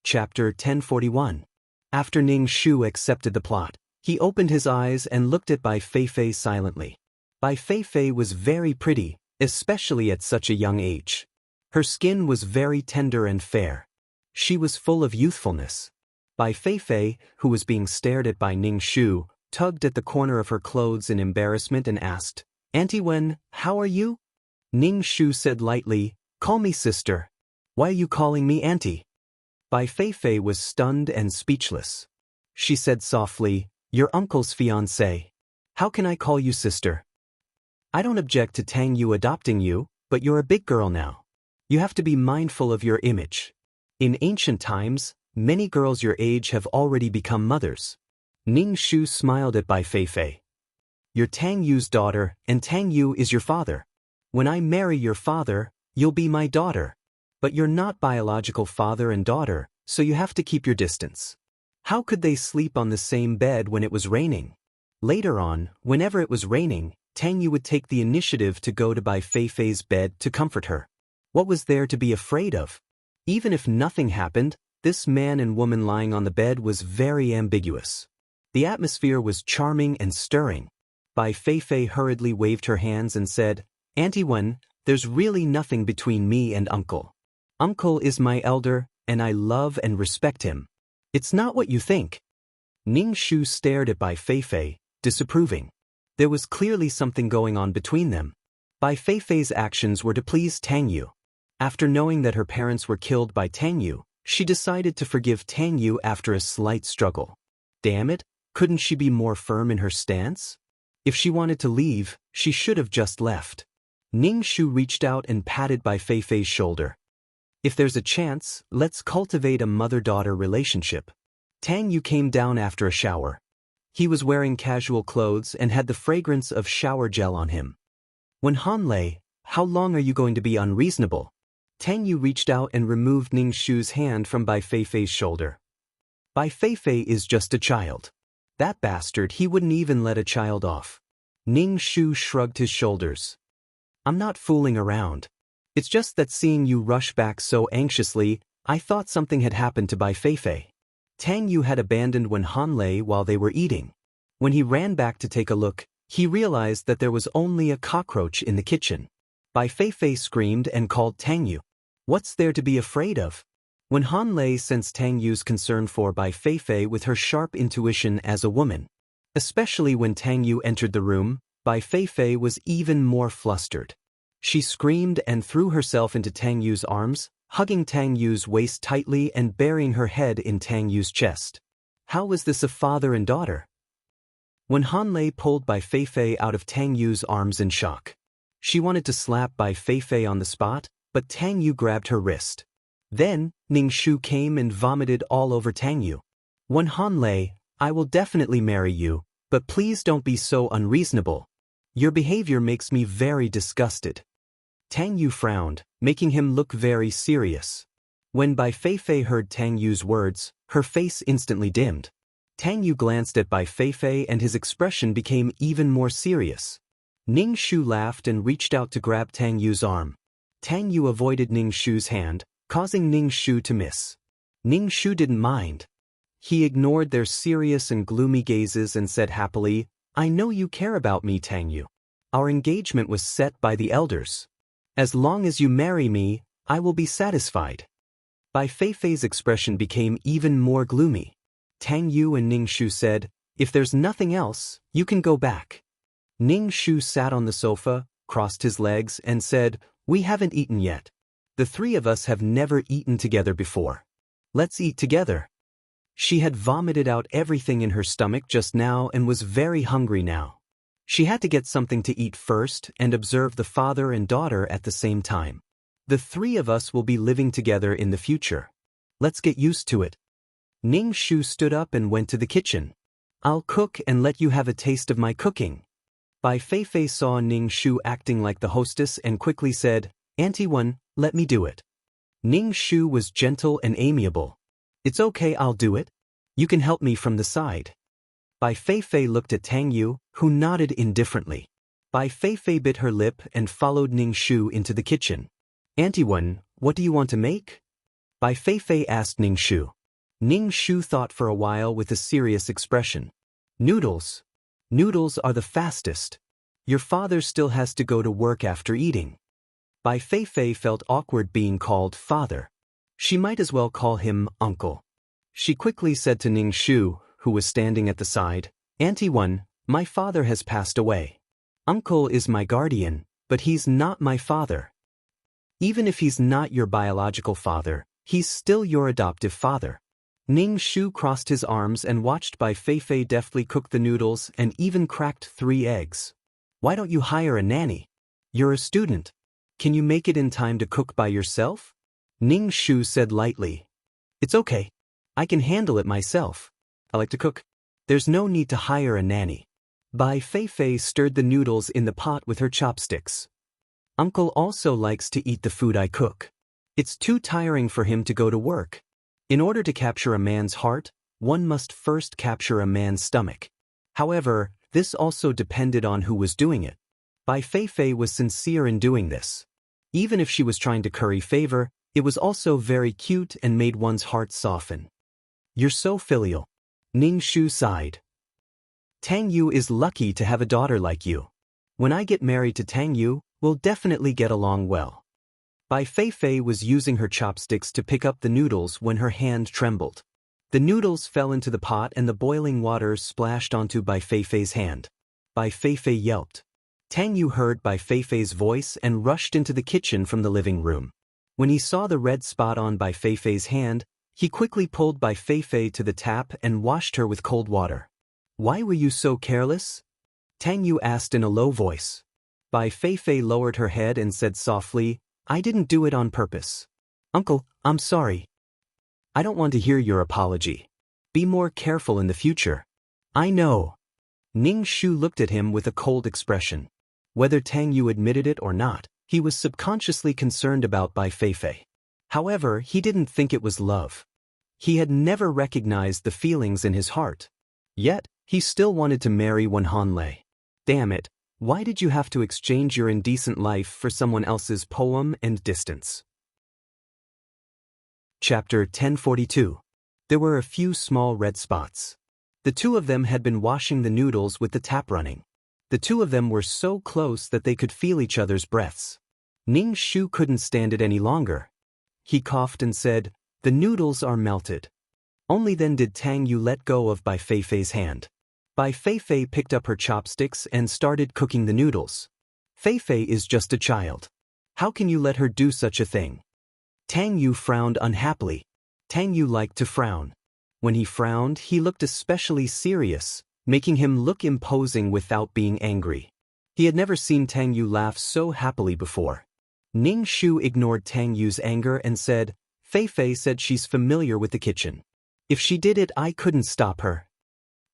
Chapter 1041. After Ning Shu accepted the plot, he opened his eyes and looked at Bai Feifei silently. Bai Feifei was very pretty, especially at such a young age. Her skin was very tender and fair. She was full of youthfulness. Bai Feifei, who was being stared at by Ning Shu, tugged at the corner of her clothes in embarrassment and asked, "Auntie Wen, how are you?" Ning Shu said lightly, "Call me sister. Why are you calling me auntie?" Bai Feifei was stunned and speechless. She said softly, "Your uncle's fiancée. How can I call you sister? I don't object to Tang Yu adopting you, but you're a big girl now. You have to be mindful of your image. In ancient times, many girls your age have already become mothers." Ning Shu smiled at Bai Feifei. "You're Tang Yu's daughter, and Tang Yu is your father. When I marry your father, you'll be my daughter. But you're not biological father and daughter, so you have to keep your distance." How could they sleep on the same bed when it was raining? Later on, whenever it was raining, Tang Yu would take the initiative to go to Bai Feifei's bed to comfort her. What was there to be afraid of? Even if nothing happened, this man and woman lying on the bed was very ambiguous. The atmosphere was charming and stirring. Bai Feifei hurriedly waved her hands and said, "Auntie Wen, there's really nothing between me and Uncle. Uncle is my elder, and I love and respect him. It's not what you think." Ning Shu stared at Bai Feifei, disapproving. There was clearly something going on between them. Bai Feifei's actions were to please Tang Yu. After knowing that her parents were killed by Tang Yu, she decided to forgive Tang Yu after a slight struggle. Damn it, couldn't she be more firm in her stance? If she wanted to leave, she should have just left. Ning Shu reached out and patted Bai Feifei's shoulder. "If there's a chance, let's cultivate a mother-daughter relationship." Tang Yu came down after a shower. He was wearing casual clothes and had the fragrance of shower gel on him. "When Han Lei, how long are you going to be unreasonable?" Tang Yu reached out and removed Ning Shu's hand from Bai Feifei's shoulder. Bai Feifei is just a child. That bastard, he wouldn't even let a child off. Ning Shu shrugged his shoulders. "I'm not fooling around. It's just that seeing you rush back so anxiously, I thought something had happened to Bai Feifei." Tang Yu had abandoned Wen Hanlei while they were eating. When he ran back to take a look, he realized that there was only a cockroach in the kitchen. Bai Feifei screamed and called Tang Yu. "What's there to be afraid of?" Wen Hanlei sensed Tang Yu's concern for Bai Feifei with her sharp intuition as a woman. Especially when Tang Yu entered the room, Bai Feifei was even more flustered. She screamed and threw herself into Tang Yu's arms, hugging Tang Yu's waist tightly and burying her head in Tang Yu's chest. How was this a father and daughter? When Hanlei pulled Bai Feifei out of Tang Yu's arms in shock. She wanted to slap Bai Feifei on the spot, but Tang Yu grabbed her wrist. Then, Ning Shu came and vomited all over Tang Yu. "Wen Hanlei, I will definitely marry you, but please don't be so unreasonable. Your behavior makes me very disgusted." Tang Yu frowned, making him look very serious. When Bai Feifei heard Tang Yu's words, her face instantly dimmed. Tang Yu glanced at Bai Feifei and his expression became even more serious. Ning Shu laughed and reached out to grab Tang Yu's arm. Tang Yu avoided Ning Shu's hand, causing Ning Shu to miss. Ning Shu didn't mind. He ignored their serious and gloomy gazes and said happily, "I know you care about me, Tang Yu. Our engagement was set by the elders. As long as you marry me, I will be satisfied." Bai Feifei's expression became even more gloomy. Tang Yu and Ning Shu said, "If there's nothing else, you can go back." Ning Shu sat on the sofa, crossed his legs, and said, "We haven't eaten yet. The three of us have never eaten together before. Let's eat together." She had vomited out everything in her stomach just now and was very hungry now. She had to get something to eat first and observe the father and daughter at the same time. "The three of us will be living together in the future. Let's get used to it." Ning Shu stood up and went to the kitchen. "I'll cook and let you have a taste of my cooking." Bai Feifei saw Ning Shu acting like the hostess and quickly said, "Auntie Wen, let me do it." Ning Shu was gentle and amiable. "It's okay, I'll do it. You can help me from the side." Bai Feifei looked at Tang Yu, who nodded indifferently. Bai Feifei bit her lip and followed Ning Shu into the kitchen. "Auntie Wen, what do you want to make?" Bai Feifei asked Ning Shu. Ning Shu thought for a while with a serious expression. Noodles. Noodles are the fastest. Your father still has to go to work after eating. Bai Fei felt awkward being called father. She might as well call him uncle. She quickly said to Ning Shu, who was standing at the side, Auntie One, my father has passed away. Uncle is my guardian, but he's not my father. Even if he's not your biological father, he's still your adoptive father. Ning Shu crossed his arms and watched Bai Fei deftly cook the noodles and even cracked 3 eggs. Why don't you hire a nanny? You're a student. Can you make it in time to cook by yourself? Ning Shu said lightly. It's okay. I can handle it myself. I like to cook. There's no need to hire a nanny. Bai Fei stirred the noodles in the pot with her chopsticks. Uncle also likes to eat the food I cook. It's too tiring for him to go to work. In order to capture a man's heart, one must first capture a man's stomach. However, this also depended on who was doing it. Bai Fei was sincere in doing this. Even if she was trying to curry favor, it was also very cute and made one's heart soften. You're so filial. Ning Shu sighed. Tang Yu is lucky to have a daughter like you. When I get married to Tang Yu, we'll definitely get along well. Bai Fei was using her chopsticks to pick up the noodles when her hand trembled. The noodles fell into the pot and the boiling water splashed onto Bai Fei's hand. Bai Fei yelped. Tang Yu heard Bai Fei's voice and rushed into the kitchen from the living room. When he saw the red spot on Bai Fei's hand, he quickly pulled Bai Fei to the tap and washed her with cold water. Why were you so careless? Tang Yu asked in a low voice. Bai Fei lowered her head and said softly, I didn't do it on purpose. Uncle, I'm sorry. I don't want to hear your apology. Be more careful in the future. I know. Ning Shu looked at him with a cold expression. Whether Tang Yu admitted it or not, he was subconsciously concerned about Bai Fei. However, he didn't think it was love. He had never recognized the feelings in his heart. Yet, he still wanted to marry Wen Hanlei. Damn it, why did you have to exchange your indecent life for someone else's poem and distance? Chapter 1042. There were a few small red spots. The two of them had been washing the noodles with the tap running. The two of them were so close that they could feel each other's breaths. Ning Shu couldn't stand it any longer. He coughed and said, The noodles are melted. Only then did Tang Yu let go of Bai Fei's hand. Bai Fei picked up her chopsticks and started cooking the noodles. Fei is just a child. How can you let her do such a thing? Tang Yu frowned unhappily. Tang Yu liked to frown. When he frowned, he looked especially serious, making him look imposing without being angry. He had never seen Tang Yu laugh so happily before. Ning Shu ignored Tang Yu's anger and said, Fei said she's familiar with the kitchen. If she did it, I couldn't stop her.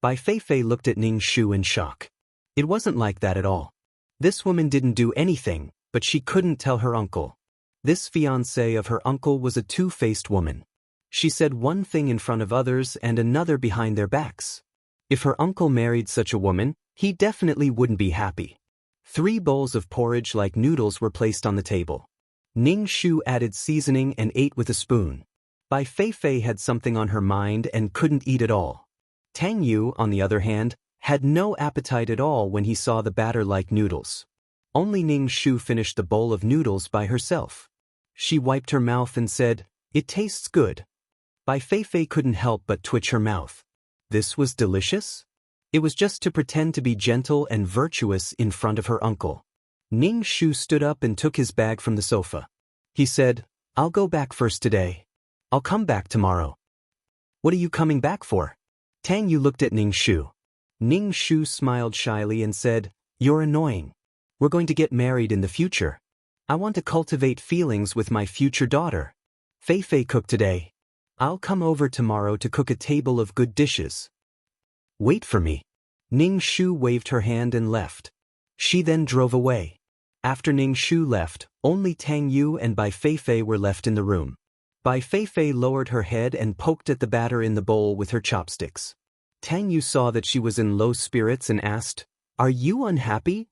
Bai Fei looked at Ning Shu in shock. It wasn't like that at all. This woman didn't do anything, but she couldn't tell her uncle. This fiancée of her uncle was a two-faced woman. She said one thing in front of others and another behind their backs. If her uncle married such a woman, he definitely wouldn't be happy. 3 bowls of porridge like noodles were placed on the table. Ning Shu added seasoning and ate with a spoon. Bai Fei had something on her mind and couldn't eat at all. Tang Yu, on the other hand, had no appetite at all when he saw the batter-like noodles. Only Ning Shu finished the bowl of noodles by herself. She wiped her mouth and said, It tastes good. Bai Fei couldn't help but twitch her mouth. This was delicious? It was just to pretend to be gentle and virtuous in front of her uncle. Ning Shu stood up and took his bag from the sofa. He said, I'll go back first today. I'll come back tomorrow. What are you coming back for? Tang Yu looked at Ning Shu. Ning Shu smiled shyly and said, You're annoying. We're going to get married in the future. I want to cultivate feelings with my future daughter. Fei cooked today. I'll come over tomorrow to cook a table of good dishes. Wait for me. Ning Shu waved her hand and left. She then drove away. After Ning Shu left, only Tang Yu and Bai Fei were left in the room. Bai Fei lowered her head and poked at the batter in the bowl with her chopsticks. Tang Yu saw that she was in low spirits and asked, Are you unhappy?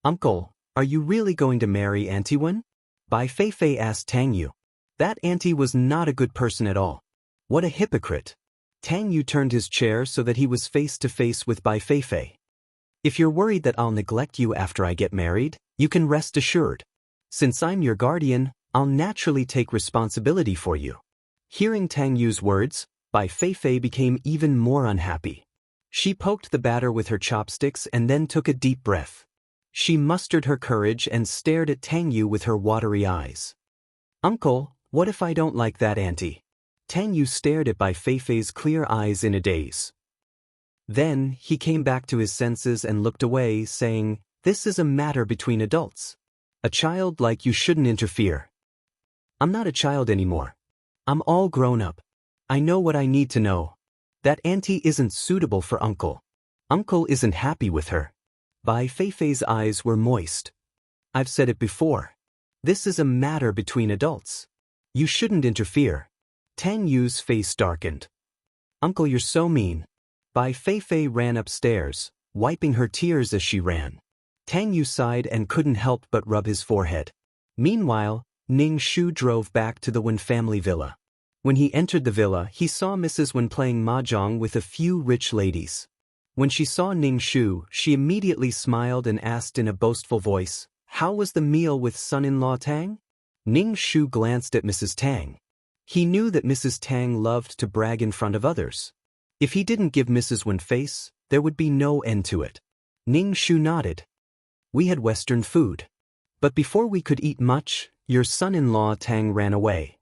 Uncle, are you really going to marry Auntie Wen? Bai Fei asked Tang Yu. That auntie was not a good person at all. What a hypocrite. Tang Yu turned his chair so that he was face to face with Bai Feifei. If you're worried that I'll neglect you after I get married, you can rest assured. Since I'm your guardian, I'll naturally take responsibility for you. Hearing Tang Yu's words, Bai Feifei became even more unhappy. She poked the batter with her chopsticks and then took a deep breath. She mustered her courage and stared at Tang Yu with her watery eyes. Uncle, what if I don't like that auntie? Tang Yu stared at Bai Feifei's clear eyes in a daze. Then, he came back to his senses and looked away, saying, "This is a matter between adults. A child like you shouldn't interfere." I'm not a child anymore. I'm all grown up. I know what I need to know. That auntie isn't suitable for Uncle. Uncle isn't happy with her. Bai Feifei's eyes were moist. I've said it before. This is a matter between adults. You shouldn't interfere. Tang Yu's face darkened. Uncle, you're so mean. Bai Feifei ran upstairs, wiping her tears as she ran. Tang Yu sighed and couldn't help but rub his forehead. Meanwhile, Ning Shu drove back to the Wen family villa. When he entered the villa, he saw Mrs. Wen playing mahjong with a few rich ladies. When she saw Ning Shu, she immediately smiled and asked in a boastful voice, "How was the meal with son-in-law Tang?" Ning Shu glanced at Mrs. Tang. He knew that Mrs. Tang loved to brag in front of others. If he didn't give Mrs. Wen face, there would be no end to it. Ning Shu nodded. We had Western food. But before we could eat much, your son-in-law Tang ran away.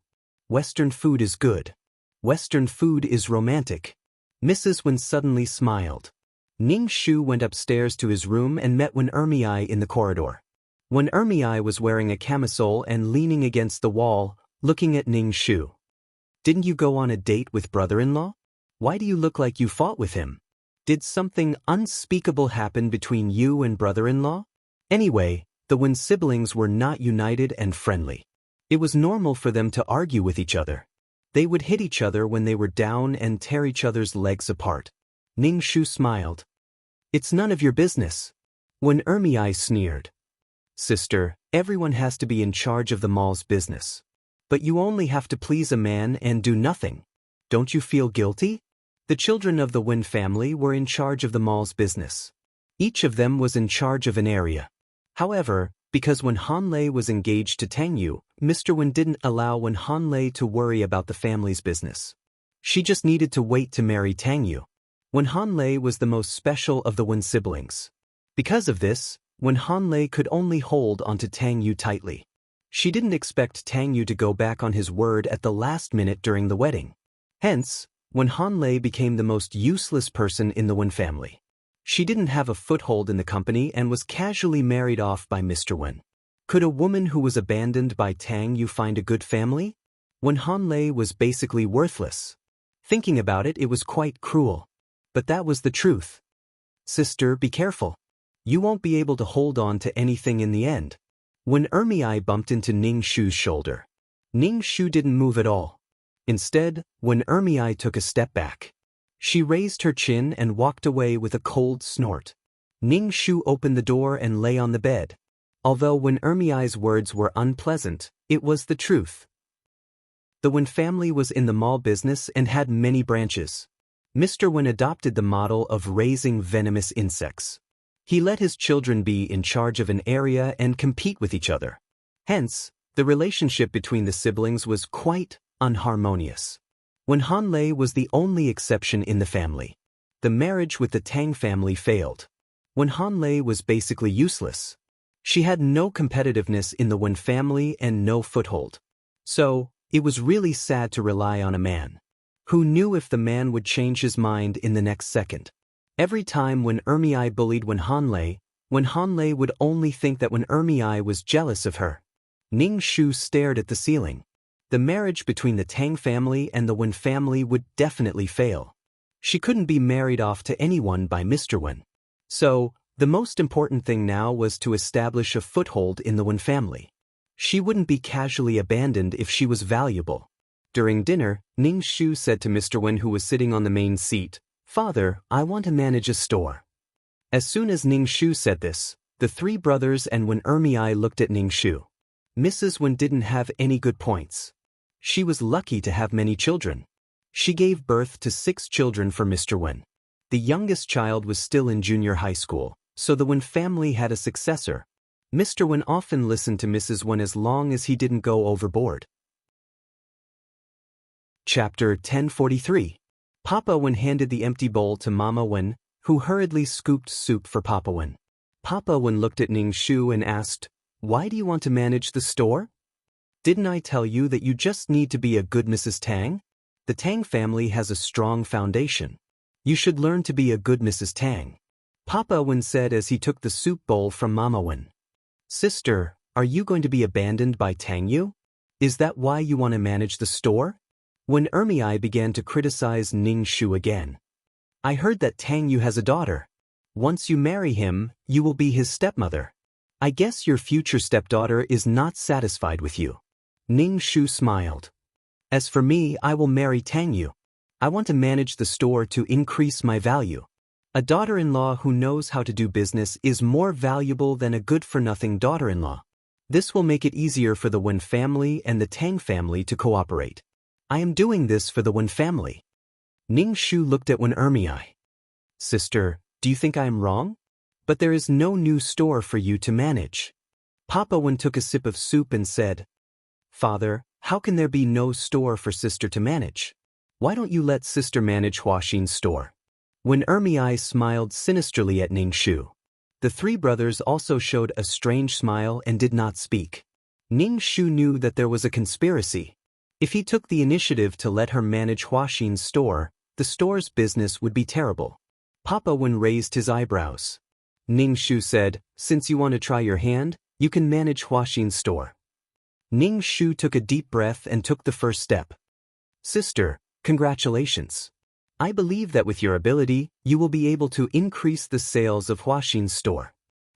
Western food is good. Western food is romantic. Mrs. Wen suddenly smiled. Ning Shu went upstairs to his room and met Wen Ermiai in the corridor. Wen Ermiai was wearing a camisole and leaning against the wall, looking at Ning Shu. Didn't you go on a date with brother-in-law? Why do you look like you fought with him? Did something unspeakable happen between you and brother-in-law? Anyway, the Wen siblings were not united and friendly. It was normal for them to argue with each other. They would hit each other when they were down and tear each other's legs apart. Ning Shu smiled. It's none of your business. Wen Ermiai sneered. Sister, everyone has to be in charge of the mall's business. But you only have to please a man and do nothing. Don't you feel guilty? The children of the Wen family were in charge of the mall's business. Each of them was in charge of an area. However, because when Han Lei was engaged to Tang Yu, Mr. Wen didn't allow Wen Han Lei to worry about the family's business. She just needed to wait to marry Tang Yu. Wen Han Lei was the most special of the Wen siblings. Because of this, Wen Han Lei could only hold onto Tang Yu tightly. She didn't expect Tang Yu to go back on his word at the last minute during the wedding. Hence, Wen Han Lei became the most useless person in the Wen family. She didn't have a foothold in the company and was casually married off by Mr. Wen. Could a woman who was abandoned by Tang Yu find a good family? Wen Han Lei was basically worthless. Thinking about it, it was quite cruel. But that was the truth. Sister, be careful. You won't be able to hold on to anything in the end. Wen Ermiai bumped into Ning Shu's shoulder. Ning Shu didn't move at all. Instead, Wen Ermiai took a step back. She raised her chin and walked away with a cold snort. Ning Shu opened the door and lay on the bed. Although Wen Ermiai's words were unpleasant, it was the truth. The Wen family was in the mall business and had many branches. Mr. Wen adopted the model of raising venomous insects. He let his children be in charge of an area and compete with each other. Hence, the relationship between the siblings was quite unharmonious. Wen Han Lei was the only exception in the family. The marriage with the Tang family failed. Wen Han Lei was basically useless. She had no competitiveness in the Wen family and no foothold. So, it was really sad to rely on a man. Who knew if the man would change his mind in the next second? Every time Wen Ermiai bullied Wen Han Lei would only think that Wen Ermiai was jealous of her. Ning Shu stared at the ceiling. The marriage between the Tang family and the Wen family would definitely fail. She couldn't be married off to anyone by Mr. Wen. So, the most important thing now was to establish a foothold in the Wen family. She wouldn't be casually abandoned if she was valuable. During dinner, Ning Shu said to Mr. Wen, who was sitting on the main seat, "Father, I want to manage a store." As soon as Ning Shu said this, the three brothers and Wen Ermiai looked at Ning Shu. Mrs. Wen didn't have any good points. She was lucky to have many children. She gave birth to 6 children for Mr. Wen. The youngest child was still in junior high school, so the Wen family had a successor. Mr. Wen often listened to Mrs. Wen as long as he didn't go overboard. Chapter 1043. Papa Wen handed the empty bowl to Mama Wen, who hurriedly scooped soup for Papa Wen. Papa Wen looked at Ning Shu and asked, "Why do you want to manage the store? Didn't I tell you that you just need to be a good Mrs. Tang? The Tang family has a strong foundation. You should learn to be a good Mrs. Tang," Papa Wen said as he took the soup bowl from Mama Wen. "Sister, are you going to be abandoned by Tang Yu? Is that why you want to manage the store?" When Ermiai began to criticize Ning Shu again. "I heard that Tang Yu has a daughter. Once you marry him, you will be his stepmother. I guess your future stepdaughter is not satisfied with you." Ning Shu smiled. "As for me, I will marry Tang Yu. I want to manage the store to increase my value. A daughter-in-law who knows how to do business is more valuable than a good-for-nothing daughter-in-law. This will make it easier for the Wen family and the Tang family to cooperate. I am doing this for the Wen family." Ning Shu looked at Wen Ermiai. "Sister, do you think I am wrong? But there is no new store for you to manage." Papa Wen took a sip of soup and said, "Father, how can there be no store for sister to manage? Why don't you let sister manage Huaxin's store?" Wen Ermiai smiled sinisterly at Ning Shu. The 3 brothers also showed a strange smile and did not speak. Ning Shu knew that there was a conspiracy. If he took the initiative to let her manage Huaxin's store, the store's business would be terrible. Papa Wen raised his eyebrows. Ning Shu said, "Since you want to try your hand, you can manage Huaxin's store." Ning Shu took a deep breath and took the first step. "Sister, congratulations. I believe that with your ability, you will be able to increase the sales of Huaxin's store."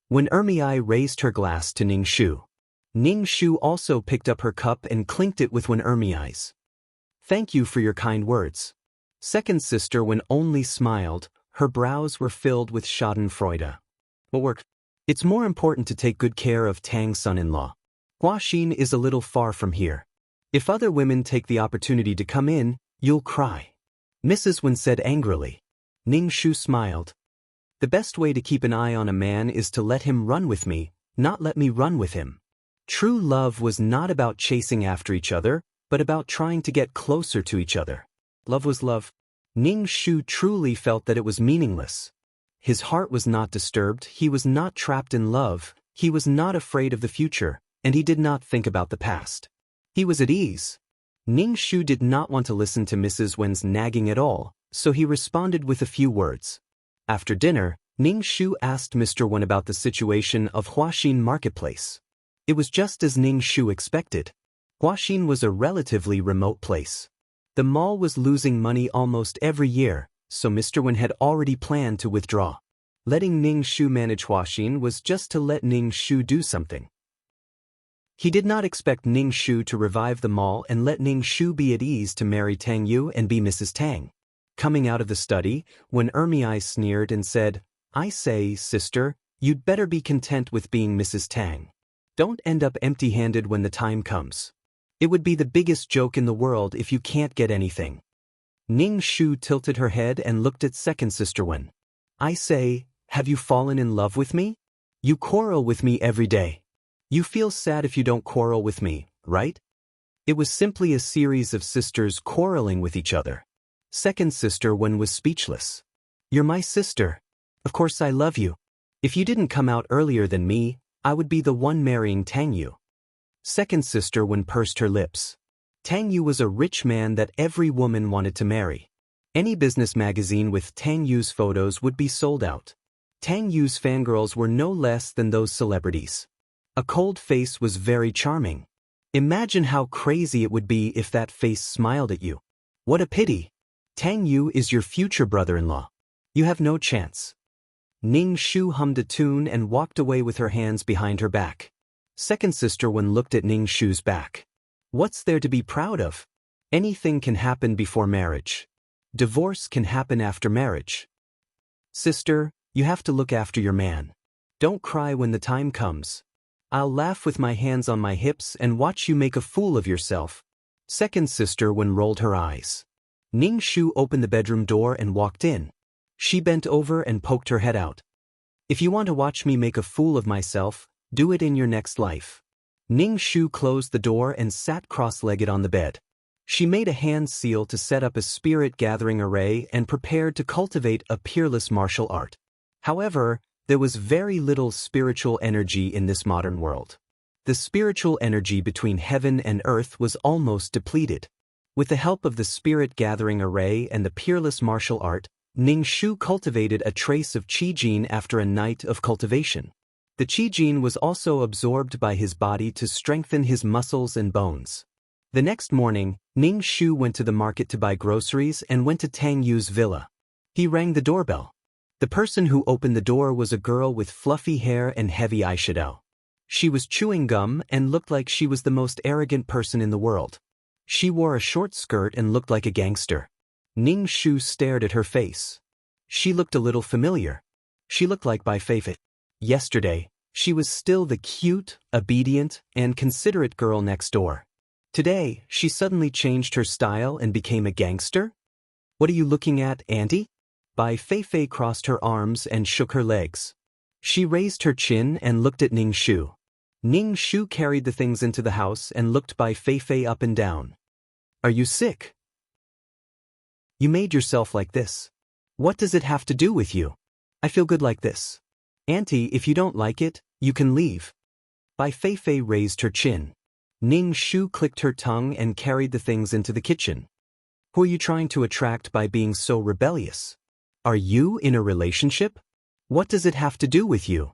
When Ermiai raised her glass to Ning Shu also picked up her cup and clinked it with Wen Ermiai's. "Thank you for your kind words." Second sister Wen only smiled, her brows were filled with schadenfreude. "What work? It's more important to take good care of Tang's son-in-law. Huaxin is a little far from here. If other women take the opportunity to come in, you'll cry," Mrs. Wen said angrily. Ning Shu smiled. "The best way to keep an eye on a man is to let him run with me, not let me run with him." True love was not about chasing after each other, but about trying to get closer to each other. Love was love. Ning Shu truly felt that it was meaningless. His heart was not disturbed, he was not trapped in love, he was not afraid of the future, and he did not think about the past. He was at ease. Ning Shu did not want to listen to Mrs. Wen's nagging at all, so he responded with a few words. After dinner, Ning Shu asked Mr. Wen about the situation of Huaxin Marketplace. It was just as Ning Shu expected. Huaxin was a relatively remote place. The mall was losing money almost every year, so Mr. Wen had already planned to withdraw. Letting Ning Shu manage Huaxin was just to let Ning Shu do something. He did not expect Ning Shu to revive the mall and let Ning Shu be at ease to marry Tang Yu and be Mrs. Tang. Coming out of the study, Wen Ermiai sneered and said, "I say, sister, you'd better be content with being Mrs. Tang. Don't end up empty-handed when the time comes. It would be the biggest joke in the world if you can't get anything." Ning Shu tilted her head and looked at second sister Wen. "I say, have you fallen in love with me? You quarrel with me every day. You feel sad if you don't quarrel with me, right?" It was simply a series of sisters quarreling with each other. Second sister Wen was speechless. "You're my sister. Of course I love you. If you didn't come out earlier than me, I would be the one marrying Tang Yu." Second sister Wen pursed her lips. Tang Yu was a rich man that every woman wanted to marry. Any business magazine with Tang Yu's photos would be sold out. Tang Yu's fangirls were no less than those celebrities. A cold face was very charming. Imagine how crazy it would be if that face smiled at you. What a pity. Tang Yu is your future brother-in-law. You have no chance. Ning Shu hummed a tune and walked away with her hands behind her back. Second sister Wen looked at Ning Shu's back. What's there to be proud of? Anything can happen before marriage. Divorce can happen after marriage. Sister, you have to look after your man. Don't cry when the time comes. I'll laugh with my hands on my hips and watch you make a fool of yourself. Second sister Wen rolled her eyes. Ning Shu opened the bedroom door and walked in. She bent over and poked her head out. If you want to watch me make a fool of myself, do it in your next life. Ning Shu closed the door and sat cross-legged on the bed. She made a hand seal to set up a spirit-gathering array and prepared to cultivate a peerless martial art. However, there was very little spiritual energy in this modern world. The spiritual energy between heaven and earth was almost depleted. With the help of the spirit-gathering array and the peerless martial art, Ning Shu cultivated a trace of Qi Jin after a night of cultivation. The Qi Jin was also absorbed by his body to strengthen his muscles and bones. The next morning, Ning Shu went to the market to buy groceries and went to Tang Yu's villa. He rang the doorbell. The person who opened the door was a girl with fluffy hair and heavy eyeshadow. She was chewing gum and looked like she was the most arrogant person in the world. She wore a short skirt and looked like a gangster. Ning Shu stared at her face. She looked a little familiar. She looked like Bai Feifei. Yesterday, she was still the cute, obedient, and considerate girl next door. Today, she suddenly changed her style and became a gangster? What are you looking at, auntie? Bai Feifei crossed her arms and shook her legs. She raised her chin and looked at Ning Shu. Ning Shu carried the things into the house and looked Bai Feifei up and down. Are you sick? You made yourself like this. What does it have to do with you? I feel good like this. Auntie, if you don't like it, you can leave. Bai Feifei raised her chin. Ning Shu clicked her tongue and carried the things into the kitchen. Who are you trying to attract by being so rebellious? Are you in a relationship? What does it have to do with you?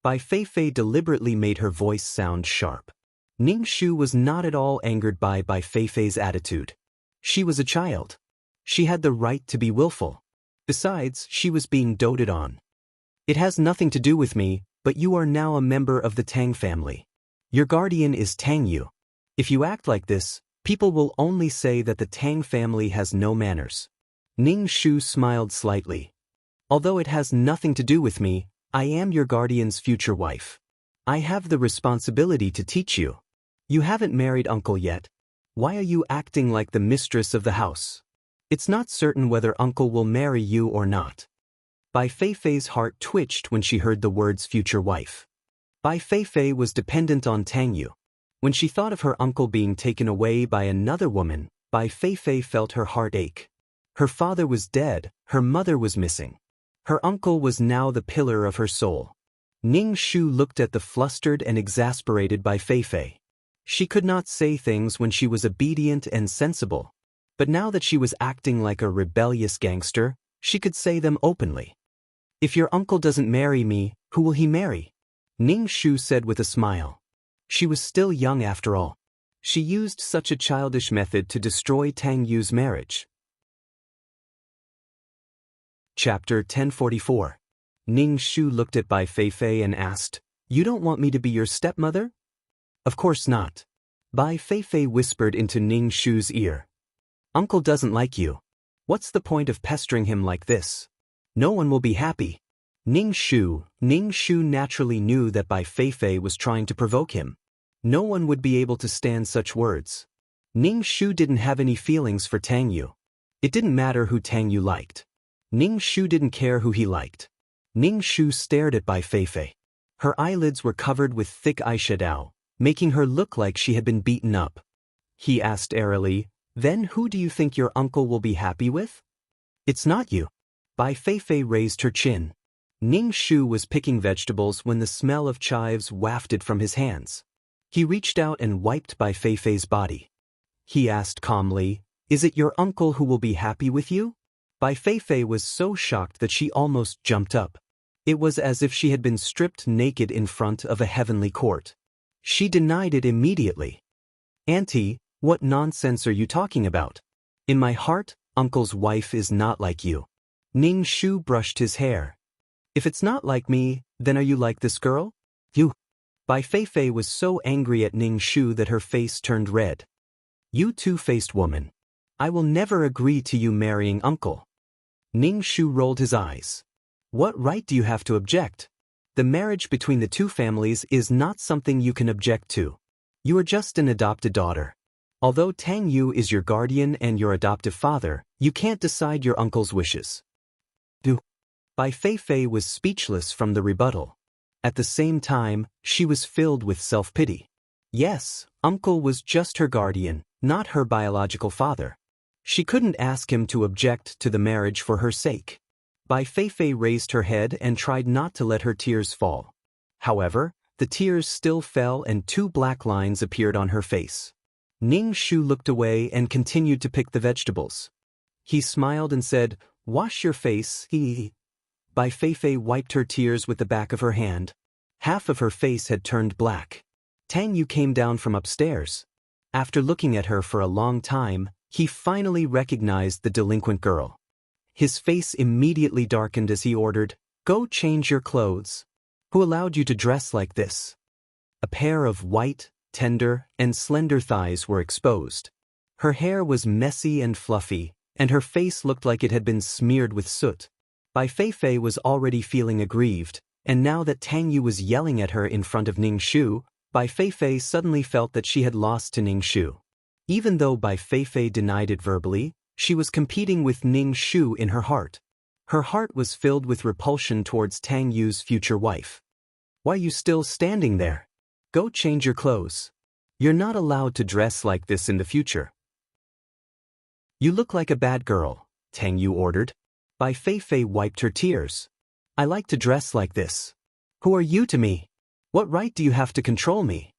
Bai Feifei deliberately made her voice sound sharp. Ning Shu was not at all angered by Bai Feifei's attitude. She was a child. She had the right to be willful. Besides, she was being doted on. It has nothing to do with me, but you are now a member of the Tang family. Your guardian is Tang Yu. If you act like this, people will only say that the Tang family has no manners. Ning Shu smiled slightly. Although it has nothing to do with me, I am your guardian's future wife. I have the responsibility to teach you. You haven't married uncle yet. Why are you acting like the mistress of the house? It's not certain whether uncle will marry you or not. Bai Feifei's heart twitched when she heard the words future wife. Bai Feifei was dependent on Tang Yu. When she thought of her uncle being taken away by another woman, Bai Feifei felt her heart ache. Her father was dead, her mother was missing. Her uncle was now the pillar of her soul. Ning Shu looked at the flustered and exasperated Bai Feifei. She could not say things when she was obedient and sensible. But now that she was acting like a rebellious gangster, she could say them openly. If your uncle doesn't marry me, who will he marry? Ning Shu said with a smile. She was still young after all. She used such a childish method to destroy Tang Yu's marriage. Chapter 1044. Ning Shu looked at Bai Feifei and asked, You don't want me to be your stepmother? Of course not. Bai Feifei whispered into Ning Shu's ear. Uncle doesn't like you. What's the point of pestering him like this? No one will be happy. Ning Shu naturally knew that Bai Feifei was trying to provoke him. No one would be able to stand such words. Ning Shu didn't have any feelings for Tang Yu. It didn't matter who Tang Yu liked. Ning Shu didn't care who he liked. Ning Shu stared at Bai Feifei. Her eyelids were covered with thick eyeshadow, making her look like she had been beaten up. He asked airily, Then who do you think your uncle will be happy with? It's not you. Bai Feifei raised her chin. Ning Shu was picking vegetables when the smell of chives wafted from his hands. He reached out and wiped Bai Feifei's body. He asked calmly, Is it your uncle who will be happy with you? Bai Feifei was so shocked that she almost jumped up. It was as if she had been stripped naked in front of a heavenly court. She denied it immediately. Auntie, what nonsense are you talking about? In my heart, uncle's wife is not like you. Ning Shu brushed his hair. If it's not like me, then are you like this girl? You. Bai Feifei was so angry at Ning Shu that her face turned red. You two-faced woman. I will never agree to you marrying uncle. Ning Shu rolled his eyes. What right do you have to object? The marriage between the two families is not something you can object to. You are just an adopted daughter. Although Tang Yu is your guardian and your adoptive father, you can't decide your uncle's wishes. Bai Feifei was speechless from the rebuttal. At the same time, she was filled with self-pity. Yes, uncle was just her guardian, not her biological father. She couldn't ask him to object to the marriage for her sake. Bai Feifei raised her head and tried not to let her tears fall. However, the tears still fell and 2 black lines appeared on her face. Ning Shu looked away and continued to pick the vegetables. He smiled and said, "Wash your face, Bai Feifei wiped her tears with the back of her hand. Half of her face had turned black. Tang Yu came down from upstairs. After looking at her for a long time, he finally recognized the delinquent girl. His face immediately darkened as he ordered, "Go change your clothes. Who allowed you to dress like this?" A pair of white, tender, and slender thighs were exposed. Her hair was messy and fluffy, and her face looked like it had been smeared with soot. Bai Feifei was already feeling aggrieved, and now that Tang Yu was yelling at her in front of Ning Shu, Bai Feifei suddenly felt that she had lost to Ning Shu. Even though Bai Feifei denied it verbally, she was competing with Ning Shu in her heart. Her heart was filled with repulsion towards Tang Yu's future wife. "Why are you still standing there? Go change your clothes. You're not allowed to dress like this in the future." "You look like a bad girl," Tang Yu ordered. Bai Feifei wiped her tears. "I like to dress like this. Who are you to me? What right do you have to control me?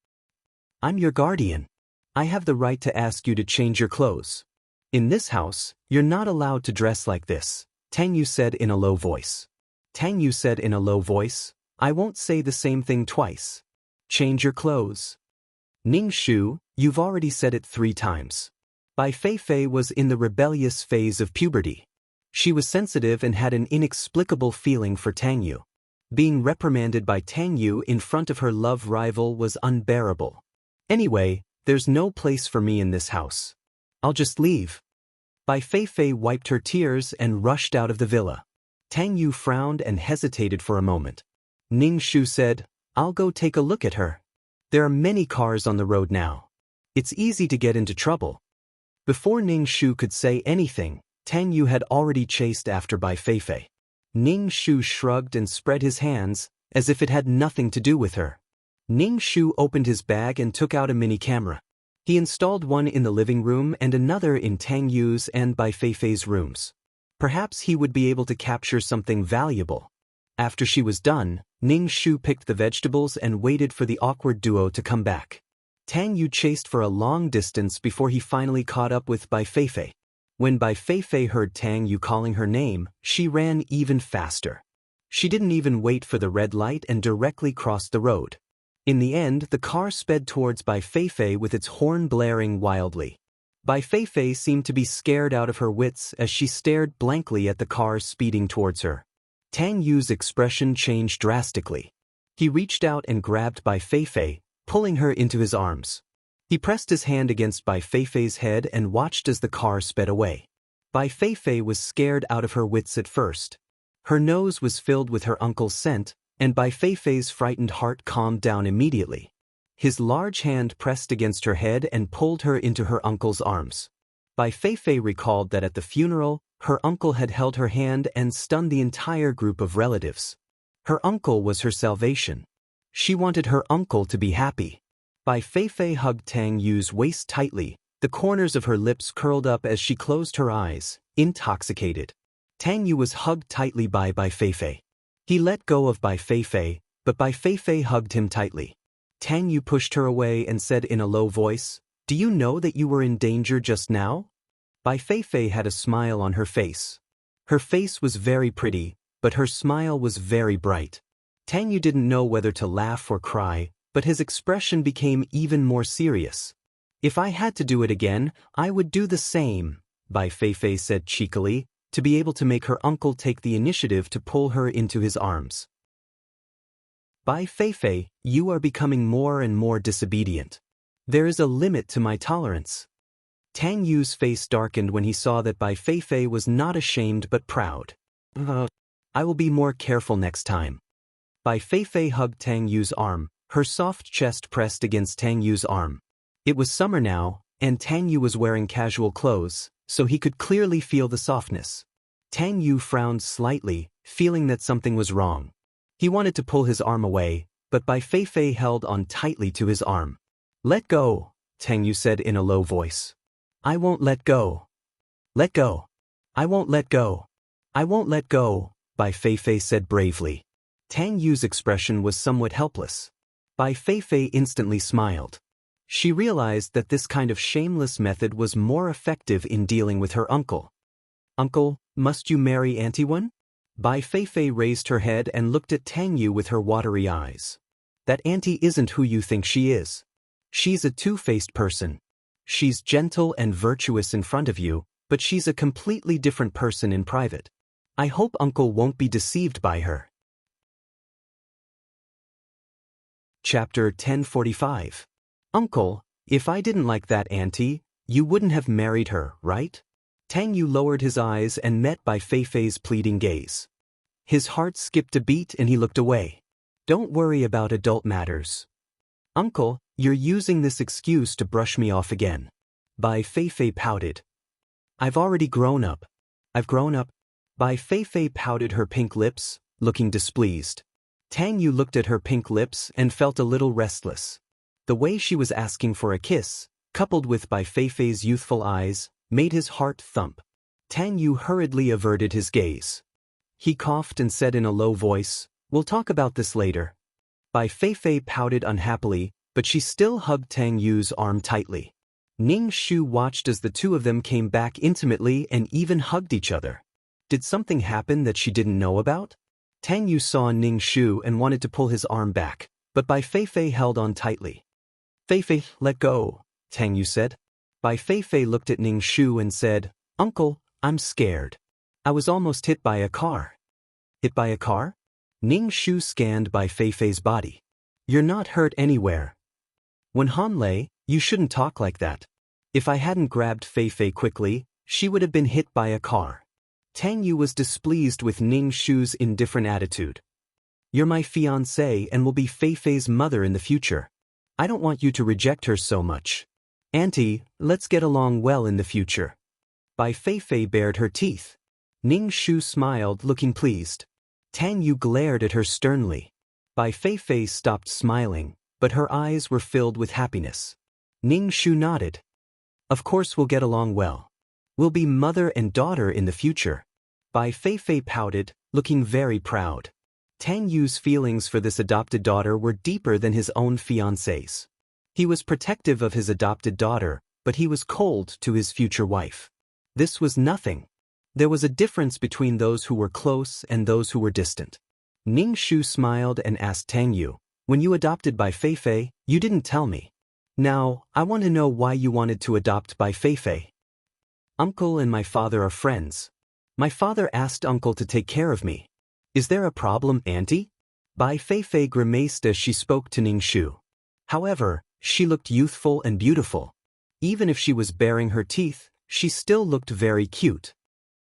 I'm your guardian. I have the right to ask you to change your clothes. In this house, you're not allowed to dress like this," Tang Yu said in a low voice. Tang Yu said in a low voice, "I won't say the same thing twice. Change your clothes." "Ning Shu, you've already said it 3 times. Bai Feifei was in the rebellious phase of puberty. She was sensitive and had an inexplicable feeling for Tang Yu. Being reprimanded by Tang Yu in front of her love rival was unbearable. "Anyway, there's no place for me in this house. I'll just leave." Bai Feifei wiped her tears and rushed out of the villa. Tang Yu frowned and hesitated for a moment. Ning Shu said, "I'll go take a look at her. There are many cars on the road now. It's easy to get into trouble." Before Ning Shu could say anything, Tang Yu had already chased after Bai Feifei. Ning Shu shrugged and spread his hands, as if it had nothing to do with her. Ning Shu opened his bag and took out a mini camera. He installed one in the living room and another in Tang Yu's and Bai Feifei's rooms. Perhaps he would be able to capture something valuable. After she was done, Ning Shu picked the vegetables and waited for the awkward duo to come back. Tang Yu chased for a long distance before he finally caught up with Bai Feifei. When Bai Feifei heard Tang Yu calling her name, she ran even faster. She didn't even wait for the red light and directly crossed the road. In the end, the car sped towards Bai Feifei with its horn blaring wildly. Bai Feifei seemed to be scared out of her wits as she stared blankly at the car speeding towards her. Tang Yu's expression changed drastically. He reached out and grabbed Bai Feifei, pulling her into his arms. He pressed his hand against Bai Feifei's head and watched as the car sped away. Bai Feifei was scared out of her wits at first. Her nose was filled with her uncle's scent, and Bai Feifei's frightened heart calmed down immediately. His large hand pressed against her head and pulled her into her uncle's arms. Bai Feifei recalled that at the funeral, her uncle had held her hand and stunned the entire group of relatives. Her uncle was her salvation. She wanted her uncle to be happy. Bai Feifei hugged Tang Yu's waist tightly, the corners of her lips curled up as she closed her eyes, intoxicated. Tang Yu was hugged tightly by Bai Feifei. He let go of Bai Feifei, but Bai Feifei hugged him tightly. Tang Yu pushed her away and said in a low voice, "Do you know that you were in danger just now?" Bai Feifei had a smile on her face. Her face was very pretty, but her smile was very bright. Tang Yu didn't know whether to laugh or cry, but his expression became even more serious. "If I had to do it again, I would do the same," Bai Feifei said cheekily, to be able to make her uncle take the initiative to pull her into his arms. "Bai Feifei, you are becoming more and more disobedient. There is a limit to my tolerance." Tang Yu's face darkened when he saw that Bai Feifei was not ashamed but proud. "I will be more careful next time." Bai Feifei hugged Tang Yu's arm, her soft chest pressed against Tang Yu's arm. It was summer now, and Tang Yu was wearing casual clothes, so he could clearly feel the softness. Tang Yu frowned slightly, feeling that something was wrong. He wanted to pull his arm away, but Bai Feifei held on tightly to his arm. "Let go," Tang Yu said in a low voice. "I won't let go. Let go. I won't let go. I won't let go," Bai Feifei said bravely. Tang Yu's expression was somewhat helpless. Bai Feifei instantly smiled. She realized that this kind of shameless method was more effective in dealing with her uncle. "Uncle, must you marry Auntie Wen?" Bai Feifei raised her head and looked at Tang Yu with her watery eyes. "That auntie isn't who you think she is. She's a two-faced person. She's gentle and virtuous in front of you, but she's a completely different person in private. I hope Uncle won't be deceived by her." Chapter 1045. "Uncle, if I didn't like that auntie, you wouldn't have married her, right?" Tang Yu lowered his eyes and met Bai Feifei's pleading gaze. His heart skipped a beat and he looked away. "Don't worry about adult matters." "Uncle, you're using this excuse to brush me off again." Bai Feifei pouted. "I've already grown up. I've grown up." Bai Feifei pouted her pink lips, looking displeased. Tang Yu looked at her pink lips and felt a little restless. The way she was asking for a kiss, coupled with Bai Feifei's youthful eyes, made his heart thump. Tang Yu hurriedly averted his gaze. He coughed and said in a low voice, "We'll talk about this later." Bai Feifei pouted unhappily, but she still hugged Tang Yu's arm tightly. Ning Shu watched as the two of them came back intimately and even hugged each other. Did something happen that she didn't know about? Tang Yu saw Ning Shu and wanted to pull his arm back, but Bai Feifei held on tightly. "Feifei, let go," Tang Yu said. Bai Feifei looked at Ning Shu and said, "Uncle, I'm scared. I was almost hit by a car." "Hit by a car?" Ning Shu scanned Bai Feifei's body. "You're not hurt anywhere." "When Han Lei, you shouldn't talk like that. If I hadn't grabbed Feifei quickly, she would have been hit by a car." Tang Yu was displeased with Ning Shu's indifferent attitude. "You're my fiancée and will be Feifei's mother in the future. I don't want you to reject her so much. Auntie, let's get along well in the future." Bai Feifei bared her teeth. Ning Shu smiled, looking pleased. Tang Yu glared at her sternly. Bai Feifei stopped smiling, but her eyes were filled with happiness. Ning Shu nodded. "Of course we'll get along well. We'll be mother and daughter in the future." Bai Feifei pouted, looking very proud. Tang Yu's feelings for this adopted daughter were deeper than his own fiancée's. He was protective of his adopted daughter, but he was cold to his future wife. This was nothing. There was a difference between those who were close and those who were distant. Ning Shu smiled and asked Tang Yu, "When you adopted Bai Feifei, you didn't tell me. Now, I want to know why you wanted to adopt Bai Feifei." "Uncle and my father are friends. My father asked Uncle to take care of me. Is there a problem, Auntie?" Bai Feifei grimaced as she spoke to Ning Shu. However, she looked youthful and beautiful. Even if she was baring her teeth, she still looked very cute.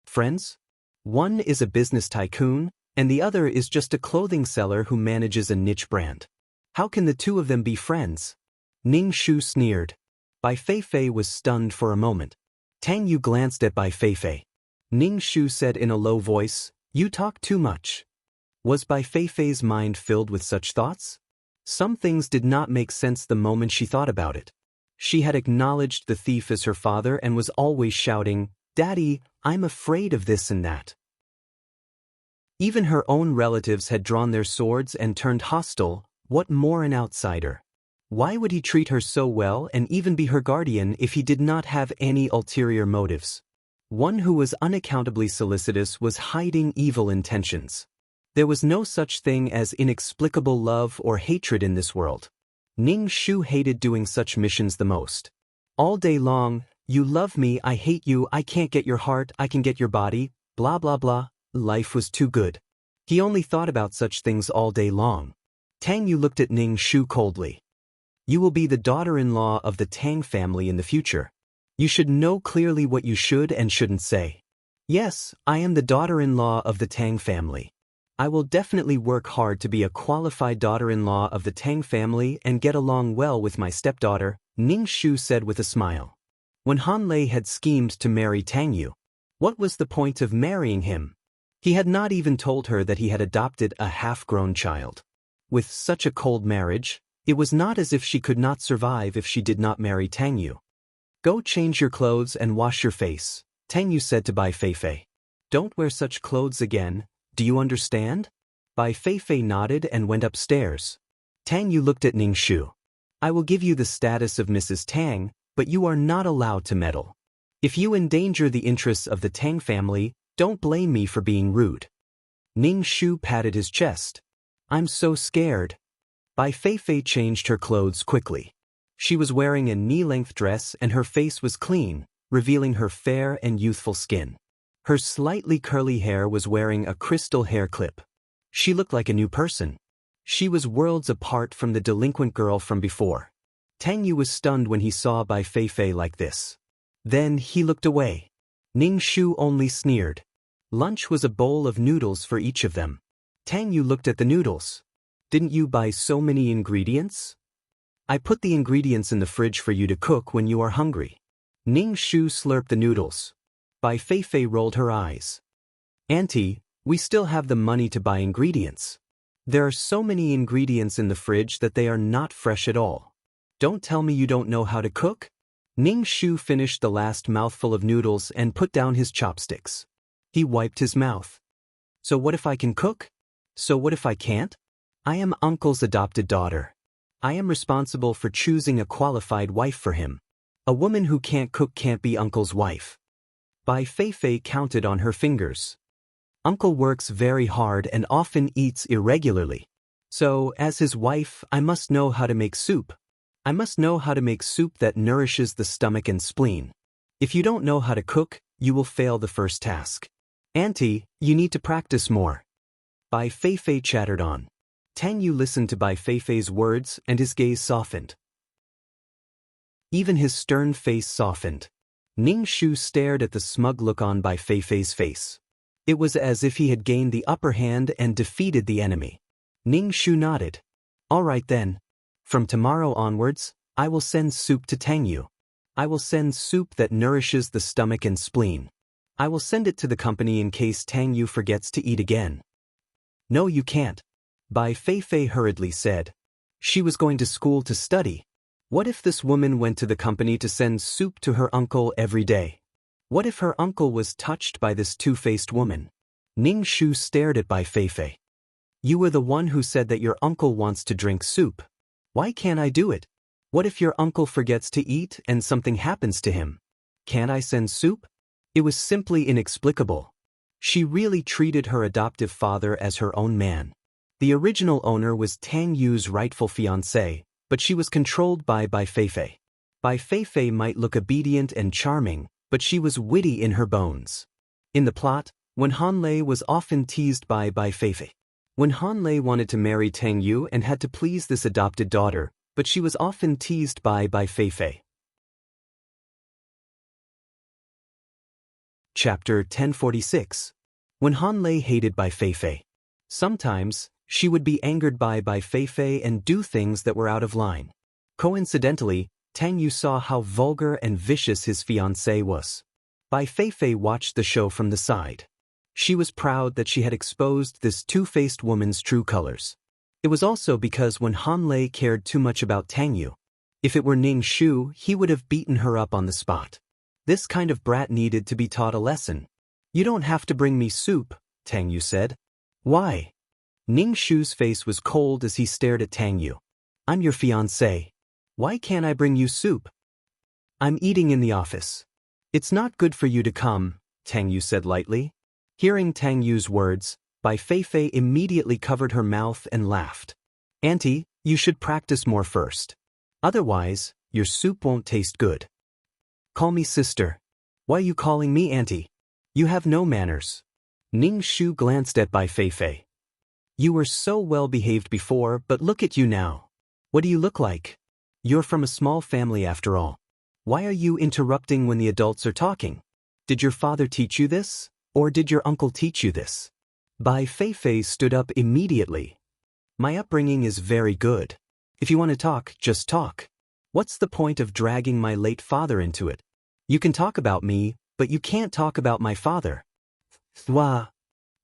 "Friends? One is a business tycoon, and the other is just a clothing seller who manages a niche brand. How can the two of them be friends?" Ning Shu sneered. Bai Feifei was stunned for a moment. Tang Yu glanced at Bai Feifei. Ning Shu said in a low voice, "You talk too much." Was Bai Feifei's mind filled with such thoughts? Some things did not make sense the moment she thought about it. She had acknowledged the thief as her father and was always shouting, "Daddy, I'm afraid of this and that." Even her own relatives had drawn their swords and turned hostile. What more an outsider? Why would he treat her so well and even be her guardian if he did not have any ulterior motives? One who was unaccountably solicitous was hiding evil intentions. There was no such thing as inexplicable love or hatred in this world. Ning Shu hated doing such missions the most. All day long, "You love me, I hate you, I can't get your heart, I can get your body, blah blah blah." Life was too good. He only thought about such things all day long. Tang Yu looked at Ning Shu coldly. "You will be the daughter-in-law of the Tang family in the future. You should know clearly what you should and shouldn't say." "Yes, I am the daughter-in-law of the Tang family. I will definitely work hard to be a qualified daughter-in-law of the Tang family and get along well with my stepdaughter," Ning Shu said with a smile. When Han Lei had schemed to marry Tang Yu, what was the point of marrying him? He had not even told her that he had adopted a half-grown child. With such a cold marriage, it was not as if she could not survive if she did not marry Tang Yu. Go change your clothes and wash your face, Tang Yu said to Bai Feifei. Don't wear such clothes again, do you understand? Bai Feifei nodded and went upstairs. Tang Yu looked at Ning Shu. I will give you the status of Mrs. Tang, but you are not allowed to meddle. If you endanger the interests of the Tang family, don't blame me for being rude. Ning Shu patted his chest. I'm so scared. Bai Feifei changed her clothes quickly. She was wearing a knee-length dress and her face was clean, revealing her fair and youthful skin. Her slightly curly hair was wearing a crystal hair clip. She looked like a new person. She was worlds apart from the delinquent girl from before. Tang Yu was stunned when he saw Bai Feifei like this. Then he looked away. Ning Shu only sneered. Lunch was a bowl of noodles for each of them. Tang Yu looked at the noodles. Didn't you buy so many ingredients? I put the ingredients in the fridge for you to cook when you are hungry. Ning Shu slurped the noodles. Bai Feifei rolled her eyes. Auntie, we still have the money to buy ingredients. There are so many ingredients in the fridge that they are not fresh at all. Don't tell me you don't know how to cook? Ning Shu finished the last mouthful of noodles and put down his chopsticks. He wiped his mouth. So what if I can cook? So what if I can't? I am Uncle's adopted daughter. I am responsible for choosing a qualified wife for him. A woman who can't cook can't be Uncle's wife. Bai Feifei counted on her fingers. Uncle works very hard and often eats irregularly. So, as his wife, I must know how to make soup. I must know how to make soup that nourishes the stomach and spleen. If you don't know how to cook, you will fail the first task. Auntie, you need to practice more. Bai Feifei chattered on. Tang Yu listened to Bai Feifei's words and his gaze softened. Even his stern face softened. Ning Shu stared at the smug look on Bai Feifei's face. It was as if he had gained the upper hand and defeated the enemy. Ning Shu nodded. All right then. From tomorrow onwards, I will send soup to Tang Yu. I will send soup that nourishes the stomach and spleen. I will send it to the company in case Tang Yu forgets to eat again. No, you can't. Bai Feifei hurriedly said. She was going to school to study. What if this woman went to the company to send soup to her uncle every day? What if her uncle was touched by this two-faced woman? Ning Shu stared at Bai Feifei. You were the one who said that your uncle wants to drink soup. Why can't I do it? What if your uncle forgets to eat and something happens to him? Can't I send soup? It was simply inexplicable. She really treated her adoptive father as her own man. The original owner was Tang Yu's rightful fiancé, but she was controlled by Bai Feifei. Bai Feifei might look obedient and charming, but she was witty in her bones. In the plot, when Han Lei was often teased by Bai Feifei. When Han Lei wanted to marry Tang Yu and had to please this adopted daughter, but she was often teased by Bai Feifei. Chapter 1046. When Han Lei hated Bai Feifei. Sometimes, she would be angered by Bai Feifei and do things that were out of line. Coincidentally, Tang Yu saw how vulgar and vicious his fiancé was. Bai Feifei watched the show from the side. She was proud that she had exposed this two-faced woman's true colors. It was also because when Han Lei cared too much about Tang Yu. If it were Ning Shu, he would have beaten her up on the spot. This kind of brat needed to be taught a lesson. You don't have to bring me soup, Tang Yu said. Why? Ning Shu's face was cold as he stared at Tang Yu. I'm your fiancé. Why can't I bring you soup? I'm eating in the office. It's not good for you to come, Tang Yu said lightly. Hearing Tang Yu's words, Bai Feifei immediately covered her mouth and laughed. Auntie, you should practice more first. Otherwise, your soup won't taste good. Call me sister. Why are you calling me auntie? You have no manners. Ning Shu glanced at Bai Feifei. You were so well behaved before, but look at you now. What do you look like? You're from a small family after all. Why are you interrupting when the adults are talking? Did your father teach you this? Or did your uncle teach you this? Bai Feifei stood up immediately. My upbringing is very good. If you want to talk, just talk. What's the point of dragging my late father into it? You can talk about me, but you can't talk about my father. Thwa.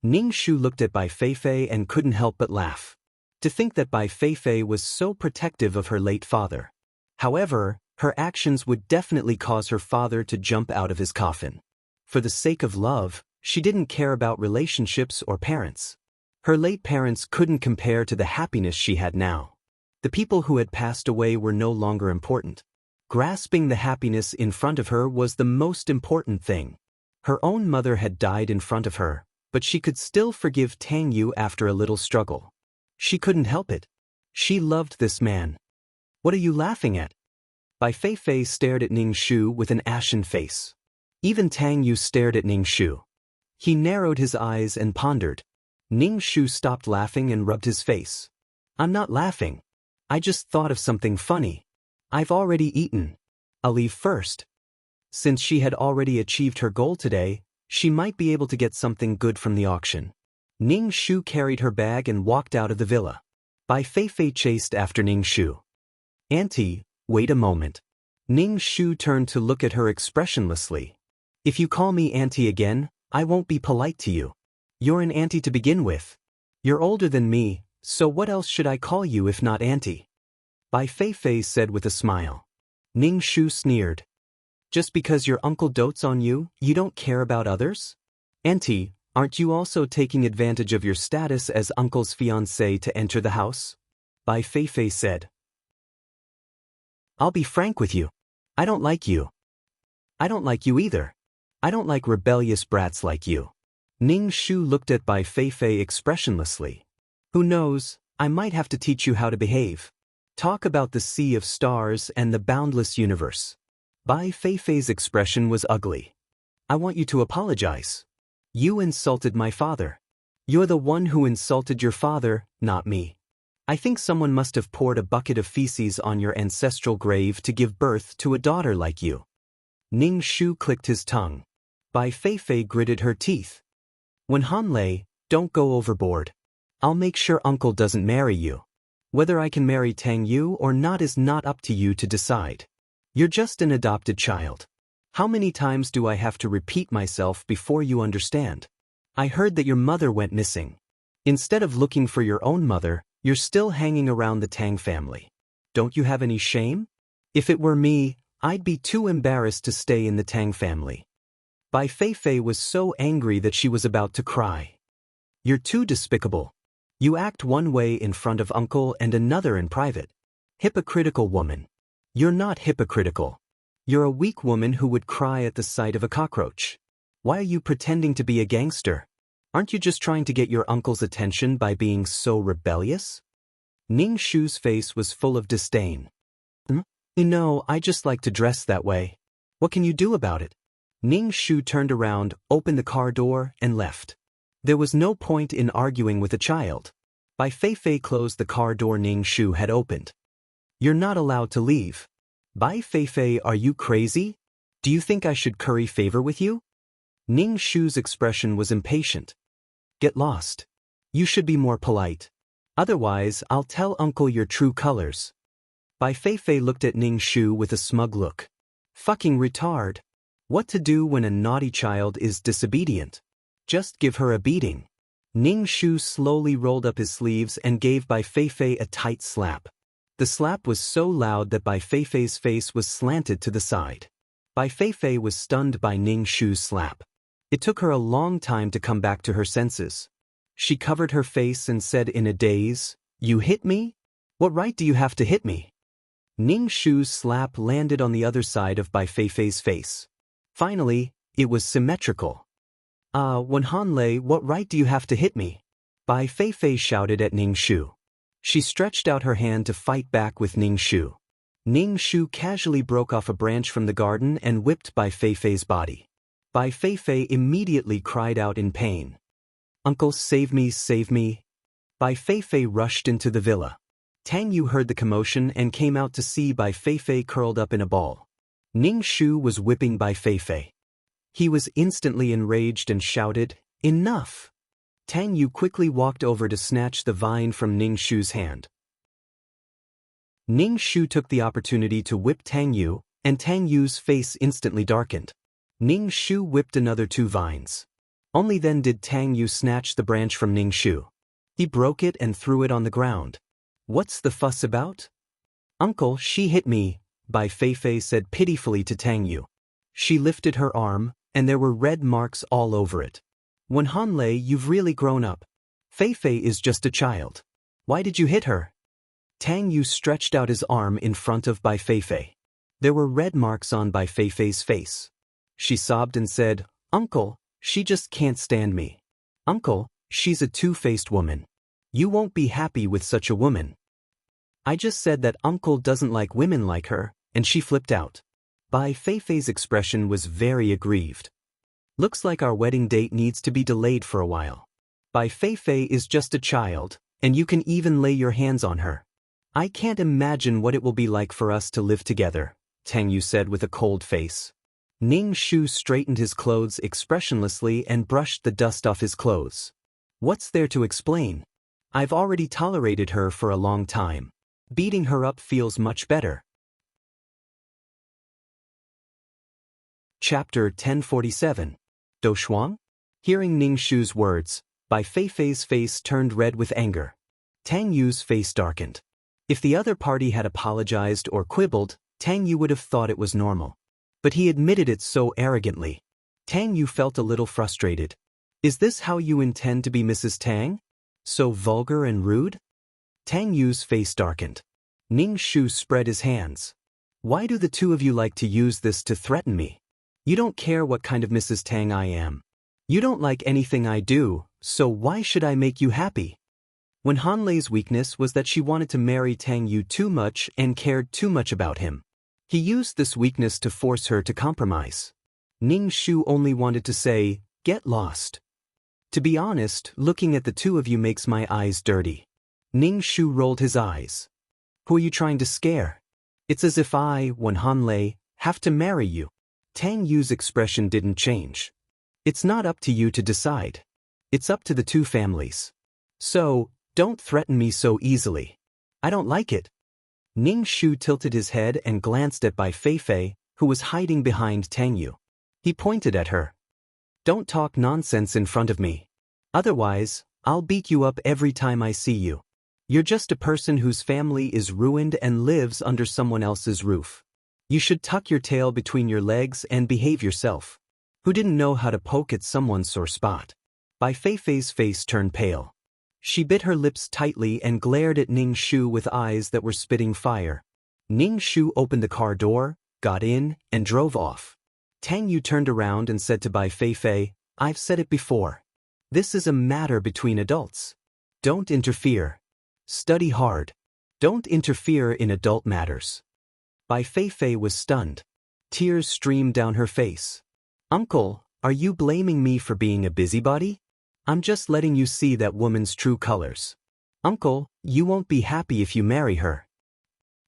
Ning Shu looked at Bai Feifei and couldn't help but laugh. To think that Bai Feifei was so protective of her late father. However, her actions would definitely cause her father to jump out of his coffin. For the sake of love, she didn't care about relationships or parents. Her late parents couldn't compare to the happiness she had now. The people who had passed away were no longer important. Grasping the happiness in front of her was the most important thing. Her own mother had died in front of her, but she could still forgive Tang Yu after a little struggle. She couldn't help it. She loved this man. What are you laughing at? Bai Feifei stared at Ning Shu with an ashen face. Even Tang Yu stared at Ning Shu. He narrowed his eyes and pondered. Ning Shu stopped laughing and rubbed his face. I'm not laughing. I just thought of something funny. I've already eaten. I'll leave first. Since she had already achieved her goal today, she might be able to get something good from the auction. Ning Shu carried her bag and walked out of the villa. Bai Feifei chased after Ning Shu. Auntie, wait a moment. Ning Shu turned to look at her expressionlessly. If you call me auntie again, I won't be polite to you. You're an auntie to begin with. You're older than me, so what else should I call you if not auntie? Bai Feifei said with a smile. Ning Shu sneered. Just because your uncle dotes on you, you don't care about others? Auntie, aren't you also taking advantage of your status as uncle's fiancée to enter the house? Bai Feifei said. I'll be frank with you. I don't like you. I don't like you either. I don't like rebellious brats like you. Ning Shu looked at Bai Feifei expressionlessly. Who knows, I might have to teach you how to behave. Talk about the sea of stars and the boundless universe. Bai Feifei's expression was ugly. I want you to apologize. You insulted my father. You're the one who insulted your father, not me. I think someone must have poured a bucket of feces on your ancestral grave to give birth to a daughter like you. Ning Shu clicked his tongue. Bai Feifei gritted her teeth. When Han Lei, don't go overboard. I'll make sure uncle doesn't marry you. Whether I can marry Tang Yu or not is not up to you to decide. You're just an adopted child. How many times do I have to repeat myself before you understand? I heard that your mother went missing. Instead of looking for your own mother, you're still hanging around the Tang family. Don't you have any shame? If it were me, I'd be too embarrassed to stay in the Tang family. Bai Feifei was so angry that she was about to cry. You're too despicable. You act one way in front of uncle and another in private. Hypocritical woman. You're not hypocritical. You're a weak woman who would cry at the sight of a cockroach. Why are you pretending to be a gangster? Aren't you just trying to get your uncle's attention by being so rebellious? Ning Shu's face was full of disdain. You know, I just like to dress that way. What can you do about it? Ning Shu turned around, opened the car door, and left. There was no point in arguing with a child. Bai Feifei closed the car door Ning Shu had opened. You're not allowed to leave. Bai Feifei, are you crazy? Do you think I should curry favor with you? Ning Shu's expression was impatient. Get lost. You should be more polite. Otherwise, I'll tell uncle your true colors. Bai Feifei looked at Ning Shu with a smug look. Fucking retard. What to do when a naughty child is disobedient? Just give her a beating. Ning Shu slowly rolled up his sleeves and gave Bai Feifei a tight slap. The slap was so loud that Bai Feifei's face was slanted to the side. Bai Feifei was stunned by Ning Shu's slap. It took her a long time to come back to her senses. She covered her face and said in a daze, You hit me? What right do you have to hit me? Ning Shu's slap landed on the other side of Bai Feifei's face. Finally, it was symmetrical. When Han Lei, what right do you have to hit me? Bai Feifei shouted at Ning Shu. She stretched out her hand to fight back with Ning Shu. Ning Shu casually broke off a branch from the garden and whipped Bai Feifei's body. Bai Feifei immediately cried out in pain. Uncle, save me, save me. Bai Feifei rushed into the villa. Tang Yu heard the commotion and came out to see Bai Feifei curled up in a ball. Ning Shu was whipping Bai Feifei. He was instantly enraged and shouted, Enough! Tang Yu quickly walked over to snatch the vine from Ning Shu's hand. Ning Shu took the opportunity to whip Tang Yu, and Tang Yu's face instantly darkened. Ning Shu whipped another 2 vines. Only then did Tang Yu snatch the branch from Ning Shu. He broke it and threw it on the ground. "What's the fuss about?" "Uncle, she hit me," Bai Feifei said pitifully to Tang Yu. She lifted her arm, and there were red marks all over it. "Wen Hanlei, you've really grown up. Feifei is just a child. Why did you hit her?" Tang Yu stretched out his arm in front of Bai Feifei. There were red marks on Bai Feifei's face. She sobbed and said, "Uncle, she just can't stand me. Uncle, she's a two-faced woman. You won't be happy with such a woman." "I just said that Uncle doesn't like women like her," and she flipped out. Bai Feifei's expression was very aggrieved. "Looks like our wedding date needs to be delayed for a while. Bai Feifei is just a child, and you can even lay your hands on her. I can't imagine what it will be like for us to live together," Tang Yu said with a cold face. Ning Shu straightened his clothes expressionlessly and brushed the dust off his clothes. "What's there to explain? I've already tolerated her for a long time. Beating her up feels much better." Chapter 1047. Do Shuang? Hearing Ning Shu's words, Bai Feifei's face turned red with anger. Tang Yu's face darkened. If the other party had apologized or quibbled, Tang Yu would have thought it was normal. But he admitted it so arrogantly. Tang Yu felt a little frustrated. "Is this how you intend to be Mrs. Tang? So vulgar and rude?" Tang Yu's face darkened. Ning Shu spread his hands. "Why do the 2 of you like to use this to threaten me? You don't care what kind of Mrs. Tang I am. You don't like anything I do, so why should I make you happy?" When Hanlei's weakness was that she wanted to marry Tang Yu too much and cared too much about him. He used this weakness to force her to compromise. Ning Shu only wanted to say, "Get lost." "To be honest, looking at the 2 of you makes my eyes dirty." Ning Shu rolled his eyes. "Who are you trying to scare? It's as if I, Wen Hanlei, have to marry you." Tang Yu's expression didn't change. "It's not up to you to decide. It's up to the 2 families. So, don't threaten me so easily. I don't like it." Ning Shu tilted his head and glanced at Bai Feifei, who was hiding behind Tang Yu. He pointed at her. "Don't talk nonsense in front of me. Otherwise, I'll beat you up every time I see you. You're just a person whose family is ruined and lives under someone else's roof. You should tuck your tail between your legs and behave yourself." Who didn't know how to poke at someone's sore spot? Bai Feifei's face turned pale. She bit her lips tightly and glared at Ning Shu with eyes that were spitting fire. Ning Shu opened the car door, got in, and drove off. Tang Yu turned around and said to Bai Feifei, "I've said it before. This is a matter between adults. Don't interfere. Study hard. Don't interfere in adult matters." Bai Feifei was stunned. Tears streamed down her face. "Uncle, are you blaming me for being a busybody? I'm just letting you see that woman's true colors. Uncle, you won't be happy if you marry her.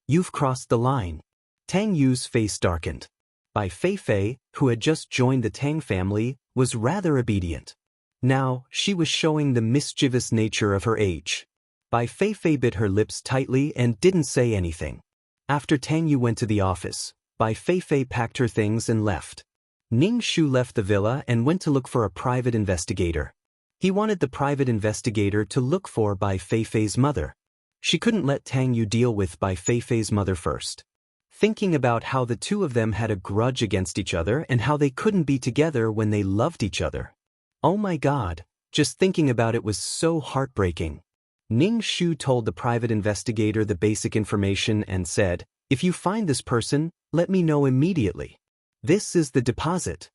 You've crossed the line." Tang Yu's face darkened. Bai Feifei, who had just joined the Tang family, was rather obedient. Now, she was showing the mischievous nature of her age. Bai Feifei bit her lips tightly and didn't say anything. After Tang Yu went to the office, Bai Feifei packed her things and left. Ning Shu left the villa and went to look for a private investigator. He wanted the private investigator to look for Bai Feifei's mother. She couldn't let Tang Yu deal with Bai Feifei's mother first. Thinking about how the 2 of them had a grudge against each other and how they couldn't be together when they loved each other. Oh my God, just thinking about it was so heartbreaking. Ning Shu told the private investigator the basic information and said, "If you find this person, let me know immediately. This is the deposit."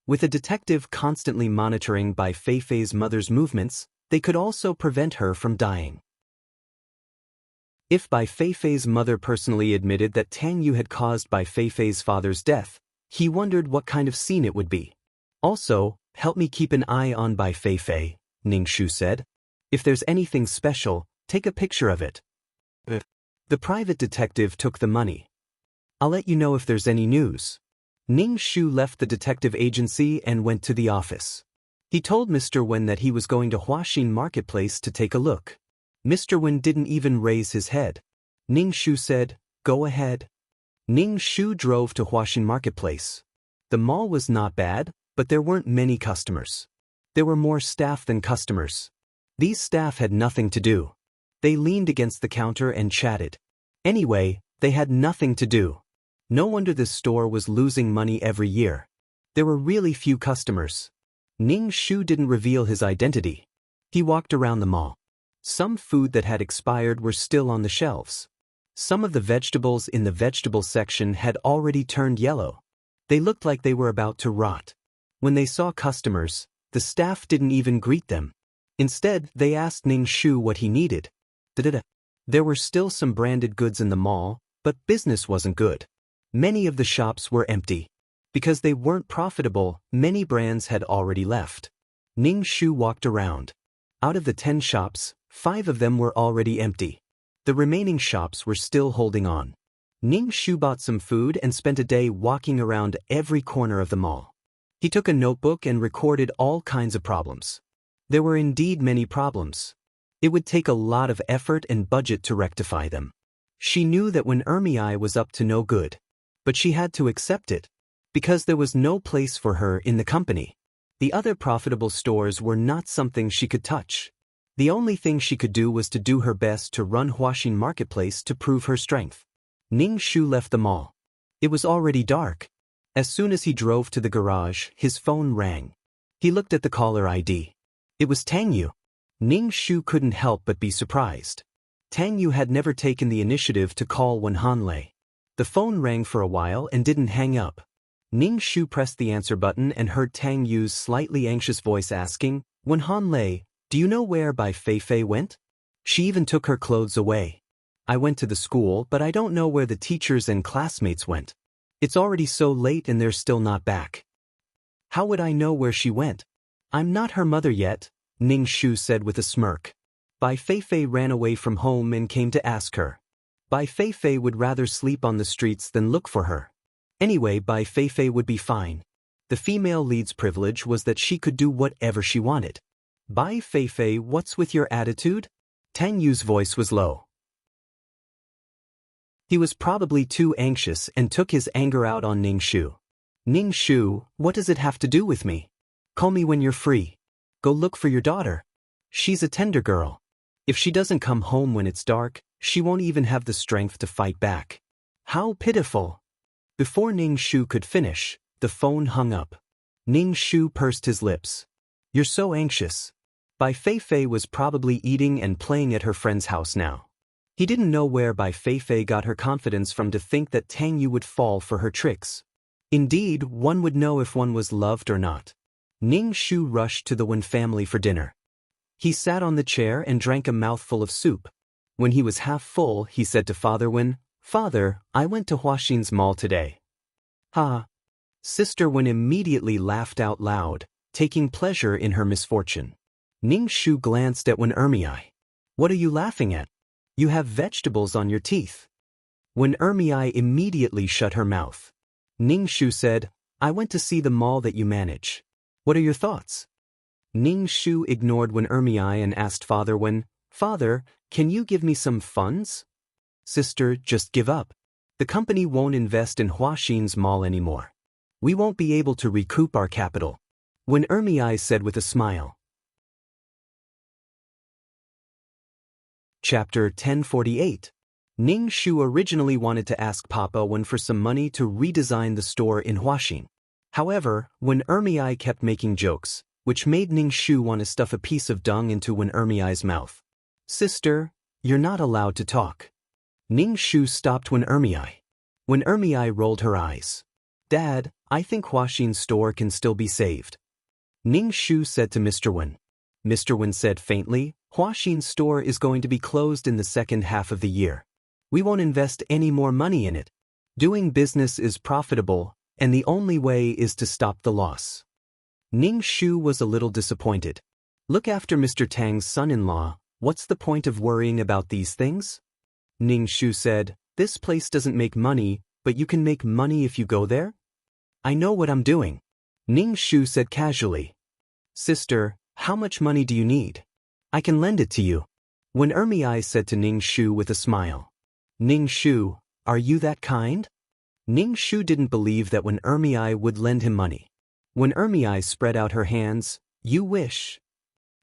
With a detective constantly monitoring Bai Feifei's mother's movements, they could also prevent her from dying. If Bai Feifei's mother personally admitted that Tang Yu had caused Bai Feifei's father's death, he wondered what kind of scene it would be. "Also, help me keep an eye on Bai Feifei," Ning Shu said. "If there's anything special, take a picture of it." The private detective took the money. "I'll let you know if there's any news." Ning Shu left the detective agency and went to the office. He told Mr. Wen that he was going to Huaxin Marketplace to take a look. Mr. Wen didn't even raise his head. Ning Shu said, "Go ahead." Ning Shu drove to Huaxin Marketplace. The mall was not bad, but there weren't many customers. There were more staff than customers. These staff had nothing to do. They leaned against the counter and chatted. Anyway, they had nothing to do. No wonder this store was losing money every year. There were really few customers. Ning Shu didn't reveal his identity. He walked around the mall. Some food that had expired were still on the shelves. Some of the vegetables in the vegetable section had already turned yellow. They looked like they were about to rot. When they saw customers, the staff didn't even greet them. Instead, they asked Ning Shu what he needed. There were still some branded goods in the mall, but business wasn't good. Many of the shops were empty. Because they weren't profitable, many brands had already left. Ning Shu walked around. Out of the 10 shops, 5 of them were already empty. The remaining shops were still holding on. Ning Shu bought some food and spent a day walking around every corner of the mall. He took a notebook and recorded all kinds of problems. There were indeed many problems. It would take a lot of effort and budget to rectify them. She knew that when Ermiai was up to no good. But she had to accept it. Because there was no place for her in the company. The other profitable stores were not something she could touch. The only thing she could do was to do her best to run Huaxin Marketplace to prove her strength. Ning Shu left the mall. It was already dark. As soon as he drove to the garage, his phone rang. He looked at the caller ID. It was Tang Yu. Ning Shu couldn't help but be surprised. Tang Yu had never taken the initiative to call Wen Hanlei. The phone rang for a while and didn't hang up. Ning Shu pressed the answer button and heard Tang Yu's slightly anxious voice asking, "Wen Hanlei, do you know where Bai Feifei went? She even took her clothes away. I went to the school, but I don't know where the teachers and classmates went. It's already so late and they're still not back. How would I know where she went? I'm not her mother yet," Ning Shu said with a smirk. Bai Feifei ran away from home and came to ask her. Bai Feifei would rather sleep on the streets than look for her. Anyway, Bai Feifei would be fine. The female lead's privilege was that she could do whatever she wanted. "Bai Feifei, what's with your attitude?" Tang Yu's voice was low. He was probably too anxious and took his anger out on Ning Shu. "Ning Shu, what does it have to do with me? Call me when you're free. Go look for your daughter. She's a tender girl. If she doesn't come home when it's dark, she won't even have the strength to fight back." How pitiful! Before Ning Shu could finish, the phone hung up. Ning Shu pursed his lips. "You're so anxious." Bai Feifei was probably eating and playing at her friend's house now. He didn't know where Bai Feifei got her confidence from to think that Tang Yu would fall for her tricks. Indeed, one would know if one was loved or not. Ning Shu rushed to the Wen family for dinner. He sat on the chair and drank a mouthful of soup. When he was half full, he said to Father Wen, "Father, I went to Huaxin's mall today." "Ha!" Sister Wen immediately laughed out loud, taking pleasure in her misfortune. Ning Shu glanced at Wen Ermiai. "What are you laughing at? You have vegetables on your teeth." Wen Ermiai immediately shut her mouth. Ning Shu said, "I went to see the mall that you manage. What are your thoughts?" Ning Shu ignored Wen Ermiai and asked Father Wen, "Father, can you give me some funds?" "Sister, just give up. The company won't invest in Huaxin's mall anymore. We won't be able to recoup our capital," Wen Ermiai said with a smile. Chapter 1048. Ning Shu originally wanted to ask Papa Wen for some money to redesign the store in Huaxin. However, Wen Ermiai kept making jokes, which made Ning Shu want to stuff a piece of dung into Wen Ermiai's mouth. "Sister, you're not allowed to talk." Ning Shu stopped Wen Ermiai. Wen Ermiai rolled her eyes. "Dad, I think Huaxin's store can still be saved." Ning Shu said to Mr. Wen. Mr. Wen said faintly, "Huaxin's store is going to be closed in the second half of the year. We won't invest any more money in it. Doing business is profitable, and the only way is to stop the loss." Ning Shu was a little disappointed. "Look after Mr. Tang's son-in-law. What's the point of worrying about these things?" Ning Shu said, "This place doesn't make money, but you can make money if you go there." "I know what I'm doing," Ning Shu said casually. "Sister, how much money do you need? I can lend it to you," Wen Ermiai said to Ning Shu with a smile. "Ning Shu, are you that kind?" Ning Shu didn't believe that when Ermiai would lend him money. When Ermiai spread out her hands, "You wish."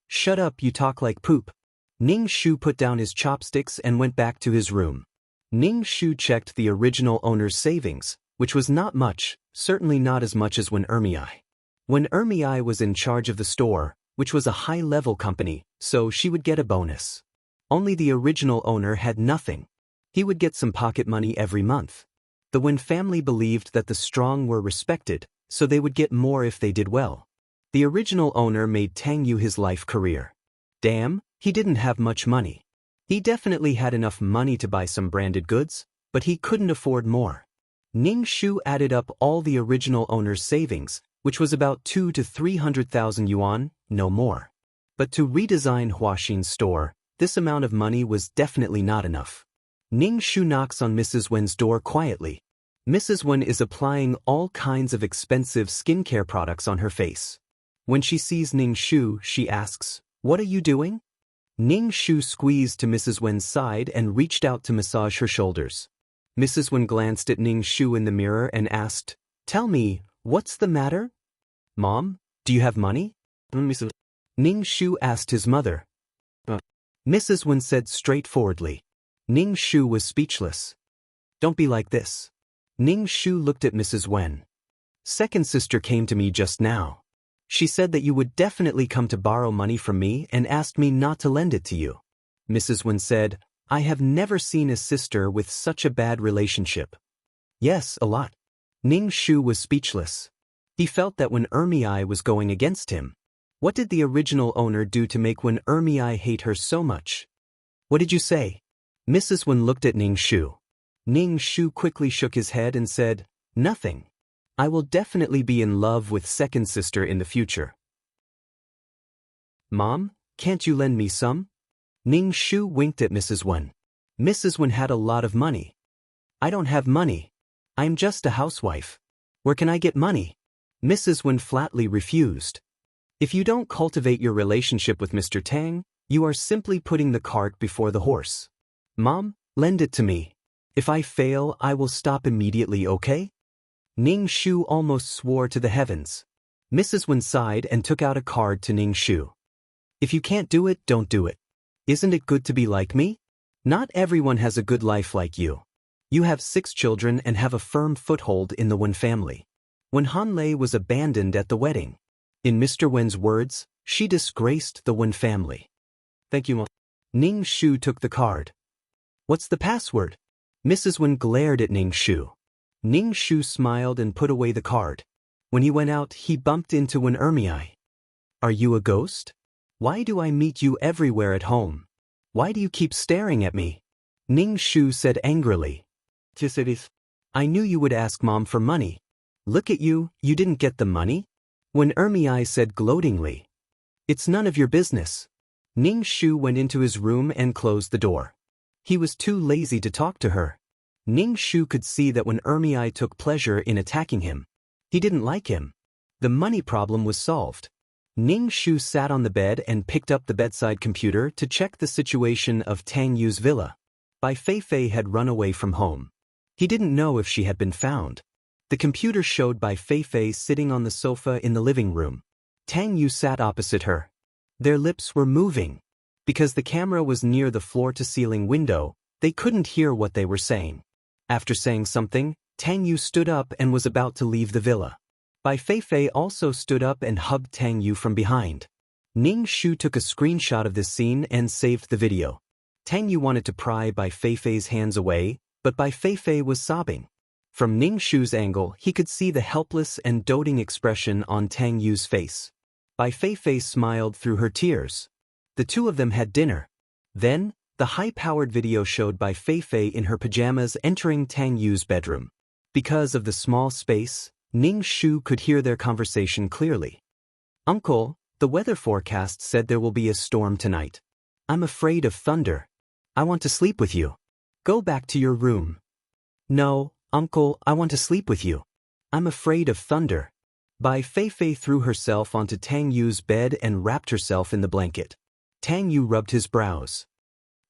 "Shut up, you talk like poop." Ning Shu put down his chopsticks and went back to his room. Ning Shu checked the original owner's savings, which was not much, certainly not as much as when Ermiai. When Ermiai was in charge of the store, which was a high-level company, so she would get a bonus. Only the original owner had nothing. He would get some pocket money every month. The Wen family believed that the strong were respected, so they would get more if they did well. The original owner made Tang Yu his life career. Damn, he didn't have much money. He definitely had enough money to buy some branded goods, but he couldn't afford more. Ning Shu added up all the original owner's savings, which was about 200,000 to 300,000 yuan, no more. But to redesign Huaxin's store, this amount of money was definitely not enough. Ning Shu knocks on Mrs. Wen's door quietly. Mrs. Wen is applying all kinds of expensive skincare products on her face. When she sees Ning Shu, she asks, "What are you doing?" Ning Shu squeezed to Mrs. Wen's side and reached out to massage her shoulders. Mrs. Wen glanced at Ning Shu in the mirror and asked, "Tell me, what's the matter?" "Mom, do you have money?" Ning Shu asked his mother. Mrs. Wen said straightforwardly. Ning Shu was speechless. "Don't be like this." Ning Shu looked at Mrs. Wen. "Second sister came to me just now. She said that you would definitely come to borrow money from me and asked me not to lend it to you." Mrs. Wen said, "I have never seen a sister with such a bad relationship." "Yes, a lot." Ning Shu was speechless. He felt that when Ermiai was going against him. What did the original owner do to make when Ermiai hate her so much? "What did you say?" Mrs. Wen looked at Ning Shu. Ning Shu quickly shook his head and said, "Nothing. I will definitely be in love with second sister in the future." "Mom, can't you lend me some?" Ning Shu winked at Mrs. Wen. Mrs. Wen had a lot of money. "I don't have money. I'm just a housewife. Where can I get money?" Mrs. Wen flatly refused. "If you don't cultivate your relationship with Mr. Tang, you are simply putting the cart before the horse. Mom, lend it to me. If I fail, I will stop immediately, okay?" Ning Shu almost swore to the heavens. Mrs. Wen sighed and took out a card to Ning Shu. "If you can't do it, don't do it. Isn't it good to be like me? Not everyone has a good life like you. You have 6 children and have a firm foothold in the Wen family." When Han Lei was abandoned at the wedding. In Mr. Wen's words, she disgraced the Wen family. "Thank you, Mom." Ning Shu took the card. "What's the password?" Mrs. Wen glared at Ning Shu. Ning Shu smiled and put away the card. When he went out, he bumped into Wen Ermiai. "Are you a ghost? Why do I meet you everywhere at home? Why do you keep staring at me?" Ning Shu said angrily. "I knew you would ask Mom for money. Look at you, you didn't get the money?" Wen Ermiai said gloatingly. "It's none of your business." Ning Shu went into his room and closed the door. He was too lazy to talk to her. Ning Shu could see that when Ermiai took pleasure in attacking him. He didn't like him. The money problem was solved. Ning Shu sat on the bed and picked up the bedside computer to check the situation of Tang Yu's villa. Bai Feifei had run away from home. He didn't know if she had been found. The computer showed Bai Feifei sitting on the sofa in the living room. Tang Yu sat opposite her. Their lips were moving. Because the camera was near the floor-to-ceiling window, they couldn't hear what they were saying. After saying something, Tang Yu stood up and was about to leave the villa. Bai Feifei also stood up and hugged Tang Yu from behind. Ning Shu took a screenshot of this scene and saved the video. Tang Yu wanted to pry Bai Feifei's hands away, but Bai Feifei was sobbing. From Ning Shu's angle, he could see the helpless and doting expression on Tang Yu's face. Bai Feifei smiled through her tears. The two of them had dinner. Then, the high-powered video showed Bai Feifei in her pajamas entering Tang Yu's bedroom. Because of the small space, Ning Shu could hear their conversation clearly. "Uncle, the weather forecast said there will be a storm tonight. I'm afraid of thunder. I want to sleep with you. Go back to your room." "No, Uncle, I want to sleep with you. I'm afraid of thunder." Bai Feifei threw herself onto Tang Yu's bed and wrapped herself in the blanket. Tang Yu rubbed his brows.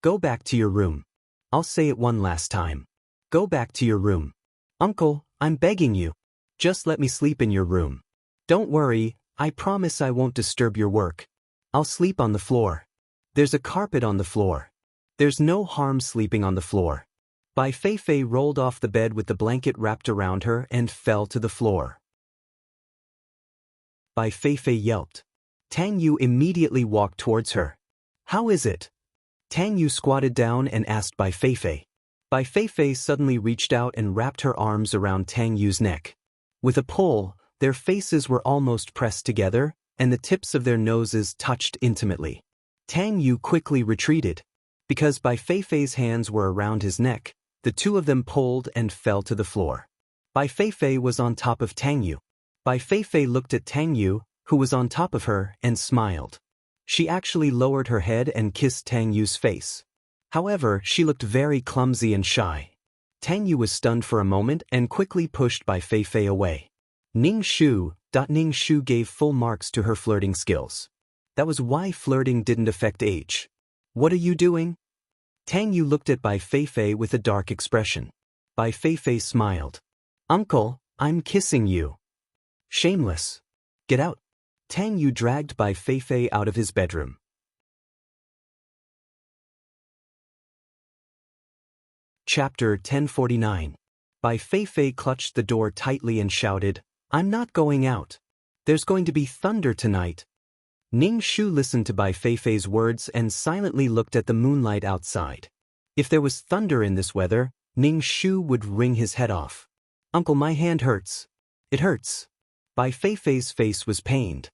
"Go back to your room. I'll say it one last time. Go back to your room." "Uncle, I'm begging you. Just let me sleep in your room. Don't worry, I promise I won't disturb your work. I'll sleep on the floor. There's a carpet on the floor. There's no harm sleeping on the floor. Bai Feifei rolled off the bed with the blanket wrapped around her and fell to the floor. Bai Feifei yelped. Tang Yu immediately walked towards her. How is it? Tang Yu squatted down and asked Bai Feifei. Bai Feifei suddenly reached out and wrapped her arms around Tang Yu's neck. With a pull, their faces were almost pressed together, and the tips of their noses touched intimately. Tang Yu quickly retreated. Because Bai Feifei's hands were around his neck, the two of them pulled and fell to the floor. Bai Feifei was on top of Tang Yu. Bai Feifei looked at Tang Yu, who was on top of her, and smiled. She actually lowered her head and kissed Tang Yu's face. However, she looked very clumsy and shy. Tang Yu was stunned for a moment and quickly pushed Bai Feifei away. Ning Shu gave full marks to her flirting skills. That was why flirting didn't affect age. What are you doing? Tang Yu looked at Bai Feifei with a dark expression. Bai Feifei smiled. Uncle, I'm kissing you. Shameless. Get out. Tang Yu dragged Bai Feifei out of his bedroom. Chapter 1049. Bai Feifei clutched the door tightly and shouted, I'm not going out. There's going to be thunder tonight. Ning Shu listened to Bai Feifei's words and silently looked at the moonlight outside. If there was thunder in this weather, Ning Shu would wring his head off. Uncle, my hand hurts. It hurts. Bai Feifei's face was pained.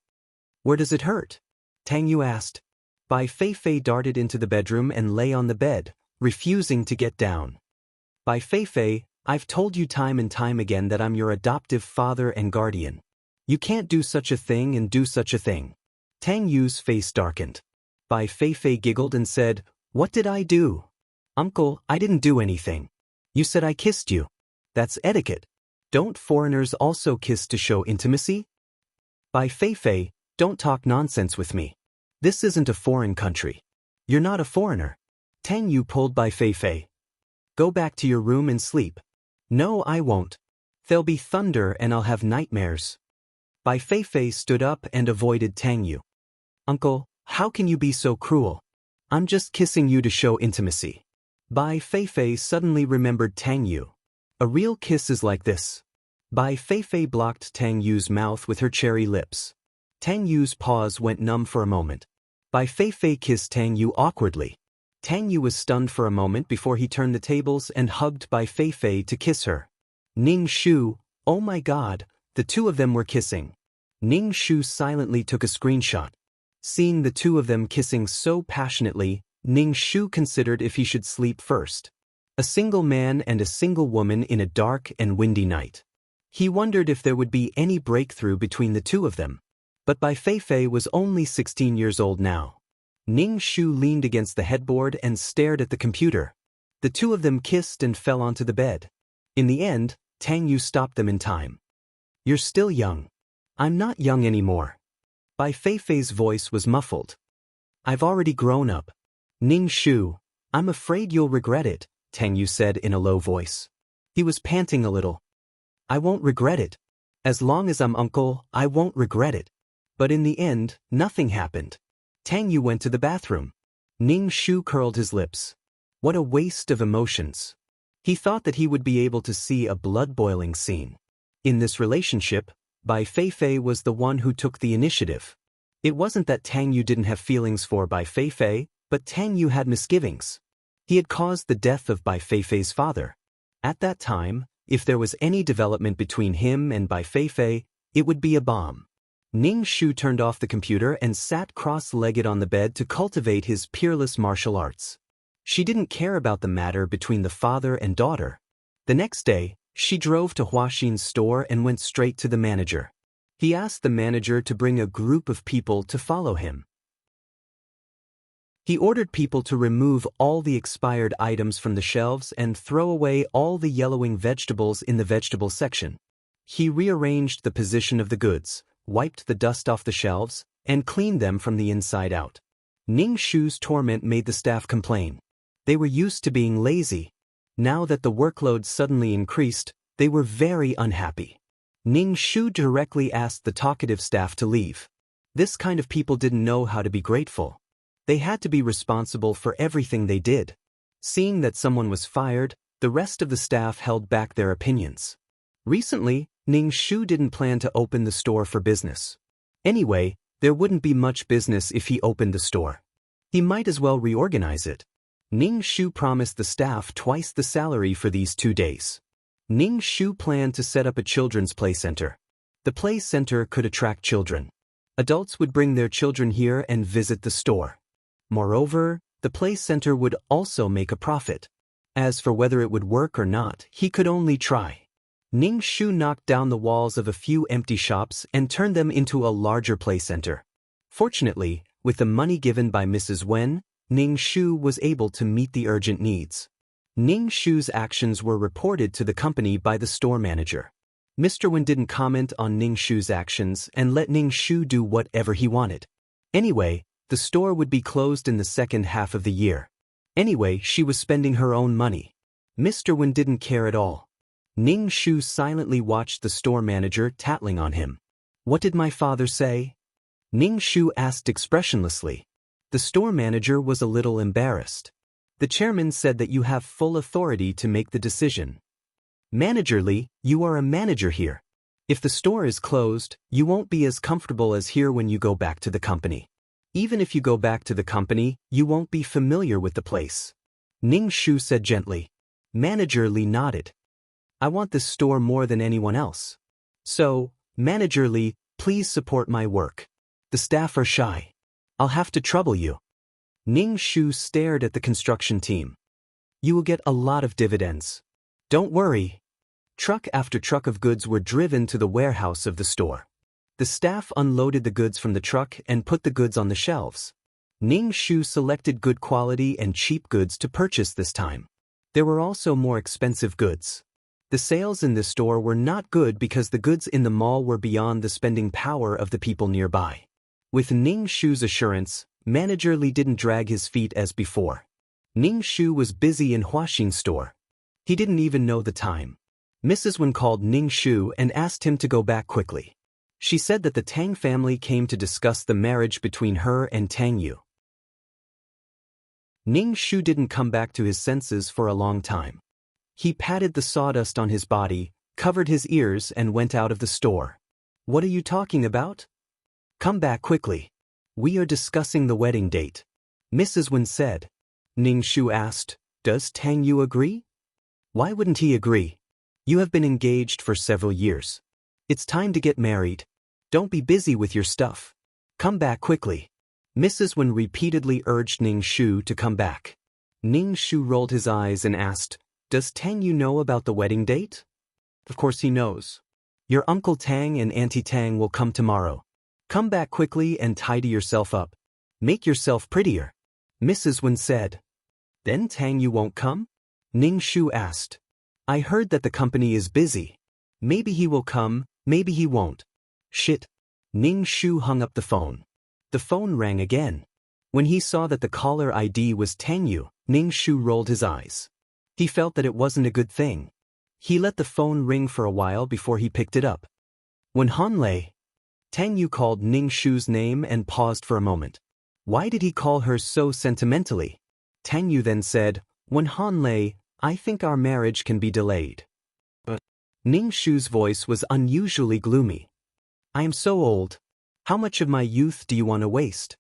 Where does it hurt? Tang Yu asked. Bai Feifei darted into the bedroom and lay on the bed, refusing to get down. Bai Feifei, I've told you time and time again that I'm your adoptive father and guardian. You can't do such a thing and do such a thing. Tang Yu's face darkened. Bai Feifei giggled and said, What did I do? Uncle, I didn't do anything. You said I kissed you. That's etiquette. Don't foreigners also kiss to show intimacy? Bai Feifei, don't talk nonsense with me. This isn't a foreign country. You're not a foreigner. Tang Yu pulled Bai Feifei. Go back to your room and sleep. No, I won't. There'll be thunder and I'll have nightmares. Bai Feifei stood up and avoided Tang Yu. Uncle, how can you be so cruel? I'm just kissing you to show intimacy. Bai Feifei suddenly remembered Tang Yu. A real kiss is like this. Bai Feifei blocked Tang Yu's mouth with her cherry lips. Tang Yu's paws went numb for a moment. Bai Feifei kissed Tang Yu awkwardly. Tang Yu was stunned for a moment before he turned the tables and hugged Bai Feifei to kiss her. Ning Shu, oh my God, the two of them were kissing. Ning Shu silently took a screenshot. Seeing the two of them kissing so passionately, Ning Shu considered if he should sleep first. A single man and a single woman in a dark and windy night. He wondered if there would be any breakthrough between the two of them. But Bai Feifei was only 16 years old now. Ning Shu leaned against the headboard and stared at the computer. The two of them kissed and fell onto the bed. In the end, Tang Yu stopped them in time. You're still young. I'm not young anymore. Bai Feifei's voice was muffled. I've already grown up. Ning Shu, I'm afraid you'll regret it, Tang Yu said in a low voice. He was panting a little. I won't regret it. As long as I'm uncle, I won't regret it. But in the end, nothing happened. Tang Yu went to the bathroom. Ning Shu curled his lips. What a waste of emotions. He thought that he would be able to see a blood-boiling scene. In this relationship, Bai Feifei was the one who took the initiative. It wasn't that Tang Yu didn't have feelings for Bai Feifei, but Tang Yu had misgivings. He had caused the death of Bai Feifei's father. At that time, if there was any development between him and Bai Feifei, it would be a bomb. Ning Shu turned off the computer and sat cross-legged on the bed to cultivate his peerless martial arts. She didn't care about the matter between the father and daughter. The next day, she drove to Huaxin's store and went straight to the manager. He asked the manager to bring a group of people to follow him. He ordered people to remove all the expired items from the shelves and throw away all the yellowing vegetables in the vegetable section. He rearranged the position of the goods, wiped the dust off the shelves, and cleaned them from the inside out. Ning Shu's torment made the staff complain. They were used to being lazy. Now that the workload suddenly increased, They were very unhappy. Ning Shu directly asked the talkative staff to leave. This kind of people didn't know how to be grateful. They had to be responsible for everything they did. Seeing that someone was fired, the rest of the staff held back their opinions. Recently, Ning Shu didn't plan to open the store for business. Anyway, there wouldn't be much business if he opened the store. He might as well reorganize it. Ning Shu promised the staff twice the salary for these 2 days. Ning Shu planned to set up a children's play center. The play center could attract children. Adults would bring their children here and visit the store. Moreover, the play center would also make a profit. As for whether it would work or not, he could only try. Ning Shu knocked down the walls of a few empty shops and turned them into a larger play center. Fortunately, with the money given by Mrs. Wen, Ning Shu was able to meet the urgent needs. Ning Shu's actions were reported to the company by the store manager. Mr. Wen didn't comment on Ning Shu's actions and let Ning Shu do whatever he wanted. Anyway, the store would be closed in the second half of the year. Anyway, she was spending her own money. Mr. Wen didn't care at all. Ning Shu silently watched the store manager tattling on him. "What did my father say?" Ning Shu asked expressionlessly. The store manager was a little embarrassed. "The chairman said that you have full authority to make the decision. Manager Li, you are a manager here. If the store is closed, you won't be as comfortable as here when you go back to the company. Even if you go back to the company, you won't be familiar with the place." Ning Shu said gently. Manager Li nodded. "I want this store more than anyone else. So, Manager Li, please support my work. The staff are shy. I'll have to trouble you." Ning Shu stared at the construction team. "You will get a lot of dividends. Don't worry." Truck after truck of goods were driven to the warehouse of the store. The staff unloaded the goods from the truck and put the goods on the shelves. Ning Shu selected good quality and cheap goods to purchase this time. There were also more expensive goods. The sales in this store were not good because the goods in the mall were beyond the spending power of the people nearby. With Ning Shu's assurance, Manager Li didn't drag his feet as before. Ning Shu was busy in Huaxin's store. He didn't even know the time. Mrs. Wen called Ning Shu and asked him to go back quickly. She said that the Tang family came to discuss the marriage between her and Tang Yu. Ning Shu didn't come back to his senses for a long time. He patted the sawdust on his body, covered his ears and went out of the store. "What are you talking about? Come back quickly. We are discussing the wedding date," Mrs. Wen said. Ning Shu asked, "Does Tang Yu agree?" "Why wouldn't he agree? You have been engaged for several years. It's time to get married. Don't be busy with your stuff. Come back quickly." Mrs. Wen repeatedly urged Ning Shu to come back. Ning Shu rolled his eyes and asked, "Does Tang Yu know about the wedding date?" "Of course he knows. Your Uncle Tang and Auntie Tang will come tomorrow. Come back quickly and tidy yourself up. Make yourself prettier," Mrs. Wen said. "Then Tang Yu won't come?" Ning Shu asked. "I heard that the company is busy. Maybe he will come, maybe he won't." "Shit." Ning Shu hung up the phone. The phone rang again. When he saw that the caller ID was Tang Yu, Ning Shu rolled his eyes. He felt that it wasn't a good thing. He let the phone ring for a while before he picked it up. "When Han Lei." Tang Yu called Ning Shu's name and paused for a moment. Why did he call her so sentimentally? Tang Yu then said, "When Han Lei, I think our marriage can be delayed." But Ning Shu's voice was unusually gloomy. "I am so old. How much of my youth do you want to waste?"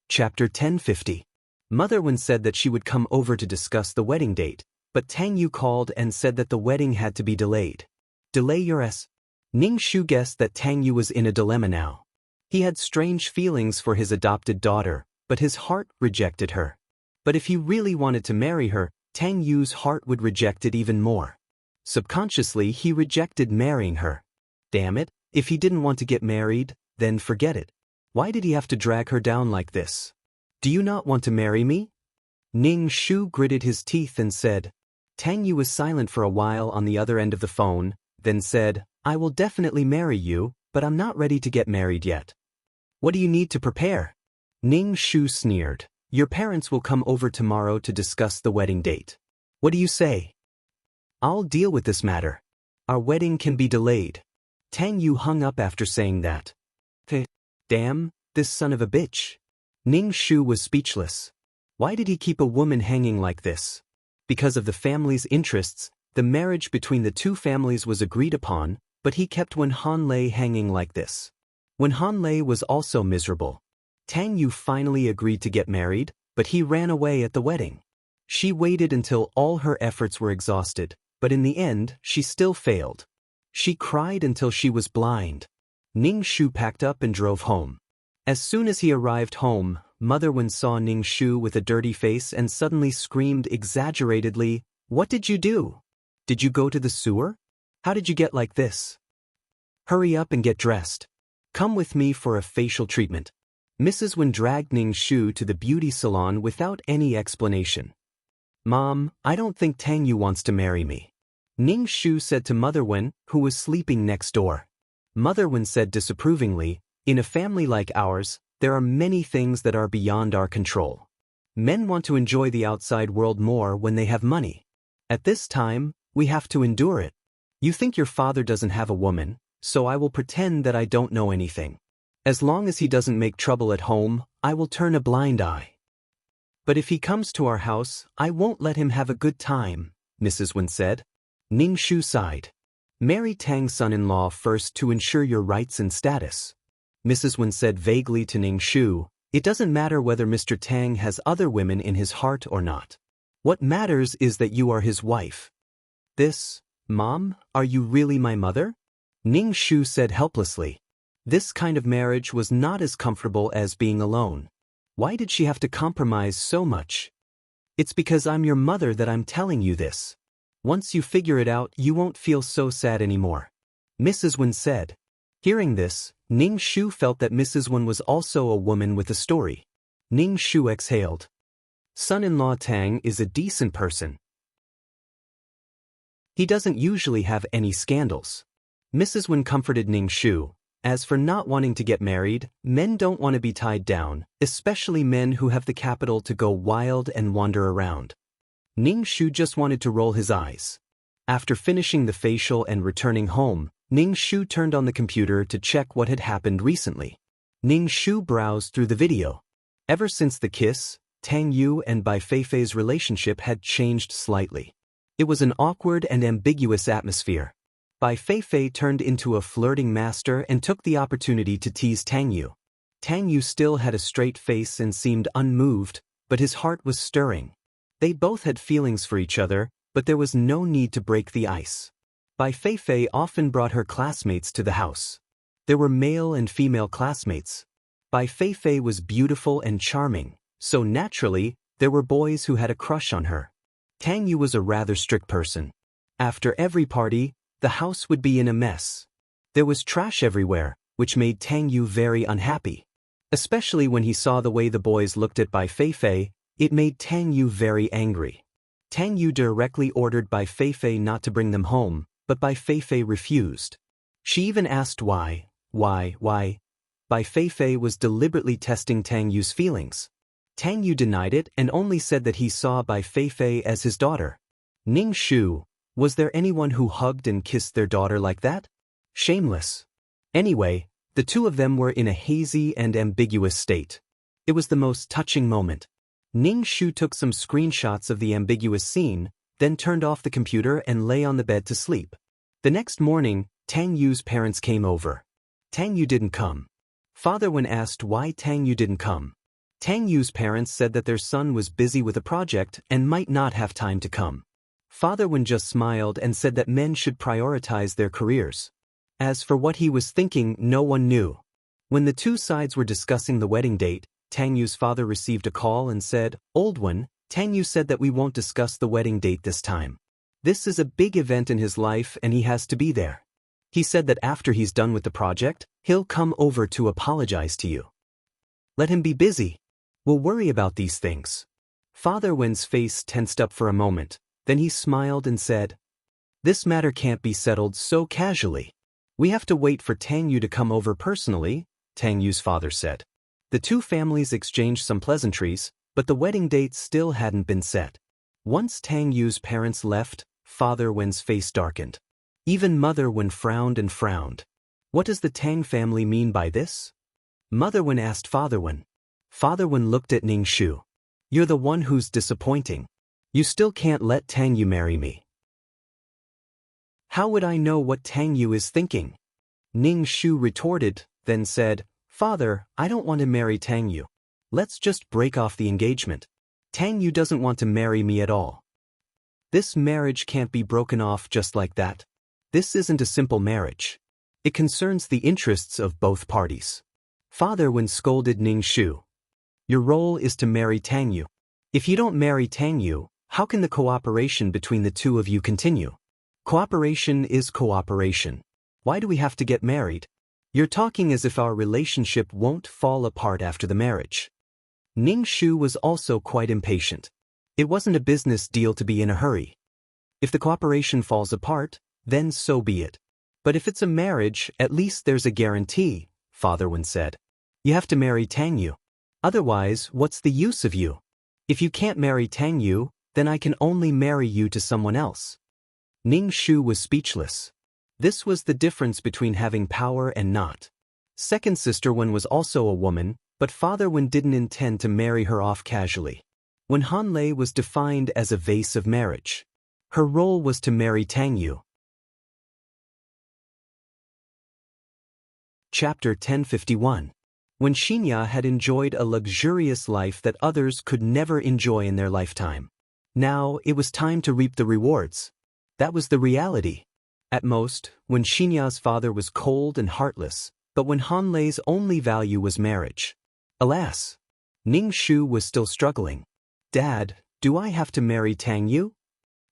Chapter 1050. Mother Wen said that she would come over to discuss the wedding date, but Tang Yu called and said that the wedding had to be delayed. "Delay your s." Ning Shu guessed that Tang Yu was in a dilemma now. He had strange feelings for his adopted daughter, but his heart rejected her. But if he really wanted to marry her, Tang Yu's heart would reject it even more. Subconsciously, he rejected marrying her. Damn it, if he didn't want to get married, then forget it. Why did he have to drag her down like this? "Do you not want to marry me?" Ning Shu gritted his teeth and said. Tang Yu was silent for a while on the other end of the phone, then said, "I will definitely marry you, but I'm not ready to get married yet." "What do you need to prepare?" Ning Shu sneered. Your parents will come over tomorrow to discuss the wedding date. What do you say? I'll deal with this matter. Our wedding can be delayed. Tang Yu hung up after saying that. Damn, this son of a bitch. Ning Shu was speechless. Why did he keep a woman hanging like this? Because of the family's interests, the marriage between the two families was agreed upon, but he kept Wen Hanlei hanging like this. Wen Hanlei was also miserable. Tang Yu finally agreed to get married, but he ran away at the wedding. She waited until all her efforts were exhausted, but in the end, she still failed. She cried until she was blind. Ning Shu packed up and drove home. As soon as he arrived home, Mother Wen saw Ning Shu with a dirty face and suddenly screamed exaggeratedly, "What did you do? Did you go to the sewer? How did you get like this? Hurry up and get dressed. Come with me for a facial treatment." Mrs. Wen dragged Ning Shu to the beauty salon without any explanation. "Mom, I don't think Tang Yu wants to marry me," Ning Shu said to Mother Wen, who was sleeping next door. Mother Wen said disapprovingly, "In a family like ours, there are many things that are beyond our control. Men want to enjoy the outside world more when they have money. At this time, we have to endure it. You think your father doesn't have a woman, so I will pretend that I don't know anything. As long as he doesn't make trouble at home, I will turn a blind eye. But if he comes to our house, I won't let him have a good time," Mrs. Wen said. Ning Shu sighed. "Marry Tang's son-in-law first to ensure your rights and status." Mrs. Wen said vaguely to Ning Shu, "It doesn't matter whether Mr. Tang has other women in his heart or not. What matters is that you are his wife." Mom, are you really my mother?" Ning Shu said helplessly. This kind of marriage was not as comfortable as being alone. Why did she have to compromise so much? "It's because I'm your mother that I'm telling you this. Once you figure it out, you won't feel so sad anymore," Mrs. Wen said. Hearing this, Ning Shu felt that Mrs. Wen was also a woman with a story. Ning Shu exhaled. Son-in-law Tang is a decent person. He doesn't usually have any scandals. Mrs. Wen comforted Ning Shu. As for not wanting to get married, men don't want to be tied down, especially men who have the capital to go wild and wander around. Ning Shu just wanted to roll his eyes. After finishing the facial and returning home, Ning Shu turned on the computer to check what had happened recently. Ning Shu browsed through the video. Ever since the kiss, Tang Yu and Bai Feifei's relationship had changed slightly. It was an awkward and ambiguous atmosphere. Bai Feifei turned into a flirting master and took the opportunity to tease Tang Yu. Tang Yu still had a straight face and seemed unmoved, but his heart was stirring. They both had feelings for each other, but there was no need to break the ice. Bai Feifei often brought her classmates to the house. There were male and female classmates. Bai Feifei was beautiful and charming, so naturally, there were boys who had a crush on her. Tang Yu was a rather strict person. After every party, the house would be in a mess. There was trash everywhere, which made Tang Yu very unhappy. Especially when he saw the way the boys looked at Bai Feifei, it made Tang Yu very angry. Tang Yu directly ordered Bai Feifei not to bring them home, but Bai Feifei refused. She even asked why. Bai Feifei was deliberately testing Tang Yu's feelings. Tang Yu denied it and only said that he saw Bai Feifei as his daughter. Ning Shu, was there anyone who hugged and kissed their daughter like that? Shameless. Anyway, the two of them were in a hazy and ambiguous state. It was the most touching moment. Ning Shu took some screenshots of the ambiguous scene, then turned off the computer and lay on the bed to sleep. The next morning, Tang Yu's parents came over. Tang Yu didn't come. Father Wen asked why Tang Yu didn't come. Tang Yu's parents said that their son was busy with a project and might not have time to come. Father Wen just smiled and said that men should prioritize their careers. As for what he was thinking, no one knew. When the two sides were discussing the wedding date, Tang Yu's father received a call and said, "Old one, Tang Yu said that we won't discuss the wedding date this time. This is a big event in his life and he has to be there. He said that after he's done with the project, he'll come over to apologize to you. Let him be busy. We'll worry about these things." Father Wen's face tensed up for a moment. Then he smiled and said, "This matter can't be settled so casually. We have to wait for Tang Yu to come over personally," Tang Yu's father said. The two families exchanged some pleasantries, But the wedding date still hadn't been set. Once Tang Yu's parents left, Father Wen's face darkened. Even Mother Wen frowned and frowned. What does the Tang family mean by this? Mother Wen asked Father Wen. Father Wen looked at Ning Shu. You're the one who's disappointing. You still can't let Tang Yu marry me. How would I know what Tang Yu is thinking? Ning Shu retorted, then said, Father, I don't want to marry Tang Yu. Let's just break off the engagement. Tang Yu doesn't want to marry me at all. This marriage can't be broken off just like that. This isn't a simple marriage. It concerns the interests of both parties. Father Wen scolded Ning Shu. Your role is to marry Tang Yu. If you don't marry Tang Yu, how can the cooperation between the two of you continue? Cooperation is cooperation. Why do we have to get married? You're talking as if our relationship won't fall apart after the marriage. Ning Shu was also quite impatient. It wasn't a business deal to be in a hurry. If the cooperation falls apart, then so be it. But if it's a marriage, at least there's a guarantee, Father Wen said. You have to marry Tang Yu. Otherwise, what's the use of you? If you can't marry Tang Yu, then I can only marry you to someone else. Ning Shu was speechless. This was the difference between having power and not. Second sister Wen was also a woman, but Father Wen didn't intend to marry her off casually. When Han Lei was defined as a vase of marriage, her role was to marry Tang Yu. Chapter 1051. When Xinya had enjoyed a luxurious life that others could never enjoy in their lifetime. Now it was time to reap the rewards. That was the reality. At most, when Xinya's father was cold and heartless, but when Han Lei's only value was marriage. Alas! Ning Shu was still struggling. Dad, do I have to marry Tang Yu?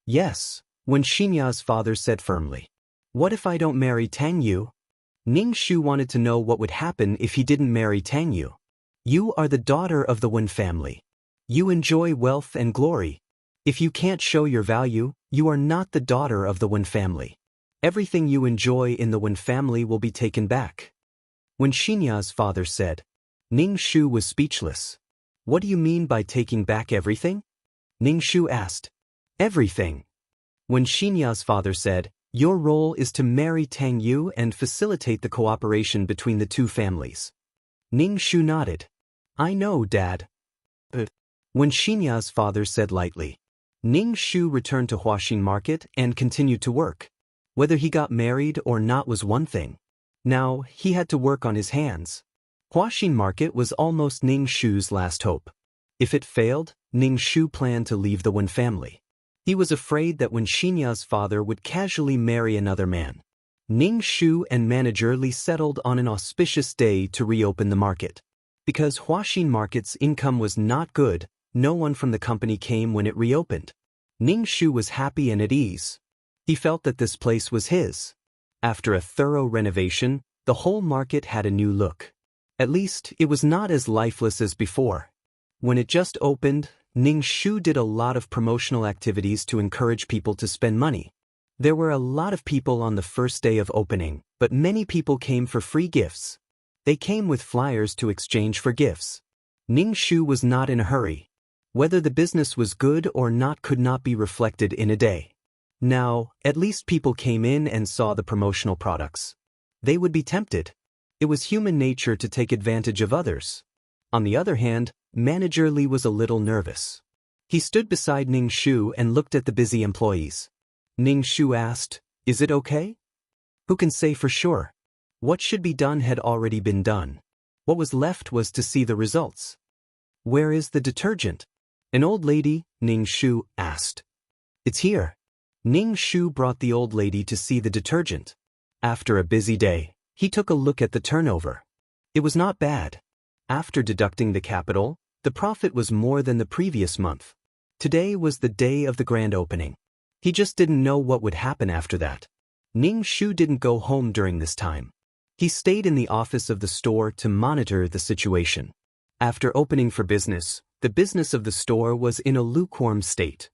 Yes, when Xinya's father said firmly. What if I don't marry Tang Yu? Ning Shu wanted to know what would happen if he didn't marry Tang Yu. You are the daughter of the Wen family. You enjoy wealth and glory. If you can't show your value, you are not the daughter of the Wen family. Everything you enjoy in the Wen family will be taken back. When Xinya's father said, Ning Shu was speechless. What do you mean by taking back everything? Ning Shu asked. Everything. When Xinya's father said, your role is to marry Tang Yu and facilitate the cooperation between the two families. Ning Shu nodded. I know, Dad. But when Xinya's father said lightly, Ning Shu returned to Huaxin Market and continued to work. Whether he got married or not was one thing. Now, he had to work on his hands. Huaxin Market was almost Ning Shu's last hope. If it failed, Ning Shu planned to leave the Wen family. He was afraid that when Xinya's father would casually marry another man, Ning Shu and Manager Li settled on an auspicious day to reopen the market. Because Huaxin Market's income was not good, no one from the company came when it reopened. Ning Shu was happy and at ease. He felt that this place was his. After a thorough renovation, the whole market had a new look. At least, it was not as lifeless as before. When it just opened, Ning Shu did a lot of promotional activities to encourage people to spend money. There were a lot of people on the first day of opening, but many people came for free gifts. They came with flyers to exchange for gifts. Ning Shu was not in a hurry. Whether the business was good or not could not be reflected in a day. Now, at least people came in and saw the promotional products. They would be tempted. It was human nature to take advantage of others. On the other hand, Manager Li was a little nervous. He stood beside Ning Shu and looked at the busy employees. Ning Shu asked, Is it okay? Who can say for sure? What should be done had already been done. What was left was to see the results. Where is the detergent? An old lady, Ning Shu asked. It's here. Ning Shu brought the old lady to see the detergent. After a busy day, he took a look at the turnover. It was not bad. After deducting the capital, the profit was more than the previous month. Today was the day of the grand opening. He just didn't know what would happen after that. Ning Shu didn't go home during this time. He stayed in the office of the store to monitor the situation. After opening for business, the business of the store was in a lukewarm state.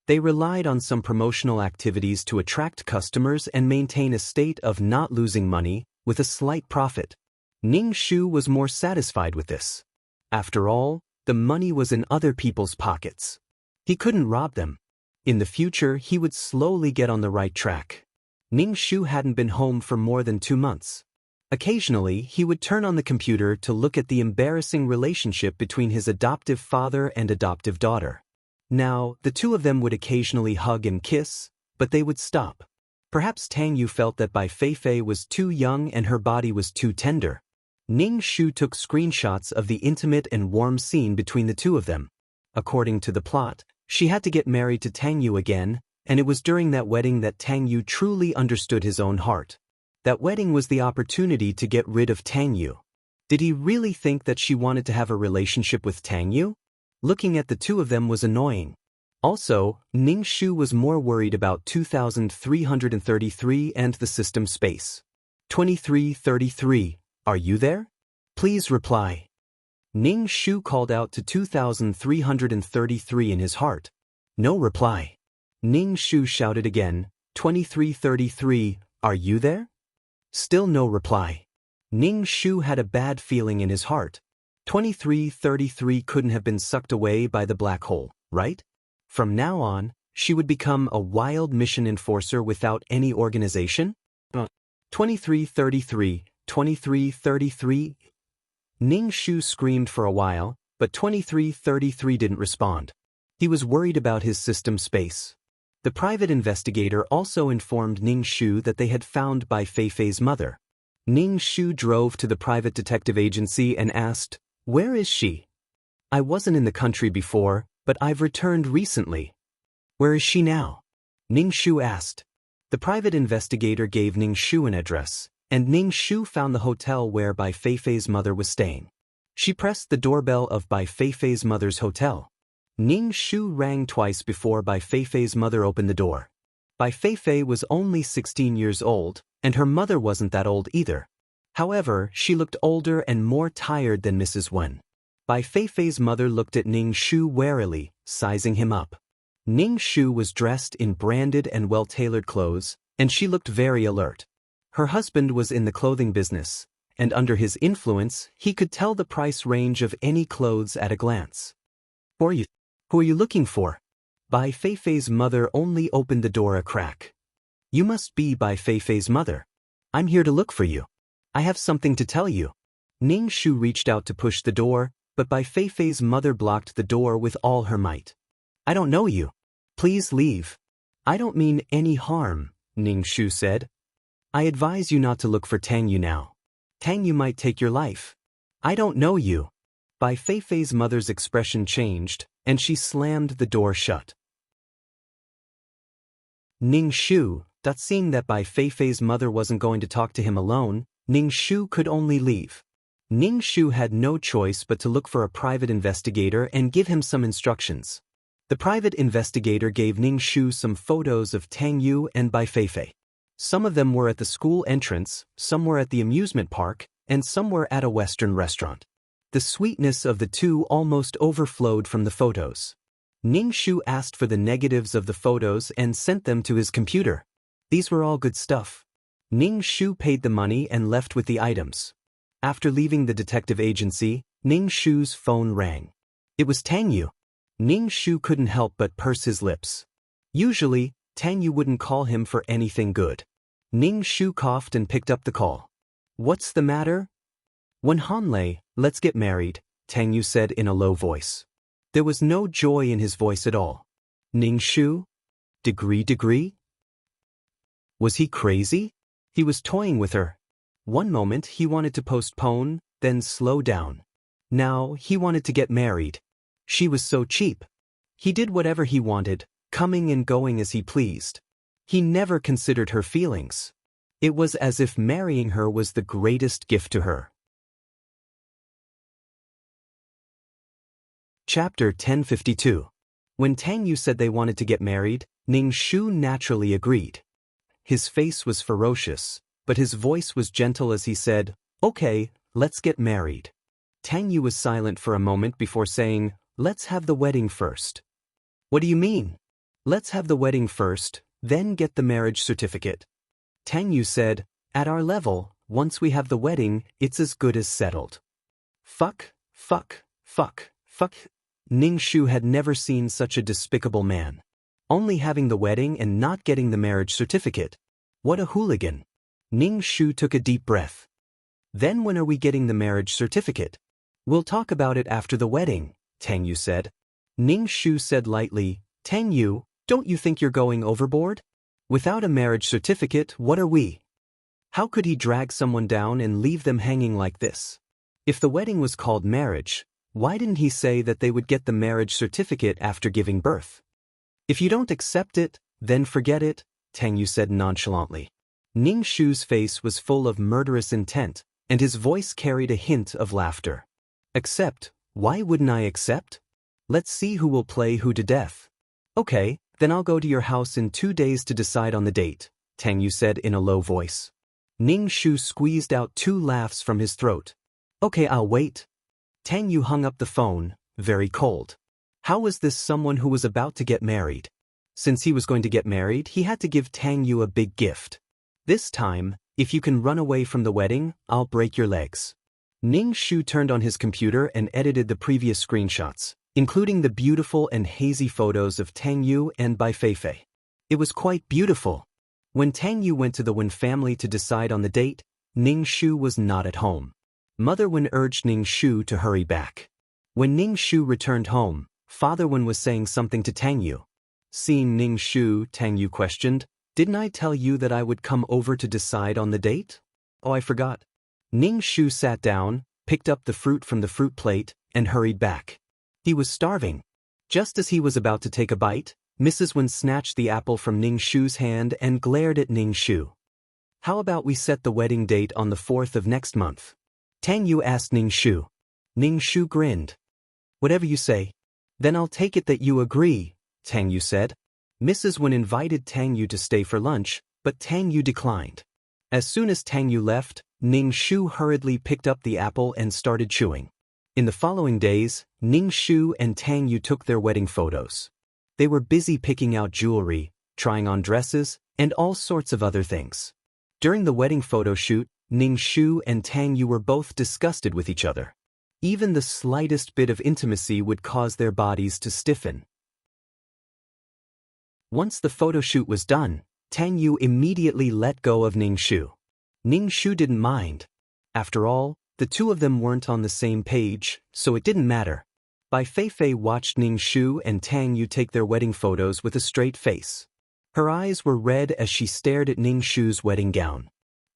They relied on some promotional activities to attract customers and maintain a state of not losing money with a slight profit. Ning Shu was more satisfied with this. After all, the money was in other people's pockets. He couldn't rob them. In the future, he would slowly get on the right track. Ning Shu hadn't been home for more than 2 months. Occasionally, he would turn on the computer to look at the embarrassing relationship between his adoptive father and adoptive daughter. Now, the two of them would occasionally hug and kiss, but they would stop. Perhaps Tang Yu felt that Bai Feifei was too young and her body was too tender. Ning Shu took screenshots of the intimate and warm scene between the two of them. According to the plot, she had to get married to Tang Yu again, and it was during that wedding that Tang Yu truly understood his own heart. That wedding was the opportunity to get rid of Tang Yu. Did he really think that she wanted to have a relationship with Tang Yu? Looking at the two of them was annoying. Also, Ning Shu was more worried about 2333 and the system space. 2333, are you there? Please reply. Ning Shu called out to 2333 in his heart. No reply. Ning Shu shouted again, 2333, are you there? Still no reply. Ning Shu had a bad feeling in his heart. 2333 couldn't have been sucked away by the black hole, right? From now on, she would become a wild mission enforcer without any organization? 2333, 2333. Ning Shu screamed for a while, but 2333 didn't respond. He was worried about his system space. The private investigator also informed Ning Shu that they had found Bai Feifei's mother. Ning Shu drove to the private detective agency and asked, "Where is she? I wasn't in the country before, but I've returned recently." "Where is she now?" Ning Shu asked. The private investigator gave Ning Shu an address, and Ning Shu found the hotel where Bai Feifei's mother was staying. She pressed the doorbell of Bai Feifei's mother's hotel. Ning Shu rang twice before Bai Feifei's mother opened the door. Bai Feifei was only 16 years old, and her mother wasn't that old either. However, she looked older and more tired than Mrs. Wen. Bai Feifei's mother looked at Ning Shu warily, sizing him up. Ning Shu was dressed in branded and well-tailored clothes, and she looked very alert. Her husband was in the clothing business, and under his influence, he could tell the price range of any clothes at a glance. Who are you looking for? Bai Feifei's mother only opened the door a crack. You must be Bai Feifei's mother. I'm here to look for you. I have something to tell you. Ning Shu reached out to push the door, but Bai Feifei's mother blocked the door with all her might. I don't know you. Please leave. I don't mean any harm, Ning Shu said. I advise you not to look for Tang Yu now. Tang Yu might take your life. I don't know you. Bai Feifei's mother's expression changed, and she slammed the door shut. Ning Shu, seeing that Bai Feifei's mother wasn't going to talk to him alone, Ning Shu could only leave. Ning Shu had no choice but to look for a private investigator and give him some instructions. The private investigator gave Ning Shu some photos of Tang Yu and Bai Feifei. Some of them were at the school entrance, some were at the amusement park, and some were at a Western restaurant. The sweetness of the two almost overflowed from the photos. Ning Shu asked for the negatives of the photos and sent them to his computer. These were all good stuff. Ning Shu paid the money and left with the items. After leaving the detective agency, Ning Shu's phone rang. It was Tang Yu. Ning Shu couldn't help but purse his lips. Usually, Tang Yu wouldn't call him for anything good. Ning Shu coughed and picked up the call. What's the matter? Wen Hanlei, let's get married, Tang Yu said in a low voice. There was no joy in his voice at all. Ning Shu? Degree? Was he crazy? He was toying with her. One moment he wanted to postpone, then slow down. Now he wanted to get married. She was so cheap. He did whatever he wanted, coming and going as he pleased. He never considered her feelings. It was as if marrying her was the greatest gift to her. Chapter 1052. When Tang Yu said they wanted to get married, Ning Shu naturally agreed. His face was ferocious, but his voice was gentle as he said, "Okay, let's get married." Tang Yu was silent for a moment before saying, "Let's have the wedding first." What do you mean? Let's have the wedding first, then get the marriage certificate. Tang Yu said, "At our level, once we have the wedding, it's as good as settled." Fuck. Fuck. Ning Shu had never seen such a despicable man. Only having the wedding and not getting the marriage certificate. What a hooligan. Ning Shu took a deep breath. Then when are we getting the marriage certificate? We'll talk about it after the wedding, Tang Yu said. Ning Shu said lightly, Tang Yu, don't you think you're going overboard? Without a marriage certificate, what are we? How could he drag someone down and leave them hanging like this? If the wedding was called marriage, why didn't he say that they would get the marriage certificate after giving birth? If you don't accept it, then forget it, Tang Yu said nonchalantly. Ning Shu's face was full of murderous intent, and his voice carried a hint of laughter. Accept? Why wouldn't I accept? Let's see who will play who to death. Okay, then I'll go to your house in 2 days to decide on the date, Tang Yu said in a low voice. Ning Shu squeezed out 2 laughs from his throat. Okay, I'll wait. Tang Yu hung up the phone, very cold. How was this someone who was about to get married? Since he was going to get married, he had to give Tang Yu a big gift. This time, if you can run away from the wedding, I'll break your legs. Ning Shu turned on his computer and edited the previous screenshots, including the beautiful and hazy photos of Tang Yu and Bai Feifei. It was quite beautiful. When Tang Yu went to the Wen family to decide on the date, Ning Shu was not at home. Mother Wen urged Ning Shu to hurry back. When Ning Shu returned home, Father Wen was saying something to Tang Yu. Seeing Ning Shu, Tang Yu questioned, Didn't I tell you that I would come over to decide on the date? Oh, I forgot. Ning Shu sat down, picked up the fruit from the fruit plate, and hurried back. He was starving. Just as he was about to take a bite, Mrs. Wen snatched the apple from Ning Shu's hand and glared at Ning Shu. How about we set the wedding date on the 4th of next month? Tang Yu asked Ning Shu. Ning Shu grinned. Whatever you say. Then I'll take it that you agree, Tang Yu said. Mrs. Wen invited Tang Yu to stay for lunch, but Tang Yu declined. As soon as Tang Yu left, Ning Shu hurriedly picked up the apple and started chewing. In the following days, Ning Shu and Tang Yu took their wedding photos. They were busy picking out jewelry, trying on dresses, and all sorts of other things. During the wedding photo shoot, Ning Shu and Tang Yu were both disgusted with each other. Even the slightest bit of intimacy would cause their bodies to stiffen. Once the photo shoot was done, Tang Yu immediately let go of Ning Shu. Ning Shu didn't mind. After all, the two of them weren't on the same page, so it didn't matter. Bai Feifei watched Ning Shu and Tang Yu take their wedding photos with a straight face. Her eyes were red as she stared at Ning Shu's wedding gown.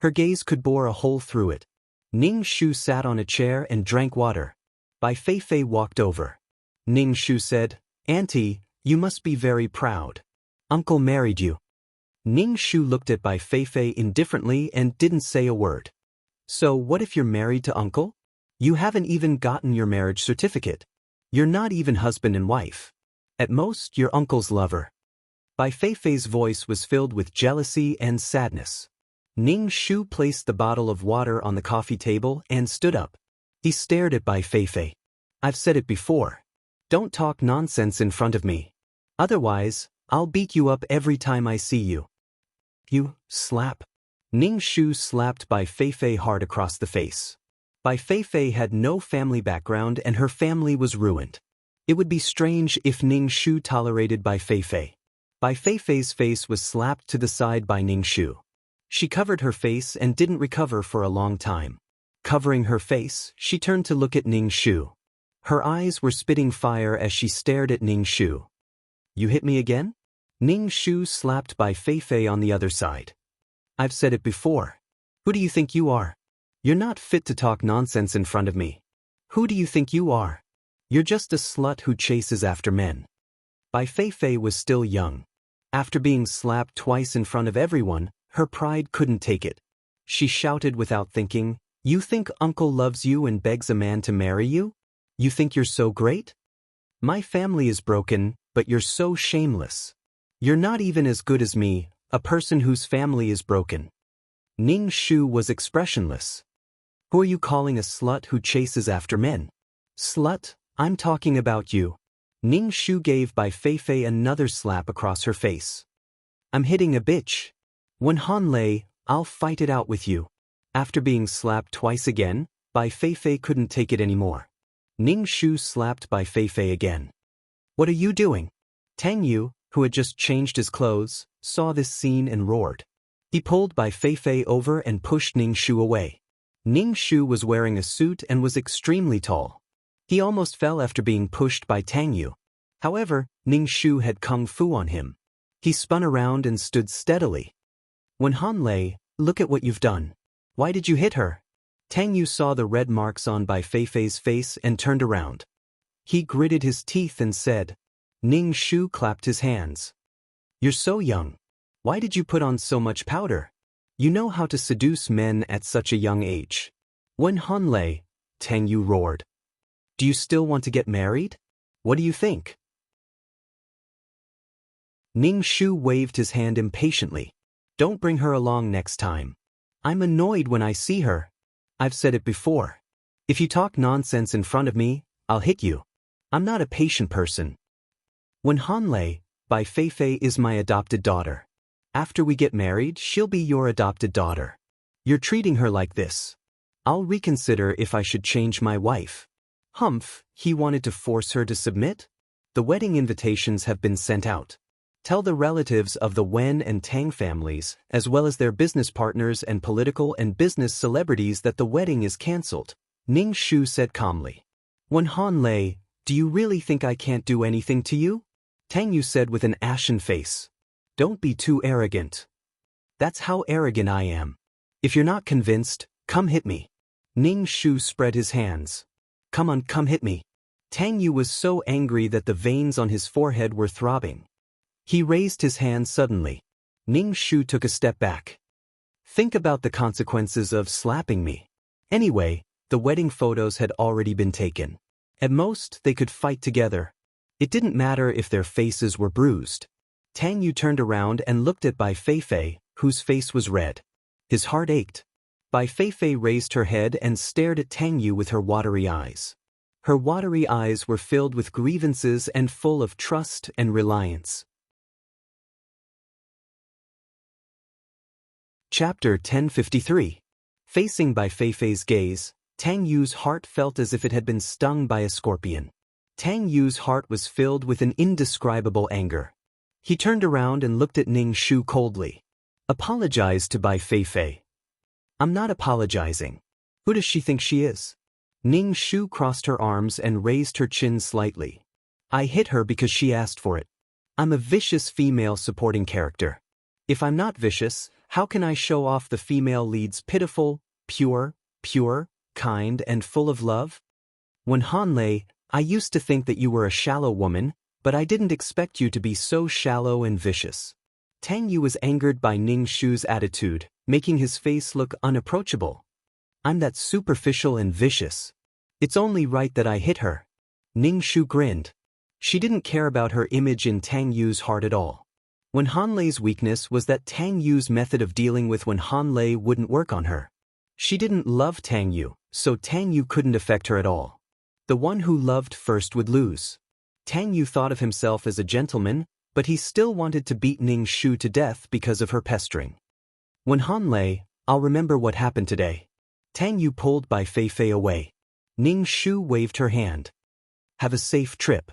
Her gaze could bore a hole through it. Ning Shu sat on a chair and drank water. Bai Feifei walked over. Ning Shu said, Auntie, you must be very proud. Uncle married you. Ning Shu looked at Bai Feifei indifferently and didn't say a word. So what if you're married to Uncle? You haven't even gotten your marriage certificate. You're not even husband and wife. At most, you're Uncle's lover. Bai Feifei's voice was filled with jealousy and sadness. Ning Shu placed the bottle of water on the coffee table and stood up. He stared at Bai Feifei. I've said it before. Don't talk nonsense in front of me. Otherwise, I'll beat you up every time I see you. You, slap. Ning Shu slapped Bai Feifei hard across the face. Bai Feifei had no family background and her family was ruined. It would be strange if Ning Shu tolerated Bai Feifei. Bai Feifei's face was slapped to the side by Ning Shu. She covered her face and didn't recover for a long time. Covering her face, she turned to look at Ning Shu. Her eyes were spitting fire as she stared at Ning Shu. You hit me again? Ning Shu slapped Bai Feifei on the other side. I've said it before. Who do you think you are? You're not fit to talk nonsense in front of me. Who do you think you are? You're just a slut who chases after men. Bai Feifei was still young. After being slapped twice in front of everyone, her pride couldn't take it. She shouted without thinking, You think Uncle loves you and begs a man to marry you? You think you're so great? My family is broken, but you're so shameless. You're not even as good as me, a person whose family is broken. Ning Shu was expressionless. Who are you calling a slut who chases after men? Slut, I'm talking about you. Ning Shu gave Bai Feifei another slap across her face. I'm hitting a bitch. When Han Lei, I'll fight it out with you. After being slapped twice again, Bai Feifei couldn't take it anymore. Ning Shu slapped Bai Feifei again. What are you doing? Tang Yu, who had just changed his clothes, saw this scene and roared. He pulled Bai Feifei over and pushed Ning Shu away. Ning Shu was wearing a suit and was extremely tall. He almost fell after being pushed by Tang Yu. However, Ning Shu had kung fu on him. He spun around and stood steadily. Wen Hanlei, look at what you've done. Why did you hit her? Tang Yu saw the red marks on Bai Feifei's face and turned around. He gritted his teeth and said. Ning Shu clapped his hands. You're so young. Why did you put on so much powder? You know how to seduce men at such a young age. Wen Hanlei, Tang Yu roared. Do you still want to get married? What do you think? Ning Shu waved his hand impatiently. Don't bring her along next time. I'm annoyed when I see her. I've said it before. If you talk nonsense in front of me, I'll hit you. I'm not a patient person. Wen Hanlei, Bai Feifei is my adopted daughter. After we get married, she'll be your adopted daughter. You're treating her like this. I'll reconsider if I should change my wife. Humph, he wanted to force her to submit? The wedding invitations have been sent out. Tell the relatives of the Wen and Tang families, as well as their business partners and political and business celebrities that the wedding is cancelled, Ning Shu said calmly. Wen Hanlei, do you really think I can't do anything to you? Tang Yu said with an ashen face. Don't be too arrogant. That's how arrogant I am. If you're not convinced, come hit me. Ning Shu spread his hands. Come on, come hit me. Tang Yu was so angry that the veins on his forehead were throbbing. He raised his hand suddenly. Ning Shu took a step back. Think about the consequences of slapping me. Anyway, the wedding photos had already been taken. At most, they could fight together. It didn't matter if their faces were bruised. Tang Yu turned around and looked at Bai Feifei, whose face was red. His heart ached. Bai Feifei raised her head and stared at Tang Yu with her watery eyes. Her watery eyes were filled with grievances and full of trust and reliance. Chapter 1053. Facing Bai Feifei's gaze, Tang Yu's heart felt as if it had been stung by a scorpion. Tang Yu's heart was filled with an indescribable anger. He turned around and looked at Ning Shu coldly. Apologize to Bai Feifei. I'm not apologizing. Who does she think she is? Ning Shu crossed her arms and raised her chin slightly. I hit her because she asked for it. I'm a vicious female supporting character. If I'm not vicious, how can I show off the female lead's pitiful, pure, kind and full of love? Wen Hanlei, I used to think that you were a shallow woman, but I didn't expect you to be so shallow and vicious. Tang Yu was angered by Ning Shu's attitude, making his face look unapproachable. I'm that superficial and vicious. It's only right that I hit her. Ning Shu grinned. She didn't care about her image in Tang Yu's heart at all. Wen Hanlei's weakness was that Tang Yu's method of dealing with Wen Hanlei wouldn't work on her. She didn't love Tang Yu, so Tang Yu couldn't affect her at all. The one who loved first would lose. Tang Yu thought of himself as a gentleman, but he still wanted to beat Ning Shu to death because of her pestering. Wen Hanlei, I'll remember what happened today. Tang Yu pulled Bai Feifei away. Ning Shu waved her hand. Have a safe trip.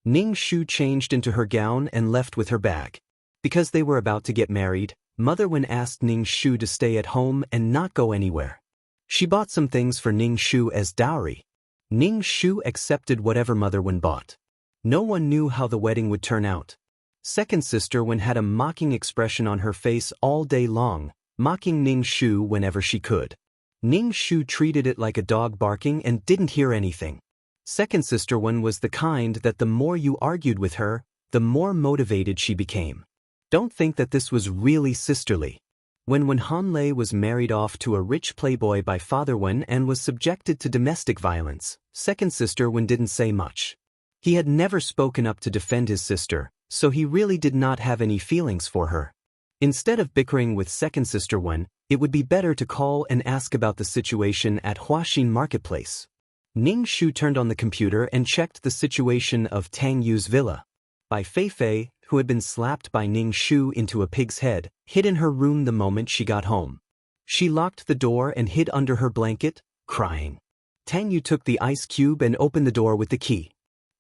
Ning Shu changed into her gown and left with her bag. Because they were about to get married, Mother Wen asked Ning Shu to stay at home and not go anywhere. She bought some things for Ning Shu as dowry. Ning Shu accepted whatever Mother Wen bought. No one knew how the wedding would turn out. Second Sister Wen had a mocking expression on her face all day long, mocking Ning Shu whenever she could. Ning Shu treated it like a dog barking and didn't hear anything. Second Sister Wen was the kind that the more you argued with her, the more motivated she became. Don't think that this was really sisterly. When Wen Hanlei was married off to a rich playboy by Father Wen and was subjected to domestic violence, Second Sister Wen didn't say much. He had never spoken up to defend his sister, so he really did not have any feelings for her. Instead of bickering with Second Sister Wen, it would be better to call and ask about the situation at Huaxin Marketplace. Ning Shu turned on the computer and checked the situation of Tang Yu's villa. Bai Feifei, who had been slapped by Ning Shu into a pig's head, hid in her room the moment she got home. She locked the door and hid under her blanket, crying. Tang Yu took the ice cube and opened the door with the key.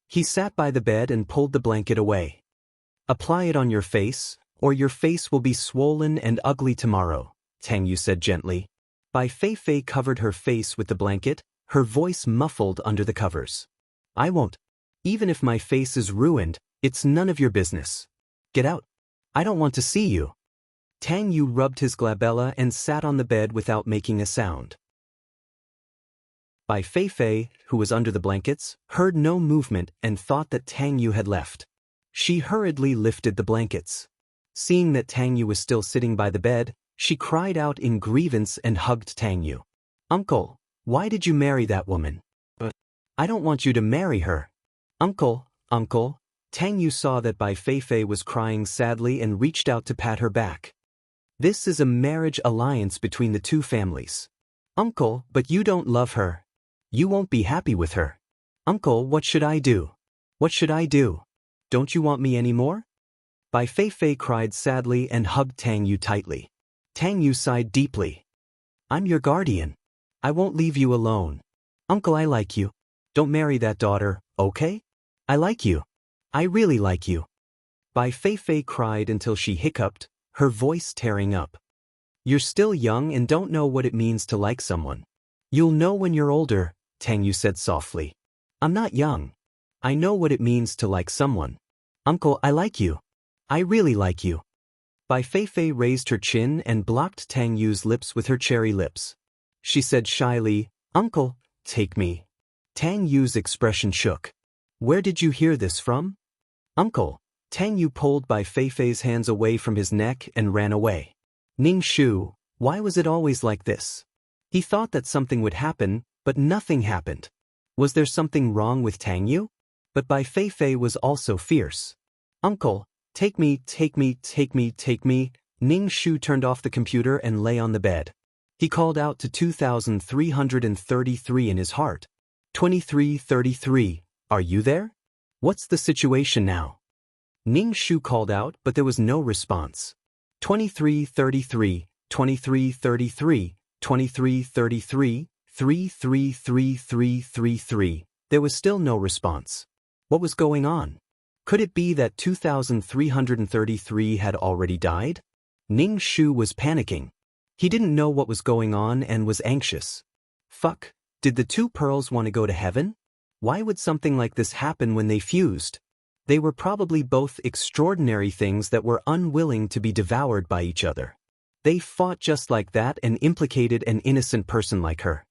He sat by the bed and pulled the blanket away. Apply it on your face, or your face will be swollen and ugly tomorrow, Tang Yu said gently. Bai Fei covered her face with the blanket, her voice muffled under the covers. I won't. Even if my face is ruined, it's none of your business. Get out. I don't want to see you. Tang Yu rubbed his glabella and sat on the bed without making a sound. Bai Fei, who was under the blankets, heard no movement and thought that Tang Yu had left. She hurriedly lifted the blankets. Seeing that Tang Yu was still sitting by the bed, she cried out in grievance and hugged Tang Yu. Uncle, why did you marry that woman? But I don't want you to marry her. Uncle. Tang Yu saw that Bai Fei was crying sadly and reached out to pat her back. This is a marriage alliance between the two families. Uncle, but you don't love her. You won't be happy with her. Uncle, what should I do? What should I do? Don't you want me anymore? Bai Fei cried sadly and hugged Tang Yu tightly. Tang Yu sighed deeply. I'm your guardian. I won't leave you alone. Uncle, I like you. Don't marry that daughter, okay? I like you. I really like you. Bai Fei cried until she hiccuped, her voice tearing up. You're still young and don't know what it means to like someone. You'll know when you're older, Tang Yu said softly. I'm not young. I know what it means to like someone. Uncle, I like you. I really like you. Bai Fei raised her chin and blocked Tang Yu's lips with her cherry lips. She said shyly, Uncle, take me. Tang Yu's expression shook. Where did you hear this from? Uncle. Tang Yu pulled Bai Fei's hands away from his neck and ran away. Ning Shu, why was it always like this? He thought that something would happen, but nothing happened. Was there something wrong with Tang Yu? But Bai Fei was also fierce. Uncle, take me. Ning Shu turned off the computer and lay on the bed. He called out to 2333 in his heart. 2333, are you there? What's the situation now? Ning Shu called out, but there was no response. 2333, 2333, 2333, 33333. There was still no response. What was going on? Could it be that 2333 had already died? Ning Shu was panicking. He didn't know what was going on and was anxious. Fuck, did the two pearls want to go to heaven? Why would something like this happen when they fused? They were probably both extraordinary things that were unwilling to be devoured by each other. They fought just like that and implicated an innocent person like her.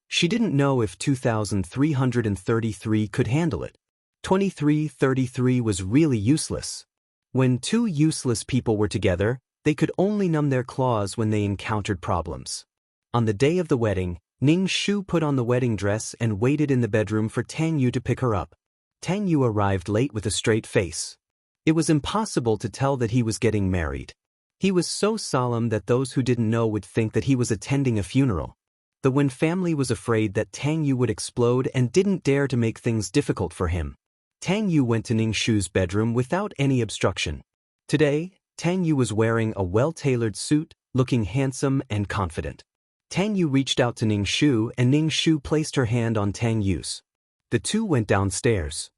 She didn't know if 2333 could handle it. 2333 was really useless. When two useless people were together, they could only numb their claws when they encountered problems. On the day of the wedding, Ning Shu put on the wedding dress and waited in the bedroom for Tang Yu to pick her up. Tang Yu arrived late with a straight face. It was impossible to tell that he was getting married. He was so solemn that those who didn't know would think that he was attending a funeral. The Wen family was afraid that Tang Yu would explode and didn't dare to make things difficult for him. Tang Yu went to Ning Shu's bedroom without any obstruction. Today, Tang Yu was wearing a well-tailored suit, looking handsome and confident. Tang Yu reached out to Ning Shu and Ning Shu placed her hand on Tang Yu's. The two went downstairs.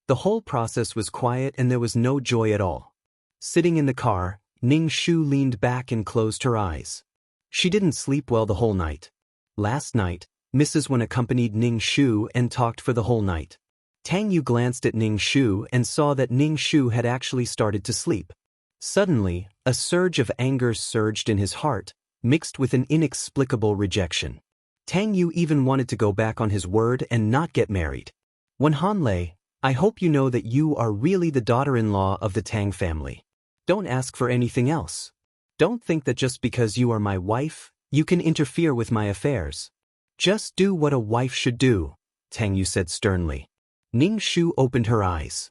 The whole process was quiet and there was no joy at all. Sitting in the car, Ning Shu leaned back and closed her eyes. She didn't sleep well the whole night. Last night, Mrs. Wen accompanied Ning Shu and talked for the whole night. Tang Yu glanced at Ning Shu and saw that Ning Shu had actually started to sleep. Suddenly, a surge of anger surged in his heart, mixed with an inexplicable rejection. Tang Yu even wanted to go back on his word and not get married. Wen Hanlei, I hope you know that you are really the daughter-in-law of the Tang family. Don't ask for anything else. Don't think that just because you are my wife, you can interfere with my affairs. Just do what a wife should do, Tang Yu said sternly. Ning Shu opened her eyes.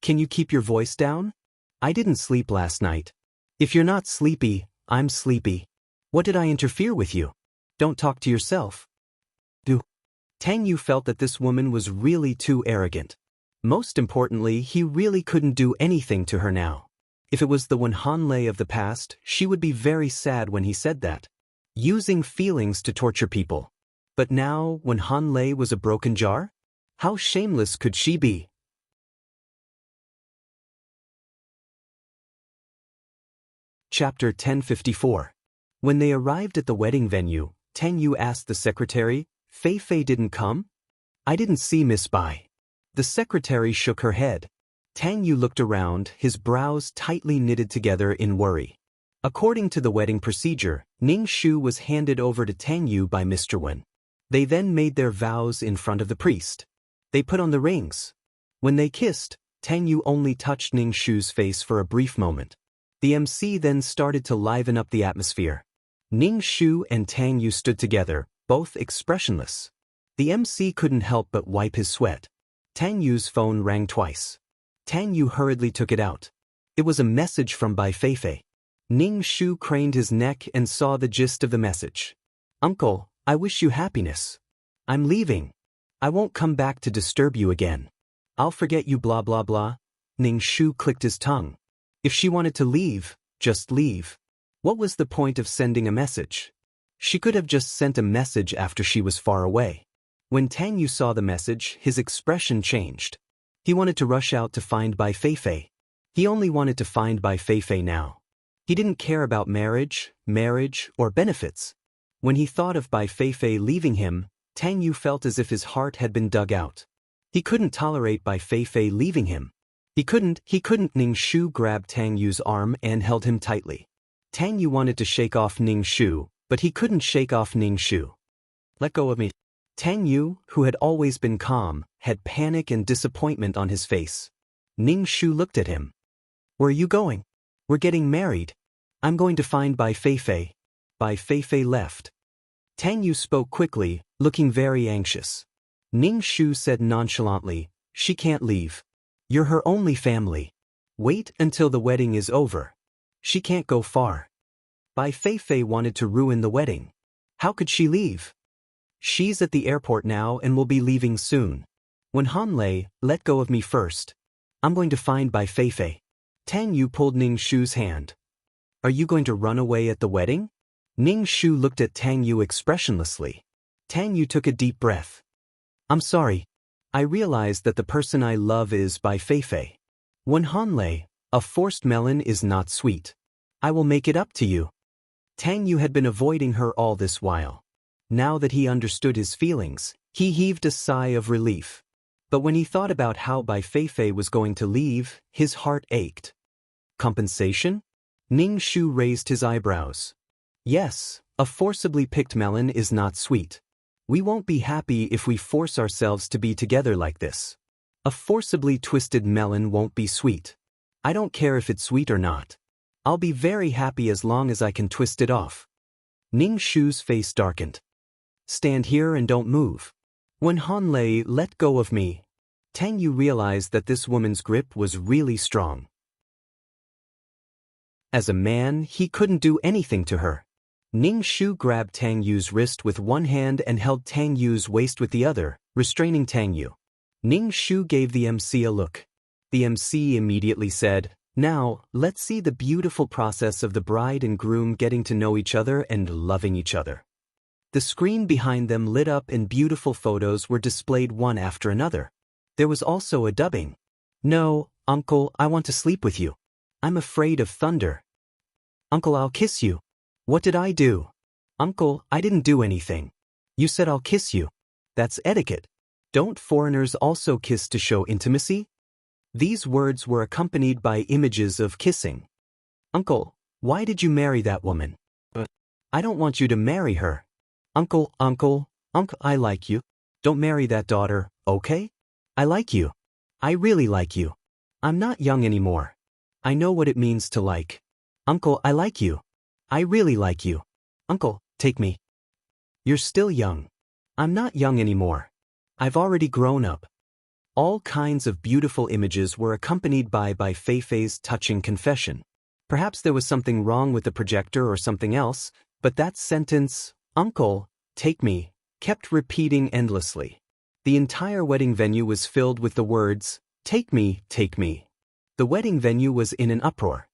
Can you keep your voice down? I didn't sleep last night. If you're not sleepy, I'm sleepy. What did I interfere with you? Don't talk to yourself. Do. Tang Yu felt that this woman was really too arrogant. Most importantly, he really couldn't do anything to her now. If it was the Wen Hanlei of the past, she would be very sad when he said that. Using feelings to torture people. But now, when Han Lei was a broken jar? How shameless could she be? Chapter 1054. When they arrived at the wedding venue, Tang Yu asked the secretary, "Fei Fei didn't come? I didn't see Miss Bai." The secretary shook her head. Tang Yu looked around, his brows tightly knitted together in worry. According to the wedding procedure, Ning Shu was handed over to Tang Yu by Mr. Wen. They then made their vows in front of the priest. They put on the rings. When they kissed, Tang Yu only touched Ning Shu's face for a brief moment. The MC then started to liven up the atmosphere. Ning Shu and Tang Yu stood together, both expressionless. The MC couldn't help but wipe his sweat. Tang Yu's phone rang twice. Tang Yu hurriedly took it out. It was a message from Bai Feifei. Ning Shu craned his neck and saw the gist of the message. "Uncle, I wish you happiness. I'm leaving. I won't come back to disturb you again. I'll forget you blah blah blah." Ning Shu clicked his tongue. If she wanted to leave, just leave. What was the point of sending a message? She could have just sent a message after she was far away. When Tang Yu saw the message, his expression changed. He wanted to rush out to find Bai Feifei. He only wanted to find Bai Feifei now. He didn't care about marriage, or benefits. When he thought of Bai Feifei leaving him, Tang Yu felt as if his heart had been dug out. He couldn't tolerate Bai Feifei leaving him. He couldn't. Ning Shu grabbed Tang Yu's arm and held him tightly. Tang Yu wanted to shake off Ning Shu, but he couldn't shake off Ning Shu. "Let go of me." Tang Yu, who had always been calm, had panic and disappointment on his face. Ning Shu looked at him. "Where are you going?" "We're getting married. I'm going to find Bai Feifei." Bai Feifei left. Tang Yu spoke quickly, looking very anxious. Ning Shu said nonchalantly, "She can't leave. You're her only family. Wait until the wedding is over. She can't go far." Bai Feifei wanted to ruin the wedding. How could she leave? "She's at the airport now and will be leaving soon. When Han Lei, let go of me first. I'm going to find Bai Feifei." Tang Yu pulled Ning Shu's hand. "Are you going to run away at the wedding?" Ning Shu looked at Tang Yu expressionlessly. Tang Yu took a deep breath. "I'm sorry. I realized that the person I love is Bai Feifei. When Han Lei, a forced melon is not sweet. I will make it up to you." Tang Yu had been avoiding her all this while. Now that he understood his feelings, he heaved a sigh of relief. But when he thought about how Bai Feifei was going to leave, his heart ached. Compensation? Ning Shu raised his eyebrows. "Yes, a forcibly picked melon is not sweet. We won't be happy if we force ourselves to be together like this. A forcibly twisted melon won't be sweet. I don't care if it's sweet or not. I'll be very happy as long as I can twist it off." Ning Shu's face darkened. "Stand here and don't move. When Han Lei let go of me." Tang Yu realized that this woman's grip was really strong. As a man, he couldn't do anything to her. Ning Shu grabbed Tang Yu's wrist with one hand and held Tang Yu's waist with the other, restraining Tang Yu. Ning Shu gave the MC a look. The MC immediately said, "Now, let's see the beautiful process of the bride and groom getting to know each other and loving each other." The screen behind them lit up and beautiful photos were displayed one after another. There was also a dubbing. "No, Uncle, I want to sleep with you. I'm afraid of thunder." "Uncle, I'll kiss you." "What did I do?" "Uncle, I didn't do anything." "You said I'll kiss you. That's etiquette. Don't foreigners also kiss to show intimacy?" These words were accompanied by images of kissing. "Uncle, why did you marry that woman?" "I don't want you to marry her." Uncle, I like you. Don't marry that daughter, okay? I like you. I really like you. I'm not young anymore. I know what it means to like. Uncle, I like you. I really like you. Uncle, take me. You're still young. I'm not young anymore. I've already grown up." All kinds of beautiful images were accompanied by Feifei's touching confession. Perhaps there was something wrong with the projector or something else, but that sentence, "Uncle, take me," kept repeating endlessly. The entire wedding venue was filled with the words, "Take me, take me." The wedding venue was in an uproar.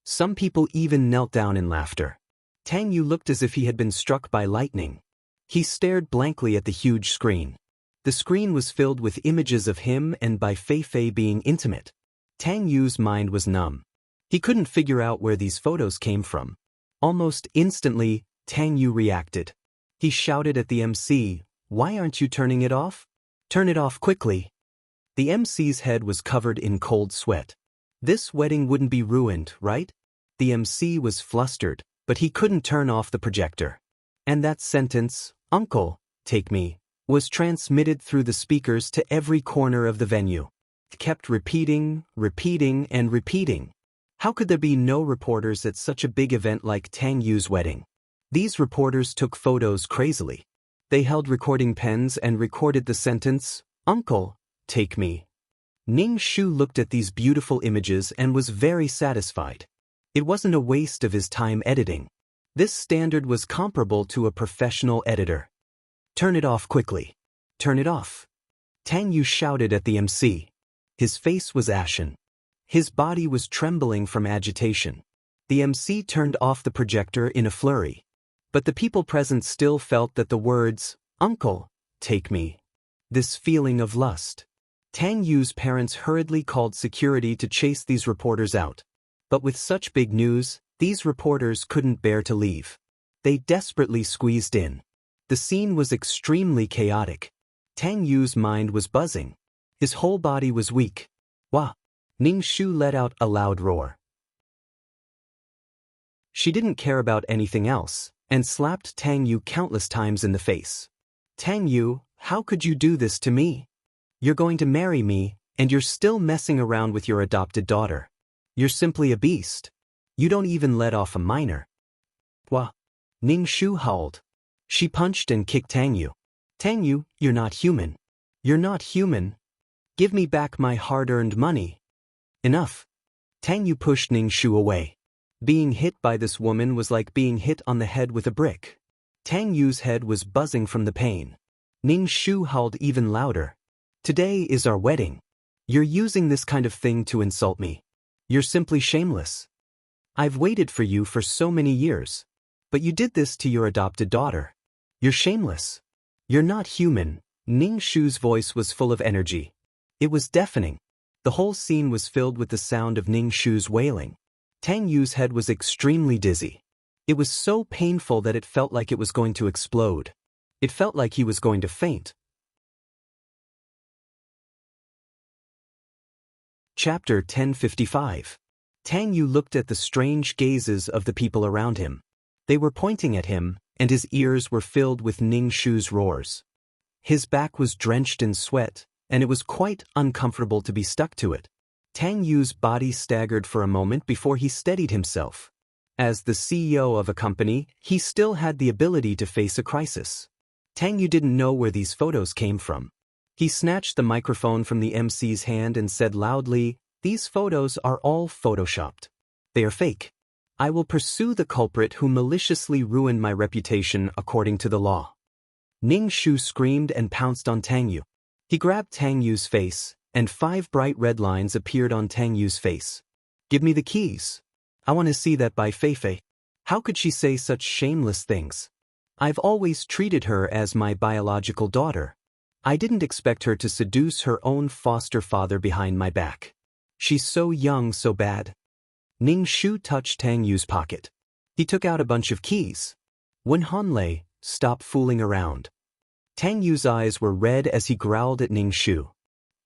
Some people even knelt down in laughter. Tang Yu looked as if he had been struck by lightning. He stared blankly at the huge screen. The screen was filled with images of him and Bai Feifei being intimate. Tang Yu's mind was numb. He couldn't figure out where these photos came from. Almost instantly, Tang Yu reacted. He shouted at the MC, "Why aren't you turning it off? Turn it off quickly." The MC's head was covered in cold sweat. This wedding wouldn't be ruined, right? The MC was flustered, but he couldn't turn off the projector. And that sentence, "Uncle, take me," was transmitted through the speakers to every corner of the venue. It kept repeating, and repeating. How could there be no reporters at such a big event like Tang Yu's wedding? These reporters took photos crazily. They held recording pens and recorded the sentence, "Uncle, take me." Ning Shu looked at these beautiful images and was very satisfied. It wasn't a waste of his time editing. This standard was comparable to a professional editor. "Turn it off quickly. Turn it off." Tang Yu shouted at the MC. His face was ashen. His body was trembling from agitation. The MC turned off the projector in a flurry. But the people present still felt that the words, "Uncle, take me." This feeling of lust. Tang Yu's parents hurriedly called security to chase these reporters out. But with such big news, these reporters couldn't bear to leave. They desperately squeezed in. The scene was extremely chaotic. Tang Yu's mind was buzzing. His whole body was weak. "Wah!" Ning Shu let out a loud roar. She didn't care about anything else, and slapped Tang Yu countless times in the face. "Tang Yu, how could you do this to me? You're going to marry me, and you're still messing around with your adopted daughter. You're simply a beast. You don't even let off a minor." "Wah!" Ning Shu howled. She punched and kicked Tang Yu. "Tang Yu, you're not human. You're not human. Give me back my hard-earned money." "Enough." Tang Yu pushed Ning Shu away. Being hit by this woman was like being hit on the head with a brick. Tang Yu's head was buzzing from the pain. Ning Shu howled even louder. "Today is our wedding. You're using this kind of thing to insult me. You're simply shameless. I've waited for you for so many years. But you did this to your adopted daughter. You're shameless. You're not human." Ning Shu's voice was full of energy. It was deafening. The whole scene was filled with the sound of Ning Shu's wailing. Tang Yu's head was extremely dizzy. It was so painful that it felt like it was going to explode. It felt like he was going to faint. Chapter 1055. Tang Yu looked at the strange gazes of the people around him. They were pointing at him, and his ears were filled with Ning Shu's roars. His back was drenched in sweat, and it was quite uncomfortable to be stuck to it. Tang Yu's body staggered for a moment before he steadied himself. As the CEO of a company, he still had the ability to face a crisis. Tang Yu didn't know where these photos came from. He snatched the microphone from the MC's hand and said loudly, "These photos are all photoshopped. They are fake. I will pursue the culprit who maliciously ruined my reputation according to the law." Ning Shu screamed and pounced on Tang Yu. He grabbed Tang Yu's face, and 5 bright red lines appeared on Tang Yu's face. "Give me the keys. I want to see that Bai Feifei. How could she say such shameless things? I've always treated her as my biological daughter. I didn't expect her to seduce her own foster father behind my back. She's so young, so bad." Ning Shu touched Tang Yu's pocket. He took out a bunch of keys. "Wen Hanlei, stop fooling around." Tang Yu's eyes were red as he growled at Ning Shu.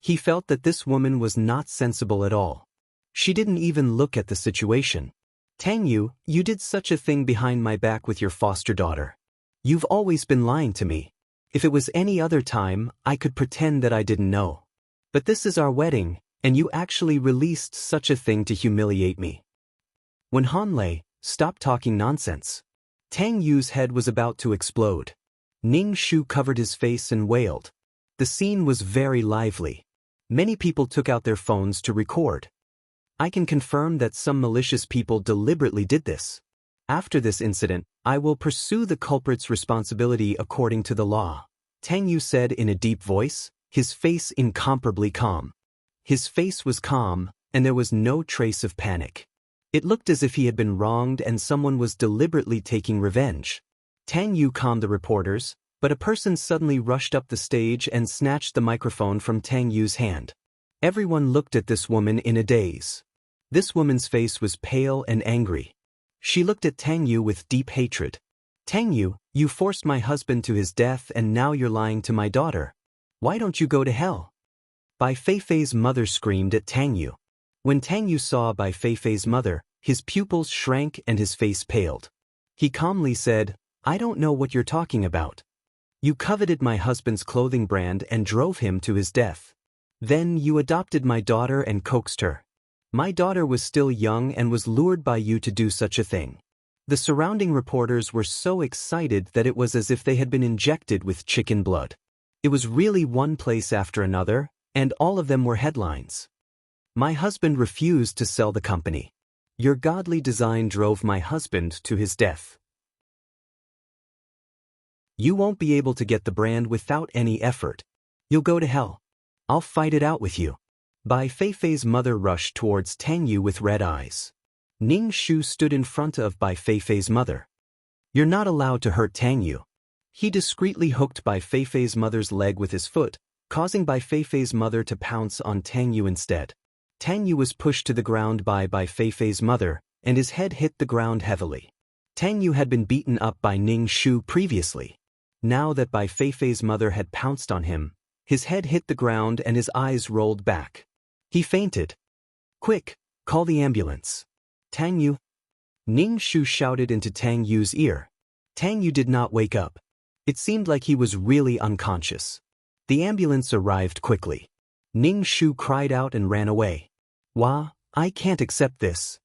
He felt that this woman was not sensible at all. She didn't even look at the situation. "Tang Yu, you did such a thing behind my back with your foster daughter. You've always been lying to me. If it was any other time, I could pretend that I didn't know. But this is our wedding, and you actually released such a thing to humiliate me. Wen Hanlei, stop talking nonsense." Tang Yu's head was about to explode. Ning Shu covered his face and wailed. The scene was very lively. Many people took out their phones to record. I can confirm that some malicious people deliberately did this. After this incident, I will pursue the culprit's responsibility according to the law, Tang Yu said in a deep voice, his face incomparably calm. His face was calm, and there was no trace of panic. It looked as if he had been wronged and someone was deliberately taking revenge. Tang Yu calmed the reporters. But a person suddenly rushed up the stage and snatched the microphone from Tang Yu's hand. Everyone looked at this woman in a daze. This woman's face was pale and angry. She looked at Tang Yu with deep hatred. Tang Yu, you forced my husband to his death and now you're lying to my daughter. Why don't you go to hell? Bai Feifei's mother screamed at Tang Yu. When Tang Yu saw Bai Feifei's mother, his pupils shrank and his face paled. He calmly said, I don't know what you're talking about. You coveted my husband's clothing brand and drove him to his death. Then you adopted my daughter and coaxed her. My daughter was still young and was lured by you to do such a thing. The surrounding reporters were so excited that it was as if they had been injected with chicken blood. It was really one place after another, and all of them were headlines. My husband refused to sell the company. Your godly design drove my husband to his death. You won't be able to get the brand without any effort. You'll go to hell. I'll fight it out with you. Bai Feifei's mother rushed towards Tang Yu with red eyes. Ning Shu stood in front of Bai Feifei's mother. You're not allowed to hurt Tang Yu. He discreetly hooked Bai Feifei's mother's leg with his foot, causing Bai Feifei's mother to pounce on Tang Yu instead. Tang Yu was pushed to the ground by Bai Feifei's mother, and his head hit the ground heavily. Tang Yu had been beaten up by Ning Shu previously. Now that Bai Feifei's mother had pounced on him, his head hit the ground and his eyes rolled back. He fainted. Quick, call the ambulance. Tang Yu. Ning Shu shouted into Tang Yu's ear. Tang Yu did not wake up. It seemed like he was really unconscious. The ambulance arrived quickly. Ning Shu cried out and ran away. Wah, I can't accept this.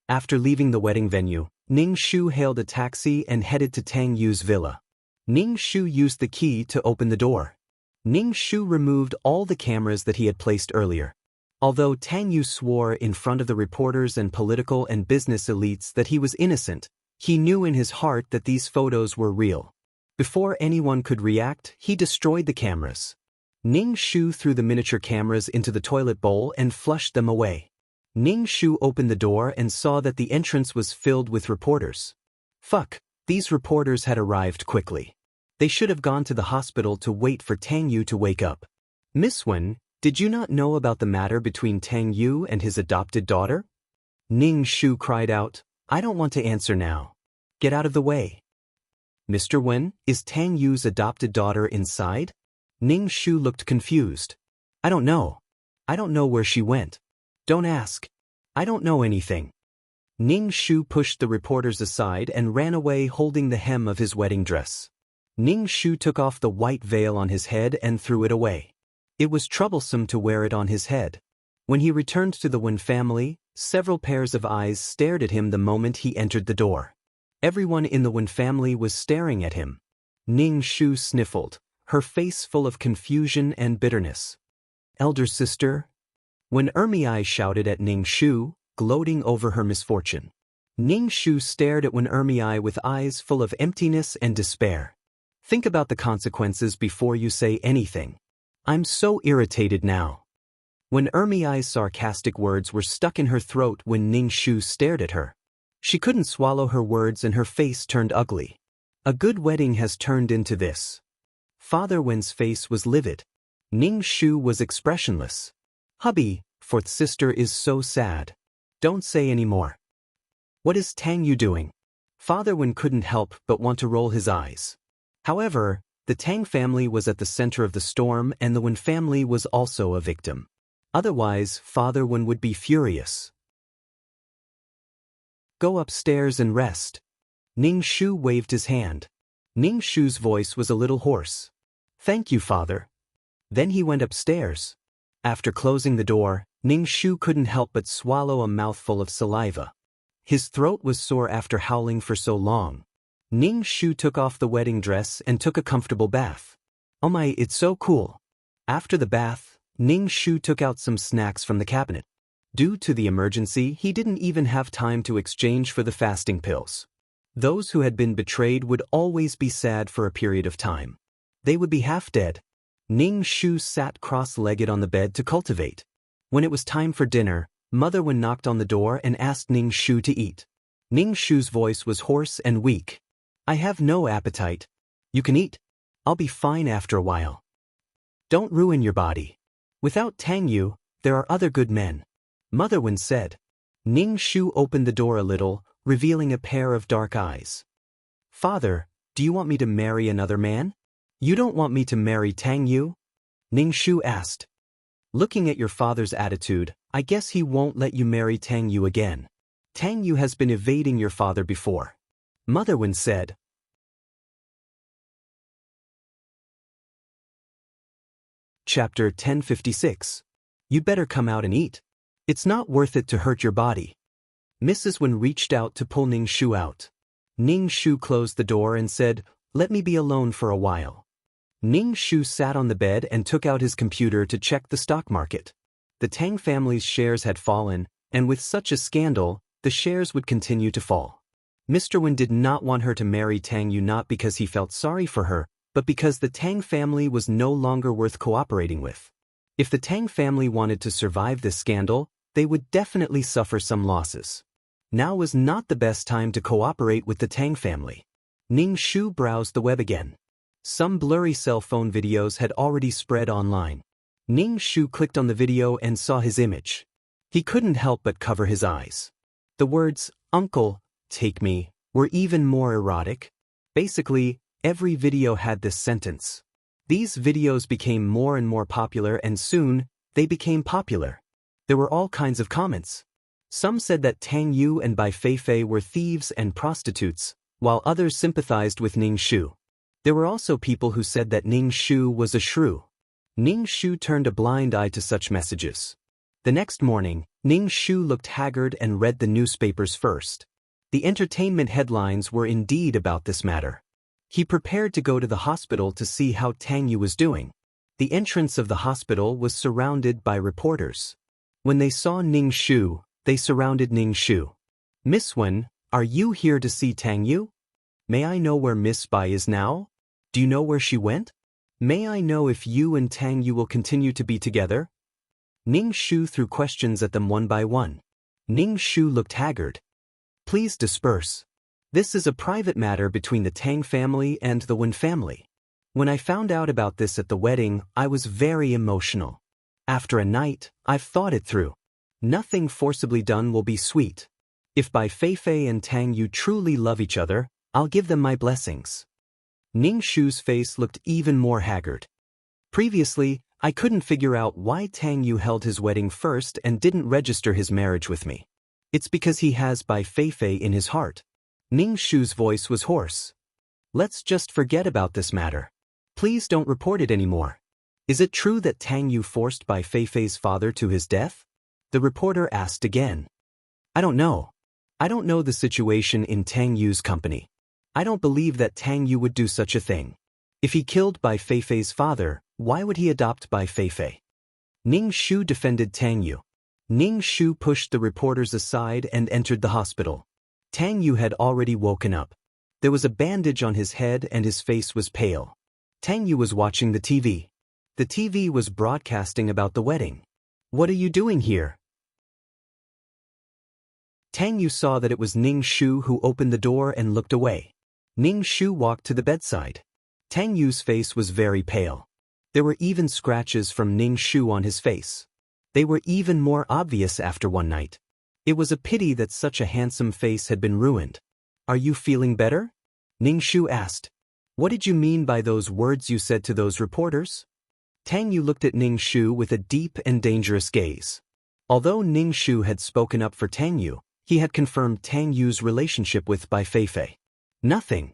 After leaving the wedding venue, Ning Shu hailed a taxi and headed to Tang Yu's villa. Ning Shu used the key to open the door. Ning Shu removed all the cameras that he had placed earlier. Although Tang Yu swore in front of the reporters and political and business elites that he was innocent, he knew in his heart that these photos were real. Before anyone could react, he destroyed the cameras. Ning Shu threw the miniature cameras into the toilet bowl and flushed them away. Ning Shu opened the door and saw that the entrance was filled with reporters. Fuck, these reporters had arrived quickly. They should have gone to the hospital to wait for Tang Yu to wake up. Miss Wen, did you not know about the matter between Tang Yu and his adopted daughter? Ning Shu cried out, I don't want to answer now. Get out of the way. Mr. Wen, is Tang Yu's adopted daughter inside? Ning Shu looked confused. I don't know. I don't know where she went. Don't ask. I don't know anything. Ning Shu pushed the reporters aside and ran away holding the hem of his wedding dress. Ning Shu took off the white veil on his head and threw it away. It was troublesome to wear it on his head. When he returned to the Wen family, several pairs of eyes stared at him the moment he entered the door. Everyone in the Wen family was staring at him. Ning Shu sniffled, her face full of confusion and bitterness. Elder sister? When Ermiai shouted at Ning Shu, gloating over her misfortune. Ning Shu stared at Wen Ermiai with eyes full of emptiness and despair. Think about the consequences before you say anything. I'm so irritated now. When Ermiai's sarcastic words were stuck in her throat when Ning Shu stared at her. She couldn't swallow her words and her face turned ugly. A good wedding has turned into this. Father Wen's face was livid. Ning Shu was expressionless. Hubby, fourth sister is so sad. Don't say any more. What is Tang Yu doing? Father Wen couldn't help but want to roll his eyes. However, the Tang family was at the center of the storm and the Wen family was also a victim. Otherwise, Father Wen would be furious. Go upstairs and rest. Ning Shu waved his hand. Ning Shu's voice was a little hoarse. Thank you, Father. Then he went upstairs. After closing the door, Ning Shu couldn't help but swallow a mouthful of saliva. His throat was sore after howling for so long. Ning Shu took off the wedding dress and took a comfortable bath. Oh my, it's so cool. After the bath, Ning Shu took out some snacks from the cabinet. Due to the emergency, he didn't even have time to exchange for the fasting pills. Those who had been betrayed would always be sad for a period of time. They would be half dead. Ning Shu sat cross-legged on the bed to cultivate. When it was time for dinner, Mother Wen knocked on the door and asked Ning Shu to eat. Ning Shu's voice was hoarse and weak. I have no appetite. You can eat. I'll be fine after a while. Don't ruin your body. Without Tang Yu, there are other good men. Mother Wen said. Ning Shu opened the door a little, revealing a pair of dark eyes. Father, do you want me to marry another man? You don't want me to marry Tang Yu? Ning Shu asked. Looking at your father's attitude, I guess he won't let you marry Tang Yu again. Tang Yu has been evading your father before. Mother Wen said. Chapter 1056. You'd better come out and eat. It's not worth it to hurt your body. Mrs. Wen reached out to pull Ning Shu out. Ning Shu closed the door and said, Let me be alone for a while. Ning Shu sat on the bed and took out his computer to check the stock market. The Tang family's shares had fallen, and with such a scandal, the shares would continue to fall. Mr. Wen did not want her to marry Tang Yu, not because he felt sorry for her, but because the Tang family was no longer worth cooperating with. If the Tang family wanted to survive this scandal, they would definitely suffer some losses. Now was not the best time to cooperate with the Tang family. Ning Shu browsed the web again. Some blurry cell phone videos had already spread online. Ning Shu clicked on the video and saw his image. He couldn't help but cover his eyes. The words, "Uncle, take me," were even more erotic. Basically, every video had this sentence. These videos became more and more popular, and soon, they became popular. There were all kinds of comments. Some said that Tang Yu and Bai Feifei were thieves and prostitutes, while others sympathized with Ning Shu. There were also people who said that Ning Shu was a shrew. Ning Shu turned a blind eye to such messages. The next morning, Ning Shu looked haggard and read the newspapers first. The entertainment headlines were indeed about this matter. He prepared to go to the hospital to see how Tang Yu was doing. The entrance of the hospital was surrounded by reporters. When they saw Ning Shu, they surrounded Ning Shu. Miss Wen, are you here to see Tang Yu? May I know where Miss Bai is now? Do you know where she went? May I know if you and Tang Yu will continue to be together? Ning Shu threw questions at them one by one. Ning Shu looked haggard. Please disperse. This is a private matter between the Tang family and the Wen family. When I found out about this at the wedding, I was very emotional. After a night, I've thought it through. Nothing forcibly done will be sweet. If Bai Feifei and Tang Yu truly love each other, I'll give them my blessings. Ning Shu's face looked even more haggard. Previously, I couldn't figure out why Tang Yu held his wedding first and didn't register his marriage with me. It's because he has Bai Feifei in his heart. Ning Shu's voice was hoarse. Let's just forget about this matter. Please don't report it anymore. Is it true that Tang Yu forced Bai Feifei's father to his death? The reporter asked again. I don't know. I don't know the situation in Tang Yu's company. I don't believe that Tang Yu would do such a thing. If he killed Bai Feifei's father, why would he adopt Bai Feifei? Ning Shu defended Tang Yu. Ning Shu pushed the reporters aside and entered the hospital. Tang Yu had already woken up. There was a bandage on his head and his face was pale. Tang Yu was watching the TV. The TV was broadcasting about the wedding. What are you doing here? Tang Yu saw that it was Ning Shu who opened the door and looked away. Ning Shu walked to the bedside. Tang Yu's face was very pale. There were even scratches from Ning Shu on his face. They were even more obvious after one night. It was a pity that such a handsome face had been ruined. Are you feeling better? Ning Shu asked. What did you mean by those words you said to those reporters? Tang Yu looked at Ning Shu with a deep and dangerous gaze. Although Ning Shu had spoken up for Tang Yu, he had confirmed Tang Yu's relationship with Bai Feifei. Nothing.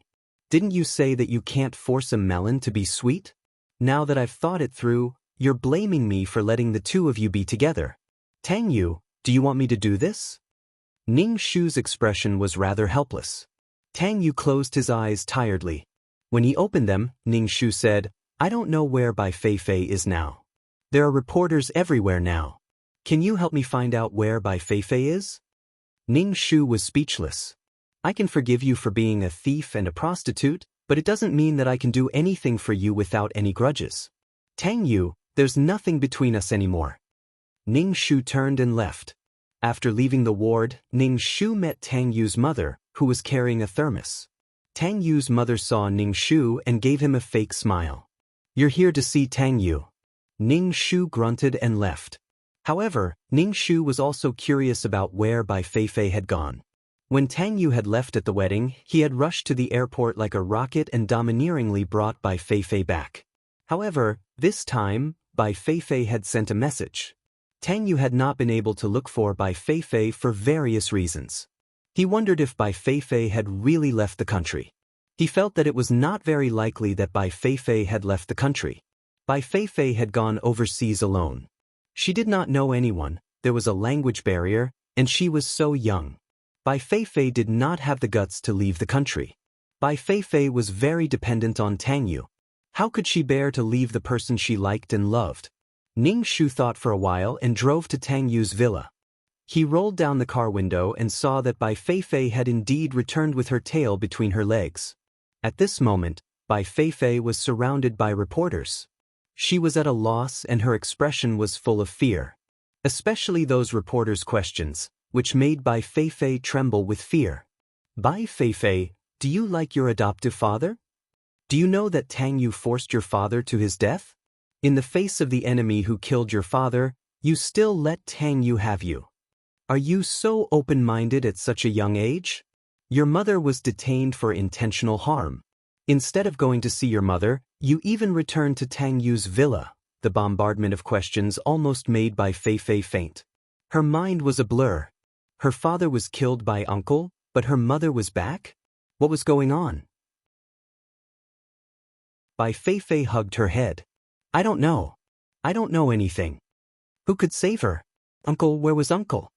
Didn't you say that you can't force a melon to be sweet? Now that I've thought it through, you're blaming me for letting the two of you be together. Tang Yu, do you want me to do this? Ning Shu's expression was rather helpless. Tang Yu closed his eyes tiredly. When he opened them, Ning Shu said, I don't know where Bai Feifei is now. There are reporters everywhere now. Can you help me find out where Bai Feifei is? Ning Shu was speechless. I can forgive you for being a thief and a prostitute, but it doesn't mean that I can do anything for you without any grudges. Tang Yu, there's nothing between us anymore. Ning Shu turned and left. After leaving the ward, Ning Shu met Tang Yu's mother, who was carrying a thermos. Tang Yu's mother saw Ning Shu and gave him a fake smile. "You're here to see Tang Yu." Ning Shu grunted and left. However, Ning Shu was also curious about where Bai Feifei had gone. When Tang Yu had left at the wedding, he had rushed to the airport like a rocket and domineeringly brought Bai Feifei back. However, this time, Bai Feifei had sent a message. Tang Yu had not been able to look for Bai Feifei for various reasons. He wondered if Bai Feifei had really left the country. He felt that it was not very likely that Bai Feifei had left the country. Bai Feifei had gone overseas alone. She did not know anyone, there was a language barrier, and she was so young. Bai Feifei did not have the guts to leave the country. Bai Feifei was very dependent on Tang Yu. How could she bear to leave the person she liked and loved? Ning Shu thought for a while and drove to Tang Yu's villa. He rolled down the car window and saw that Bai Feifei had indeed returned with her tail between her legs. At this moment, Bai Feifei was surrounded by reporters. She was at a loss and her expression was full of fear. Especially those reporters' questions, which made Bai Feifei tremble with fear. "Bai Feifei, do you like your adoptive father? Do you know that Tang Yu forced your father to his death? In the face of the enemy who killed your father, you still let Tang Yu have you. Are you so open-minded at such a young age? Your mother was detained for intentional harm. Instead of going to see your mother, you even returned to Tang Yu's villa." The bombardment of questions almost made Bai Feifei faint. Her mind was a blur. Her father was killed by uncle, but her mother was back? What was going on? Bai Feifei hugged her head. "I don't know. I don't know anything. Who could save her? Uncle, where was Uncle?"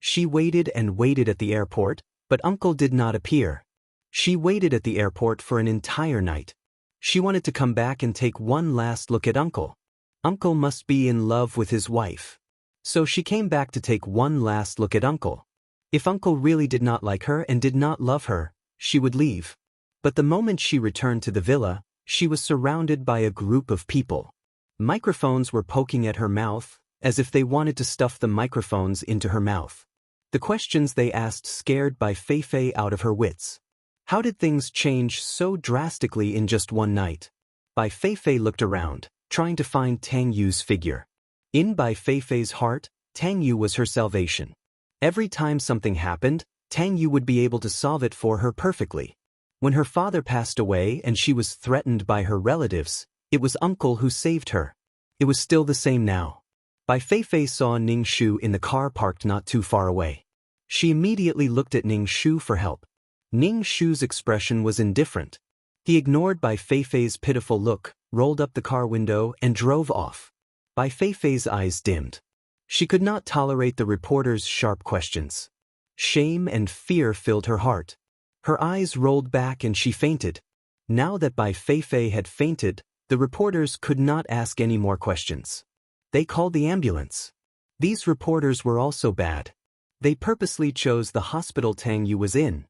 She waited and waited at the airport, but Uncle did not appear. She waited at the airport for an entire night. She wanted to come back and take one last look at Uncle. Uncle must be in love with his wife. So she came back to take one last look at Uncle. If Uncle really did not like her and did not love her, she would leave. But the moment she returned to the villa, she was surrounded by a group of people. Microphones were poking at her mouth, as if they wanted to stuff the microphones into her mouth. The questions they asked scared Bai Feifei out of her wits. How did things change so drastically in just one night? Bai Feifei looked around, trying to find Tang Yu's figure. In Bai Feifei's heart, Tang Yu was her salvation. Every time something happened, Tang Yu would be able to solve it for her perfectly. When her father passed away and she was threatened by her relatives, it was Uncle who saved her. It was still the same now. Bai Feifei saw Ning Shu in the car parked not too far away. She immediately looked at Ning Shu for help. Ning Shu's expression was indifferent. He ignored Bai Feifei's pitiful look, rolled up the car window, and drove off. Bai Feifei's eyes dimmed. She could not tolerate the reporter's sharp questions. Shame and fear filled her heart. Her eyes rolled back and she fainted. Now that Bai Feifei had fainted, the reporters could not ask any more questions. They called the ambulance. These reporters were also bad. They purposely chose the hospital Tang Yu was in.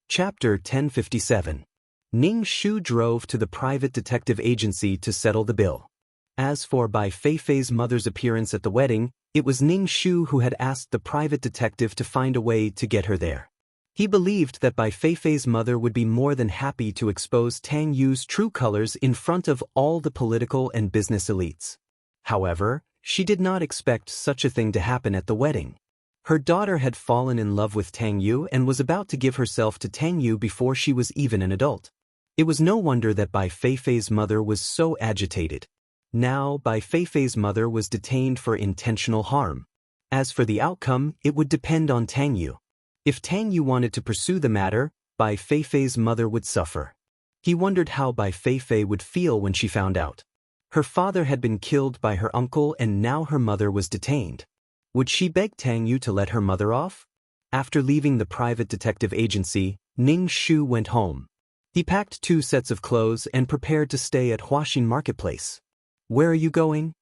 Chapter 1057. Ning Shu drove to the private detective agency to settle the bill. As for Bai Feifei's mother's appearance at the wedding, it was Ning Shu who had asked the private detective to find a way to get her there. He believed that Bai Feifei's mother would be more than happy to expose Tang Yu's true colors in front of all the political and business elites. However, she did not expect such a thing to happen at the wedding. Her daughter had fallen in love with Tang Yu and was about to give herself to Tang Yu before she was even an adult. It was no wonder that Bai Feifei's mother was so agitated. Now, Bai Feifei's mother was detained for intentional harm. As for the outcome, it would depend on Tang Yu. If Tang Yu wanted to pursue the matter, Bai Feifei's mother would suffer. He wondered how Bai Feifei would feel when she found out. Her father had been killed by her uncle and now her mother was detained. Would she beg Tang Yu to let her mother off? After leaving the private detective agency, Ning Shu went home. He packed 2 sets of clothes and prepared to stay at Huaxin Marketplace. "Where are you going?"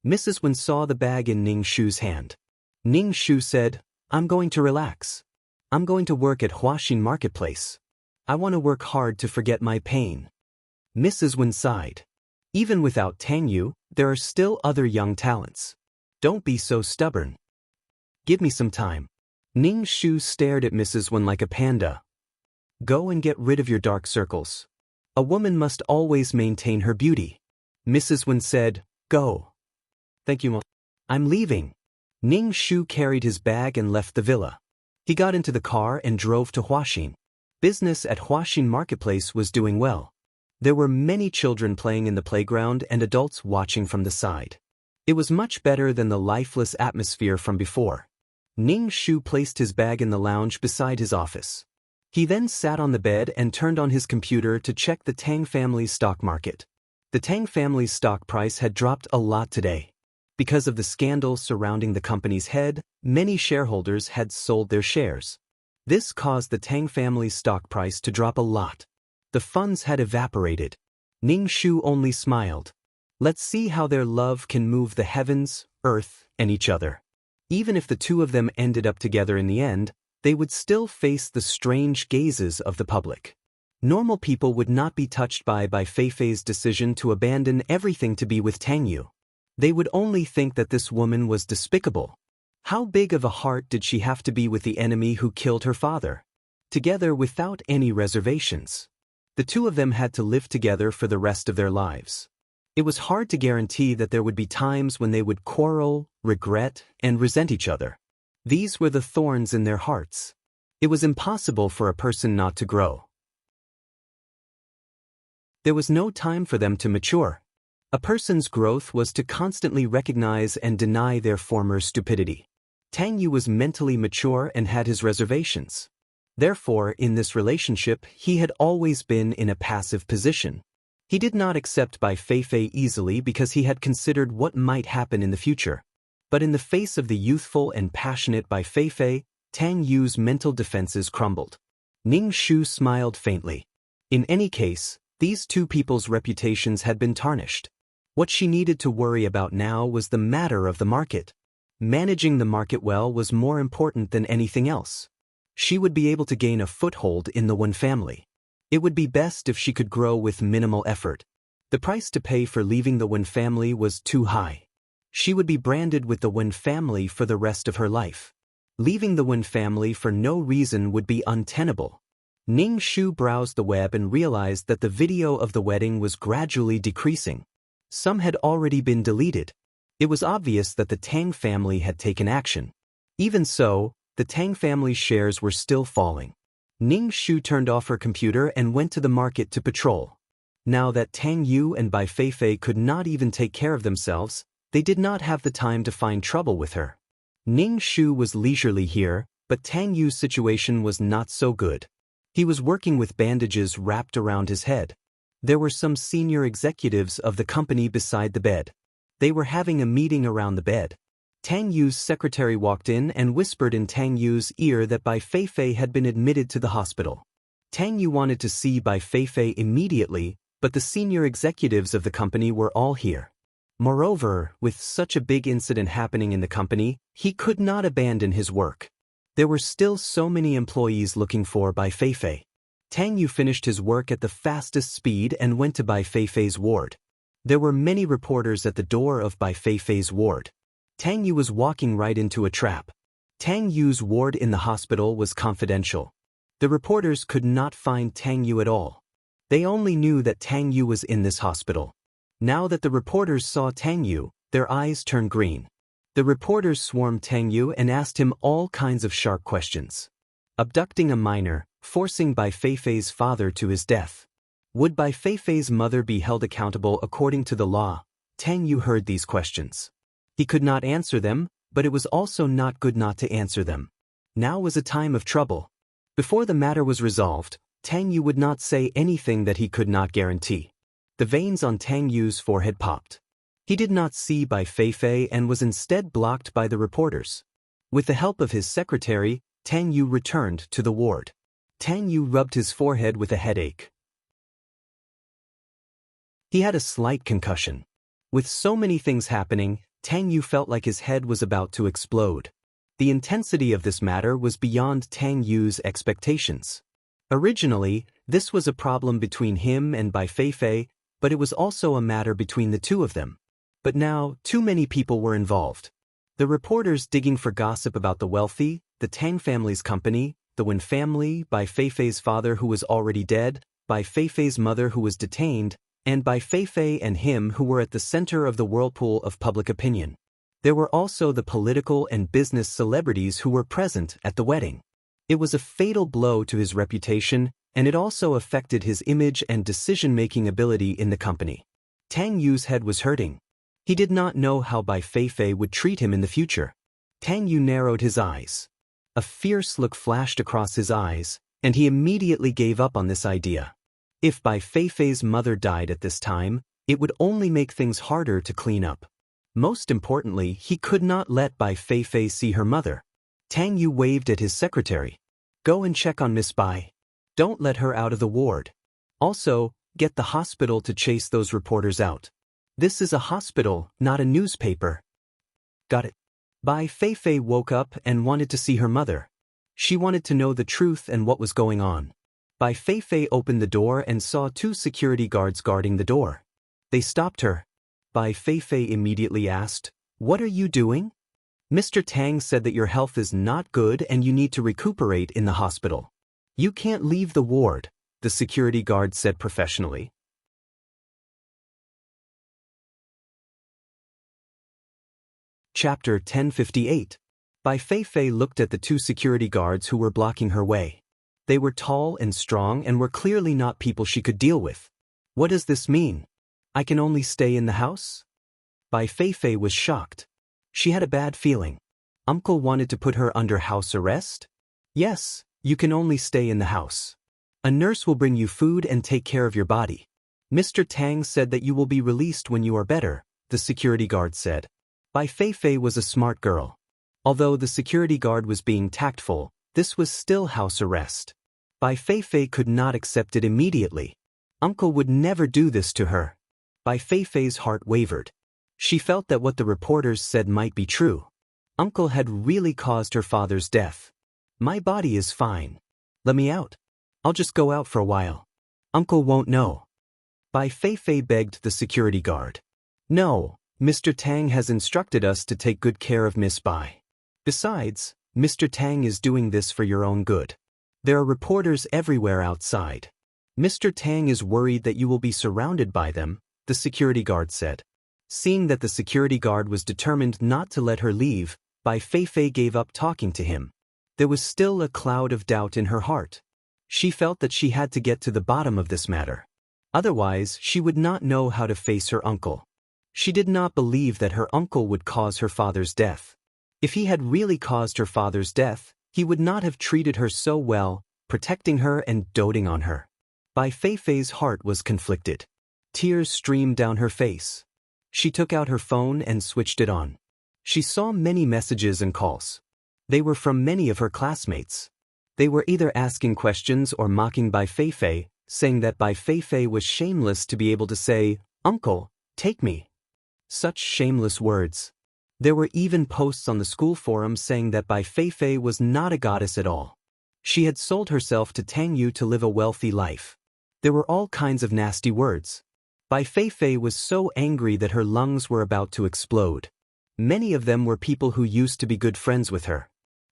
Mrs. Wen saw the bag in Ning Shu's hand. Ning Shu said, "I'm going to relax. I'm going to work at Huaxin Marketplace. I want to work hard to forget my pain." Mrs. Wen sighed. Even without Tang Yu, there are still other young talents. Don't be so stubborn. Give me some time. Ning Shu stared at Mrs. Wen like a panda. Go and get rid of your dark circles. A woman must always maintain her beauty. Mrs. Wen said, Go. Thank you, I'm leaving. Ning Shu carried his bag and left the villa. He got into the car and drove to Huaxin. Business at Huaxin Marketplace was doing well. There were many children playing in the playground and adults watching from the side. It was much better than the lifeless atmosphere from before. Ning Shu placed his bag in the lounge beside his office. He then sat on the bed and turned on his computer to check the Tang family's stock market. The Tang family's stock price had dropped a lot today. Because of the scandal surrounding the company's head, many shareholders had sold their shares. This caused the Tang family's stock price to drop a lot. The funds had evaporated. Ning Shu only smiled. Let's see how their love can move the heavens, earth, and each other. Even if the two of them ended up together in the end, they would still face the strange gazes of the public. Normal people would not be touched by Feifei's decision to abandon everything to be with Tang Yu. They would only think that this woman was despicable. How big of a heart did she have to be with the enemy who killed her father? Together without any reservations. The two of them had to live together for the rest of their lives. It was hard to guarantee that there would be times when they would quarrel, regret, and resent each other. These were the thorns in their hearts. It was impossible for a person not to grow. There was no time for them to mature. A person's growth was to constantly recognize and deny their former stupidity. Tang Yu was mentally mature and had his reservations. Therefore, in this relationship, he had always been in a passive position. He did not accept Feifei easily because he had considered what might happen in the future. But in the face of the youthful and passionate Feifei, Tang Yu's mental defenses crumbled. Ning Shu smiled faintly. In any case, these two people's reputations had been tarnished. What she needed to worry about now was the matter of the market. Managing the market well was more important than anything else. She would be able to gain a foothold in the Wen family. It would be best if she could grow with minimal effort. The price to pay for leaving the Wen family was too high. She would be branded with the Wen family for the rest of her life. Leaving the Wen family for no reason would be untenable. Ning Shu browsed the web and realized that the video of the wedding was gradually decreasing. Some had already been deleted. It was obvious that the Tang family had taken action. Even so, the Tang family's shares were still falling. Ning Shu turned off her computer and went to the market to patrol. Now that Tang Yu and Feifei could not even take care of themselves, they did not have the time to find trouble with her. Ning Shu was leisurely here, but Tang Yu's situation was not so good. He was working with bandages wrapped around his head. There were some senior executives of the company beside the bed. They were having a meeting around the bed. Tang Yu's secretary walked in and whispered in Tang Yu's ear that Feifei had been admitted to the hospital. Tang Yu wanted to see Feifei immediately, but the senior executives of the company were all here. Moreover, with such a big incident happening in the company, he could not abandon his work. There were still so many employees looking for Feifei. Tang Yu finished his work at the fastest speed and went to Feifei's ward. There were many reporters at the door of Feifei's ward. Tang Yu was walking right into a trap. Tang Yu's ward in the hospital was confidential. The reporters could not find Tang Yu at all. They only knew that Tang Yu was in this hospital. Now that the reporters saw Tang Yu, their eyes turned green. The reporters swarmed Tang Yu and asked him all kinds of sharp questions. Abducting a minor, forcing Feifei's father to his death. Would Feifei's mother be held accountable according to the law? Tang Yu heard these questions. He could not answer them, but it was also not good not to answer them. Now was a time of trouble. Before the matter was resolved, Tang Yu would not say anything that he could not guarantee. The veins on Tang Yu's forehead popped. He did not see Feifei and was instead blocked by the reporters. With the help of his secretary, Tang Yu returned to the ward. Tang Yu rubbed his forehead with a headache. He had a slight concussion. With so many things happening, Tang Yu felt like his head was about to explode. The intensity of this matter was beyond Tang Yu's expectations. Originally, this was a problem between him and Feifei, but it was also a matter between the two of them. But now, too many people were involved. The reporters digging for gossip about the wealthy, the Tang family's company, the Wen family, Bai Feifei's father who was already dead, Bai Feifei's mother who was detained, and Bai Feifei and him who were at the center of the whirlpool of public opinion. There were also the political and business celebrities who were present at the wedding. It was a fatal blow to his reputation, and it also affected his image and decision-making ability in the company. Tang Yu's head was hurting. He did not know how Bai Feifei would treat him in the future. Tang Yu narrowed his eyes. A fierce look flashed across his eyes, and he immediately gave up on this idea. If Bai Feifei's mother died at this time, it would only make things harder to clean up. Most importantly, he could not let Bai Feifei see her mother. Tang Yu waved at his secretary. Go and check on Miss Bai. Don't let her out of the ward. Also, get the hospital to chase those reporters out. This is a hospital, not a newspaper. Got it. Bai Feifei woke up and wanted to see her mother. She wanted to know the truth and what was going on. Bai Feifei opened the door and saw 2 security guards guarding the door. They stopped her. Bai Feifei immediately asked, "What are you doing?" Mr. Tang said that your health is not good and you need to recuperate in the hospital. You can't leave the ward, the security guard said professionally. Chapter 1058. Bai Feifei looked at the 2 security guards who were blocking her way. They were tall and strong and were clearly not people she could deal with. What does this mean? I can only stay in the house? Bai Feifei was shocked. She had a bad feeling. Uncle wanted to put her under house arrest? Yes, you can only stay in the house. A nurse will bring you food and take care of your body. Mr. Tang said that you will be released when you are better, the security guard said. Bai Feifei was a smart girl. Although the security guard was being tactful, this was still house arrest. Bai Feifei could not accept it immediately. Uncle would never do this to her. Bai Feifei's heart wavered. She felt that what the reporters said might be true. Uncle had really caused her father's death. My body is fine. Let me out. I'll just go out for a while. Uncle won't know. Bai Feifei begged the security guard. No, Mr. Tang has instructed us to take good care of Miss Bai. Besides, Mr. Tang is doing this for your own good. There are reporters everywhere outside. Mr. Tang is worried that you will be surrounded by them, the security guard said. Seeing that the security guard was determined not to let her leave, Bai Feifei gave up talking to him. There was still a cloud of doubt in her heart. She felt that she had to get to the bottom of this matter. Otherwise, she would not know how to face her uncle. She did not believe that her uncle would cause her father's death. If he had really caused her father's death, he would not have treated her so well, protecting her and doting on her. Bai Feifei's heart was conflicted. Tears streamed down her face. She took out her phone and switched it on. She saw many messages and calls. They were from many of her classmates. They were either asking questions or mocking Bai Feifei, saying that Bai Feifei was shameless to be able to say, "Uncle, take me." Such shameless words. There were even posts on the school forum saying that Bai Feifei was not a goddess at all. She had sold herself to Tang Yu to live a wealthy life. There were all kinds of nasty words. Bai Feifei was so angry that her lungs were about to explode. Many of them were people who used to be good friends with her.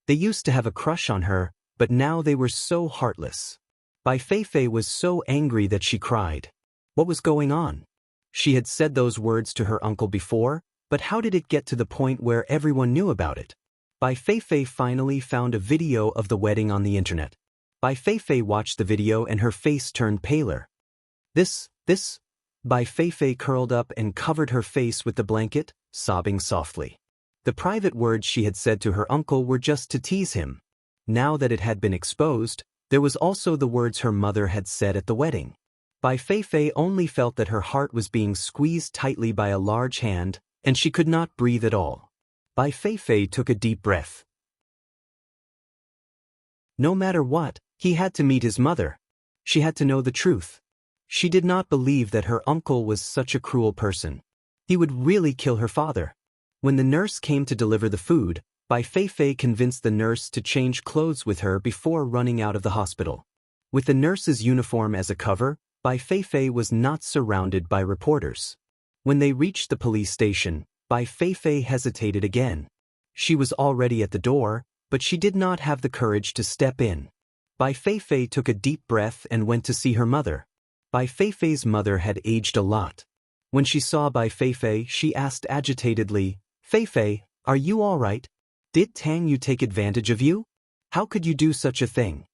They used to have a crush on her, but now they were so heartless. Bai Feifei was so angry that she cried. What was going on? She had said those words to her uncle before, but how did it get to the point where everyone knew about it? Bai Feifei finally found a video of the wedding on the internet. Bai Feifei watched the video and her face turned paler. This, Bai Feifei curled up and covered her face with the blanket, sobbing softly. The private words she had said to her uncle were just to tease him. Now that it had been exposed, there was also the words her mother had said at the wedding. Bai Feifei only felt that her heart was being squeezed tightly by a large hand, and she could not breathe at all. Bai Feifei took a deep breath. No matter what, he had to meet his mother. She had to know the truth. She did not believe that her uncle was such a cruel person. He would really kill her father. When the nurse came to deliver the food, Bai Feifei convinced the nurse to change clothes with her before running out of the hospital. With the nurse's uniform as a cover, Bai Feifei was not surrounded by reporters. When they reached the police station, Bai Feifei hesitated again. She was already at the door, but she did not have the courage to step in. Bai Feifei took a deep breath and went to see her mother. Bai Feifei's mother had aged a lot. When she saw Bai Feifei, she asked agitatedly, "Feifei, are you all right? Did Tang Yu take advantage of you? How could you do such a thing?"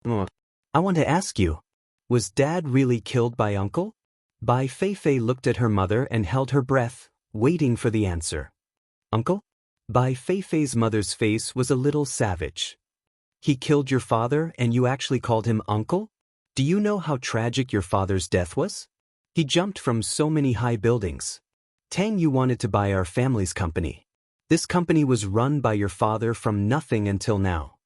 "I want to ask you, was Dad really killed by Uncle?" Bai Feifei looked at her mother and held her breath, waiting for the answer. "Uncle?" Bai Feifei's mother's face was a little savage. "He killed your father and you actually called him uncle? Do you know how tragic your father's death was? He jumped from so many high buildings. Tang Yu wanted to buy our family's company. This company was run by your father from nothing until now.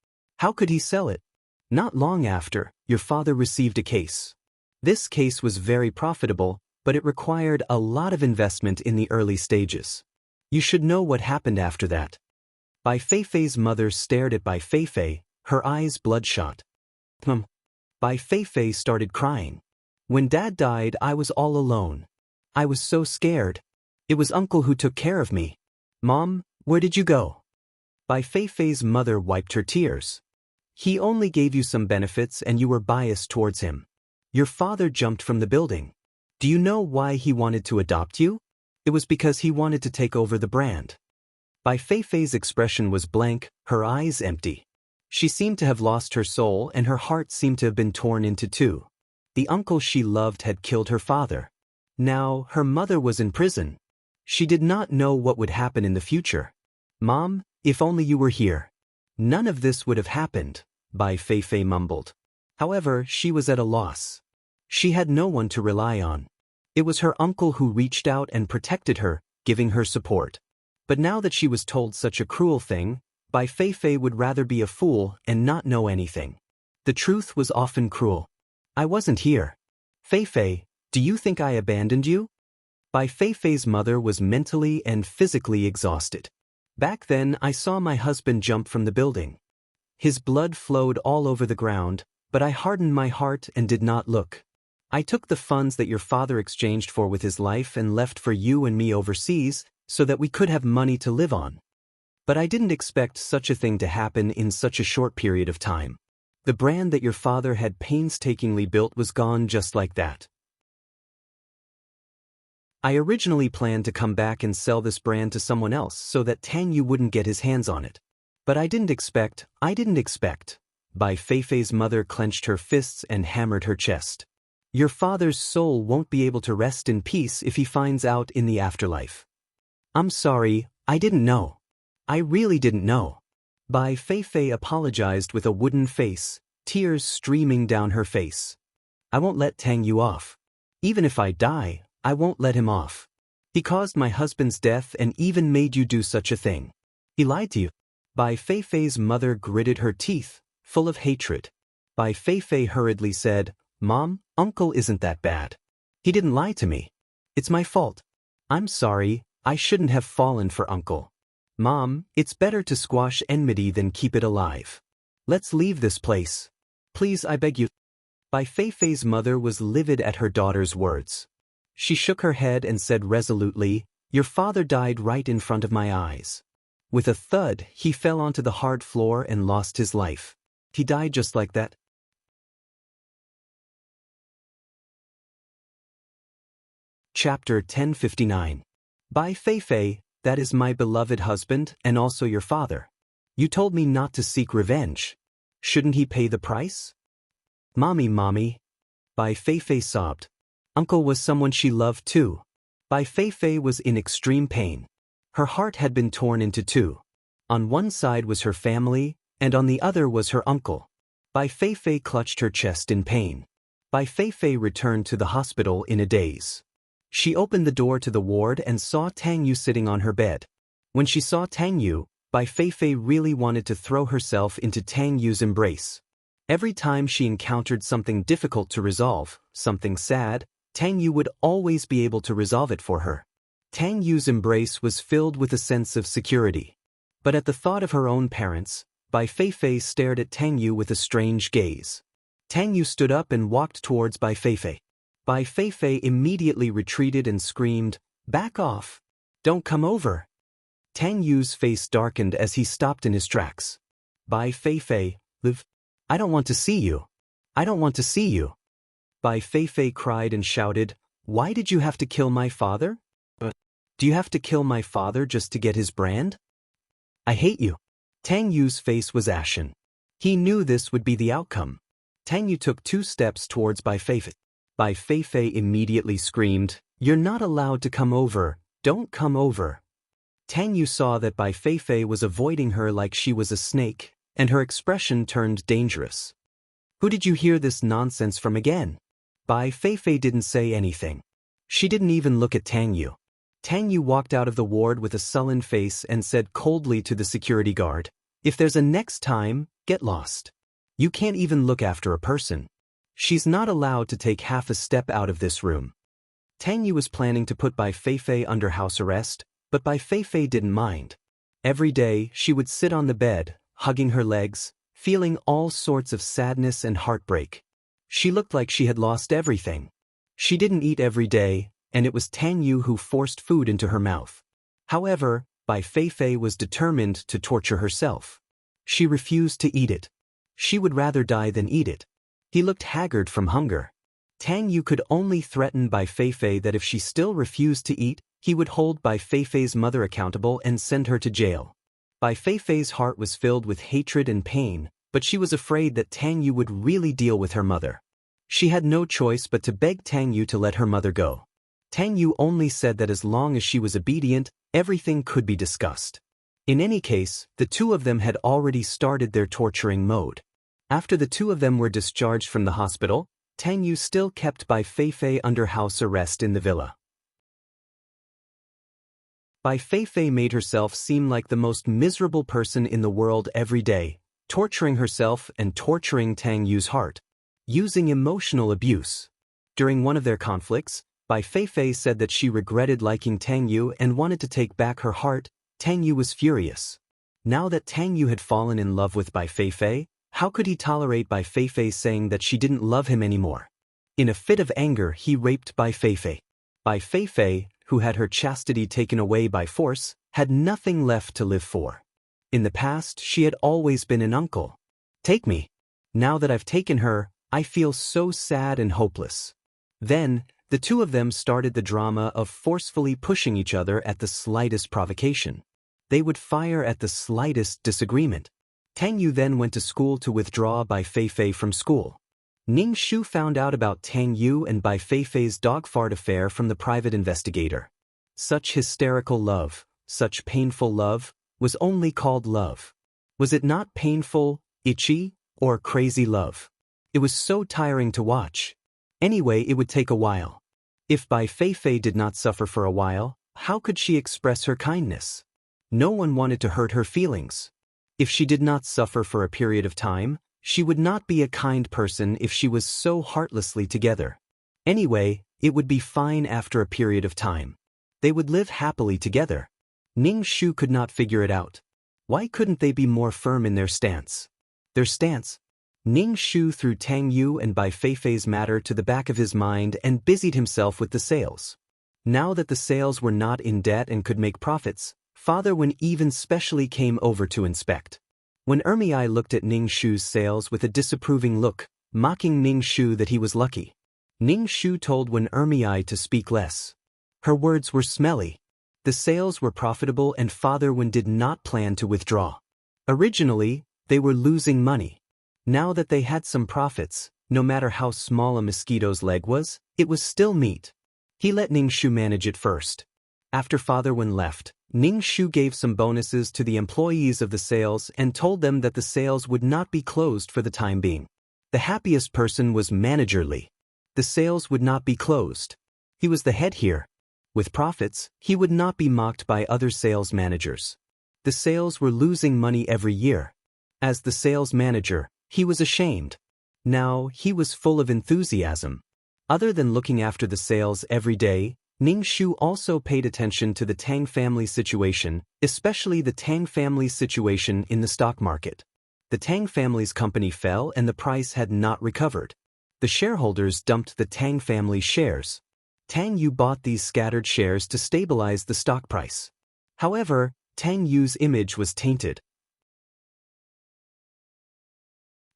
How could he sell it? Not long after, your father received a case. This case was very profitable, but it required a lot of investment in the early stages. You should know what happened after that." Bai Feifei's mother stared at Bai Feifei, her eyes bloodshot. Bai Feifei started crying. "When Dad died, I was all alone. I was so scared. It was Uncle who took care of me. Mom, where did you go?" Bai Feifei's mother wiped her tears. "He only gave you some benefits and you were biased towards him. Your father jumped from the building. Do you know why he wanted to adopt you? It was because he wanted to take over the brand." Bai Feifei's expression was blank, her eyes empty. She seemed to have lost her soul and her heart seemed to have been torn into two. The uncle she loved had killed her father. Now, her mother was in prison. She did not know what would happen in the future. "Mom, if only you were here. None of this would have happened," Bai Feifei mumbled. However, she was at a loss. She had no one to rely on. It was her uncle who reached out and protected her, giving her support. But now that she was told such a cruel thing, Bai Feifei would rather be a fool and not know anything. The truth was often cruel. "I wasn't here. Feifei, do you think I abandoned you?" Bai Feifei's mother was mentally and physically exhausted. "Back then, I saw my husband jump from the building. His blood flowed all over the ground, but I hardened my heart and did not look. I took the funds that your father exchanged for with his life and left for you and me overseas so that we could have money to live on. But I didn't expect such a thing to happen in such a short period of time. The brand that your father had painstakingly built was gone just like that. I originally planned to come back and sell this brand to someone else so that Tang Yu wouldn't get his hands on it. But I didn't expect. Bai Feifei's mother clenched her fists and hammered her chest. Your father's soul won't be able to rest in peace if he finds out in the afterlife. I'm sorry, I didn't know. I really didn't know. Bai Feifei apologized with a wooden face, tears streaming down her face. I won't let Tang Yu off. Even if I die, I won't let him off. He caused my husband's death and even made you do such a thing. He lied to you. Bai Feifei's mother gritted her teeth, full of hatred. Bai Feifei hurriedly said, Mom, Uncle isn't that bad. He didn't lie to me. It's my fault. I'm sorry, I shouldn't have fallen for Uncle. Mom, it's better to squash enmity than keep it alive. Let's leave this place. Please, I beg you. Bai Feifei's mother was livid at her daughter's words. She shook her head and said resolutely, Your father died right in front of my eyes. With a thud, he fell onto the hard floor and lost his life. He died just like that. Chapter 1059. Bai Feifei, that is my beloved husband and also your father. You told me not to seek revenge. Shouldn't he pay the price? Mommy. Bai Feifei sobbed. Uncle was someone she loved too. Bai Feifei was in extreme pain. Her heart had been torn into two. On one side was her family, and on the other was her uncle. Bai Feifei clutched her chest in pain. Bai Feifei returned to the hospital in a daze. She opened the door to the ward and saw Tang Yu sitting on her bed. When she saw Tang Yu, Bai Feifei really wanted to throw herself into Tang Yu's embrace. Every time she encountered something difficult to resolve, something sad, Tang Yu would always be able to resolve it for her. Tang Yu's embrace was filled with a sense of security. But at the thought of her own parents, Bai Feifei stared at Tang Yu with a strange gaze. Tang Yu stood up and walked towards Bai Feifei. Bai Feifei immediately retreated and screamed, Back off! Don't come over! Tang Yu's face darkened as he stopped in his tracks. Bai Feifei, live. I don't want to see you. I don't want to see you. Bai Feifei cried and shouted, why did you have to kill my father? Do you have to kill my father just to get his brand? I hate you. Tang Yu's face was ashen. He knew this would be the outcome. Tang Yu took 2 steps towards Bai Feifei. Bai Feifei immediately screamed, you're not allowed to come over, don't come over. Tang Yu saw that Bai Feifei was avoiding her like she was a snake, and her expression turned dangerous. Who did you hear this nonsense from again? Bai Feifei didn't say anything. She didn't even look at Tang Yu. Tang Yu walked out of the ward with a sullen face and said coldly to the security guard, if there's a next time, get lost. You can't even look after a person. She's not allowed to take half a step out of this room. Tang Yu was planning to put Bai Feifei under house arrest, but Bai Feifei didn't mind. Every day, she would sit on the bed, hugging her legs, feeling all sorts of sadness and heartbreak. She looked like she had lost everything. She didn't eat every day, and it was Tang Yu who forced food into her mouth. However, Bai Feifei was determined to torture herself. She refused to eat it. She would rather die than eat it. He looked haggard from hunger. Tang Yu could only threaten Bai Feifei that if she still refused to eat, he would hold Bai Feifei's mother accountable and send her to jail. Bai Feifei's heart was filled with hatred and pain, but she was afraid that Tang Yu would really deal with her mother. She had no choice but to beg Tang Yu to let her mother go. Tang Yu only said that as long as she was obedient, everything could be discussed. In any case, the 2 of them had already started their torturing mode. After the 2 of them were discharged from the hospital, Tang Yu still kept Bai Feifei under house arrest in the villa. Bai Feifei made herself seem like the most miserable person in the world every day, torturing herself and torturing Tang Yu's heart, using emotional abuse. During one of their conflicts, Bai Feifei said that she regretted liking Tang Yu and wanted to take back her heart. Tang Yu was furious. Now that Tang Yu had fallen in love with Bai Feifei, how could he tolerate Bai Feifei saying that she didn't love him anymore? In a fit of anger, he raped Bai Feifei. Bai Feifei, who had her chastity taken away by force, had nothing left to live for. In the past, she had always been an uncle. Take me. Now that I've taken her, I feel so sad and hopeless. Then, the 2 of them started the drama of forcefully pushing each other at the slightest provocation. They would fire at the slightest disagreement. Tang Yu then went to school to withdraw Bai Feifei from school. Ning Shu found out about Tang Yu and Bai Feifei's dog fart affair from the private investigator. Such hysterical love, such painful love, was only called love. Was it not painful, itchy, or crazy love? It was so tiring to watch. Anyway, it would take a while. If Bai Feifei did not suffer for a while, how could she express her kindness? No one wanted to hurt her feelings. If she did not suffer for a period of time, she would not be a kind person if she was so heartlessly together. Anyway, it would be fine after a period of time. They would live happily together. Ning Shu could not figure it out. Why couldn't they be more firm in their stance? Their stance? Ning Shu threw Tang Yu and Bai Feifei's matter to the back of his mind and busied himself with the sales. Now that the sales were not in debt and could make profits, Father Wen even specially came over to inspect. When Ermiai looked at Ning Shu's sales with a disapproving look, mocking Ning Shu that he was lucky, Ning Shu told Wen Ermiai to speak less. Her words were smelly. The sales were profitable and Father Wen did not plan to withdraw. Originally, they were losing money. Now that they had some profits, no matter how small a mosquito's leg was, it was still meat. He let Ning Shu manage it first. After Father Wen left, Ning Shu gave some bonuses to the employees of the sales and told them that the sales would not be closed for the time being. The happiest person was Manager Li. The sales would not be closed. He was the head here. With profits, he would not be mocked by other sales managers. The sales were losing money every year. As the sales manager, he was ashamed. Now, he was full of enthusiasm. Other than looking after the sales every day, Ning Shu also paid attention to the Tang family situation, especially the Tang family's situation in the stock market. The Tang family's company fell and the price had not recovered. The shareholders dumped the Tang family shares. Tang Yu bought these scattered shares to stabilize the stock price. However, Tang Yu's image was tainted.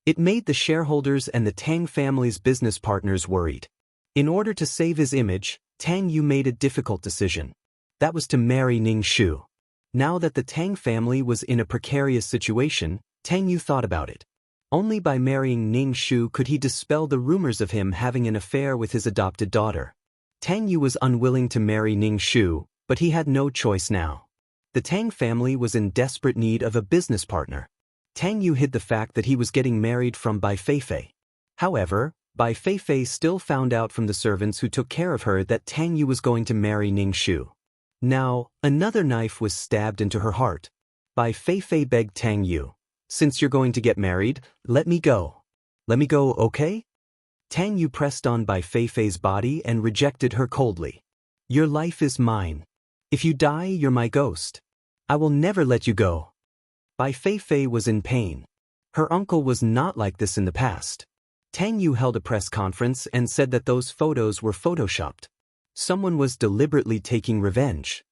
It made the shareholders and the Tang family's business partners worried. In order to save his image, Tang Yu made a difficult decision. That was to marry Ning Shu. Now that the Tang family was in a precarious situation, Tang Yu thought about it. Only by marrying Ning Shu could he dispel the rumors of him having an affair with his adopted daughter. Tang Yu was unwilling to marry Ning Shu, but he had no choice now. The Tang family was in desperate need of a business partner. Tang Yu hid the fact that he was getting married from Bai Feifei. However, Bai Feifei still found out from the servants who took care of her that Tang Yu was going to marry Ning Shu. Now, another knife was stabbed into her heart. Bai Feifei begged Tang Yu, "Since you're going to get married, let me go. Let me go, okay?" Tang Yu pressed on Bai Feifei's body and rejected her coldly. "Your life is mine. If you die, you're my ghost. I will never let you go." Bai Feifei was in pain. Her uncle was not like this in the past. Tang Yu held a press conference and said that those photos were photoshopped. Someone was deliberately taking revenge.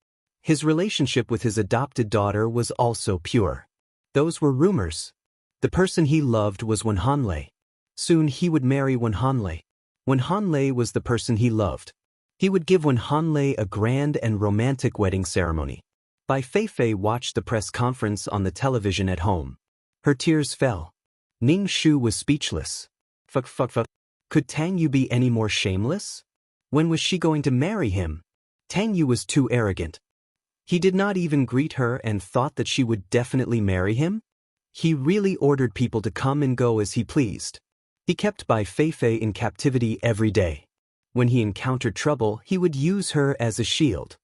His relationship with his adopted daughter was also pure. Those were rumors. The person he loved was Wen Hanlei. Soon he would marry Wen Hanlei. Wen Hanlei was the person he loved. He would give Wen Hanlei a grand and romantic wedding ceremony. Bai Feifei watched the press conference on the television at home. Her tears fell. Ning Shu was speechless. Fuck. Could Tang Yu be any more shameless? When was she going to marry him? Tang Yu was too arrogant. He did not even greet her and thought that she would definitely marry him? He really ordered people to come and go as he pleased. He kept Bai Feifei in captivity every day. When he encountered trouble, he would use her as a shield.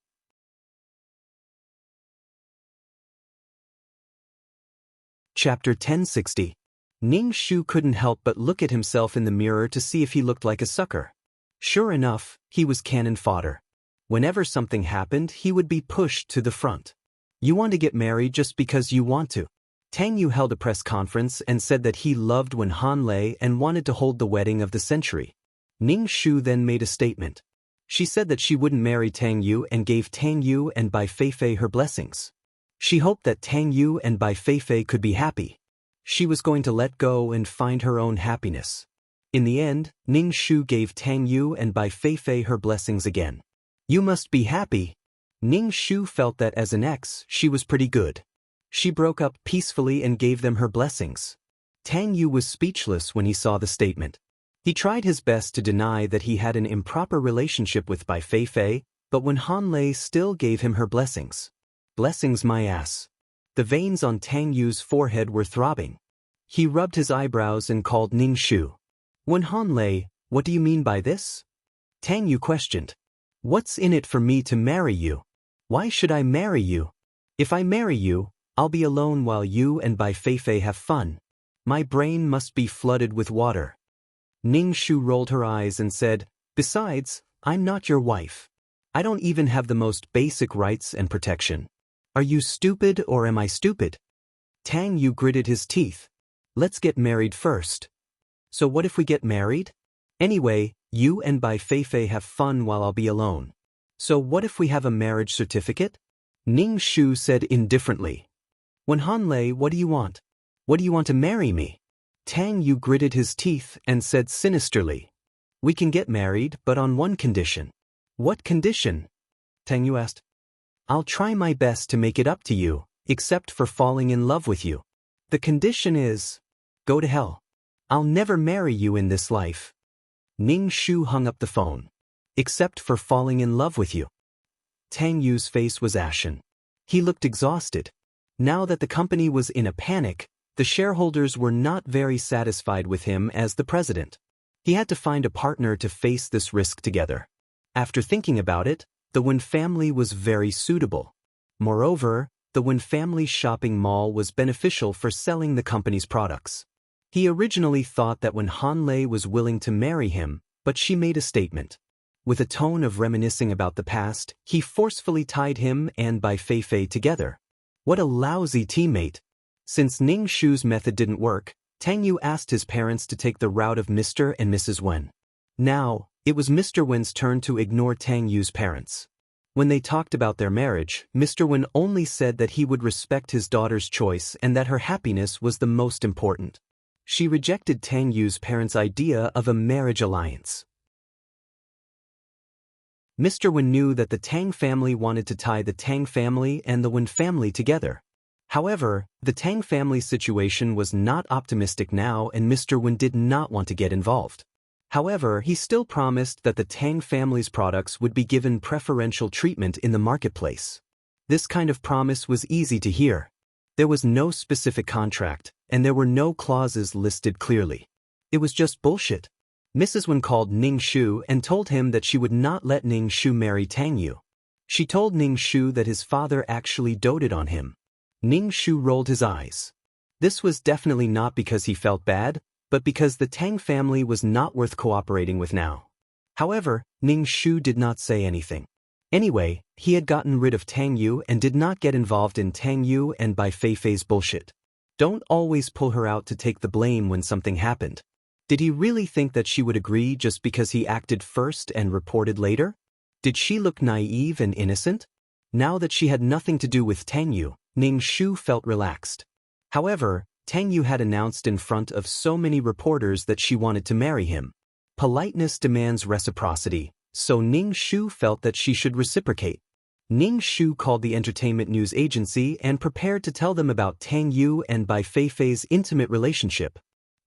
Chapter 1060. Ning Shu couldn't help but look at himself in the mirror to see if he looked like a sucker. Sure enough, he was cannon fodder. Whenever something happened, he would be pushed to the front. You want to get married just because you want to. Tang Yu held a press conference and said that he loved Wen Hanlei and wanted to hold the wedding of the century. Ning Shu then made a statement. She said that she wouldn't marry Tang Yu and gave Tang Yu and Bai Feifei her blessings. She hoped that Tang Yu and Bai Feifei could be happy. She was going to let go and find her own happiness. In the end, Ning Shu gave Tang Yu and Bai Feifei her blessings again. You must be happy. Ning Shu felt that as an ex, she was pretty good. She broke up peacefully and gave them her blessings. Tang Yu was speechless when he saw the statement. He tried his best to deny that he had an improper relationship with Bai Feifei, but Wen Hanlei still gave him her blessings. Blessings my ass. The veins on Tang Yu's forehead were throbbing. He rubbed his eyebrows and called Ning Shu. Wen Hanlei, what do you mean by this? Tang Yu questioned. What's in it for me to marry you? Why should I marry you? If I marry you, I'll be alone while you and Bai Feifei have fun. My brain must be flooded with water. Ning Shu rolled her eyes and said, Besides, I'm not your wife. I don't even have the most basic rights and protection. Are you stupid or am I stupid? Tang Yu gritted his teeth. Let's get married first. So what if we get married? Anyway, you and Bai Feifei have fun while I'll be alone. So what if we have a marriage certificate? Ning Shu said indifferently. Wen Hanlei, what do you want? What do you want to marry me? Tang Yu gritted his teeth and said sinisterly. We can get married, but on one condition. What condition? Tang Yu asked. I'll try my best to make it up to you, except for falling in love with you. The condition is, go to hell. I'll never marry you in this life. Ning Shu hung up the phone. Except for falling in love with you. Tang Yu's face was ashen. He looked exhausted. Now that the company was in a panic, the shareholders were not very satisfied with him as the president. He had to find a partner to face this risk together. After thinking about it, the Wen family was very suitable. Moreover, the Wen family shopping mall was beneficial for selling the company's products. He originally thought that Wen Hanlei was willing to marry him, but she made a statement. With a tone of reminiscing about the past, he forcefully tied him and Bai Feifei together. What a lousy teammate. Since Ning Shu's method didn't work, Tang Yu asked his parents to take the route of Mr. and Mrs. Wen. Now, it was Mr. Wen's turn to ignore Tang Yu's parents. When they talked about their marriage, Mr. Wen only said that he would respect his daughter's choice and that her happiness was the most important. She rejected Tang Yu's parents' idea of a marriage alliance. Mr. Wen knew that the Tang family wanted to tie the Tang family and the Wen family together. However, the Tang family's situation was not optimistic now and Mr. Wen did not want to get involved. However, he still promised that the Tang family's products would be given preferential treatment in the marketplace. This kind of promise was easy to hear. There was no specific contract, and there were no clauses listed clearly. It was just bullshit. Mrs. Wen called Ning Shu and told him that she would not let Ning Shu marry Tang Yu. She told Ning Shu that his father actually doted on him. Ning Shu rolled his eyes. This was definitely not because he felt bad, but because the Tang family was not worth cooperating with now. However, Ning Shu did not say anything. Anyway, he had gotten rid of Tang Yu and did not get involved in Tang Yu and Bai Feifei's bullshit. Don't always pull her out to take the blame when something happened. Did he really think that she would agree just because he acted first and reported later? Did she look naive and innocent? Now that she had nothing to do with Tang Yu, Ning Shu felt relaxed. However, Tang Yu had announced in front of so many reporters that she wanted to marry him. Politeness demands reciprocity, so Ning Shu felt that she should reciprocate. Ning Shu called the entertainment news agency and prepared to tell them about Tang Yu and Bai Feifei's intimate relationship.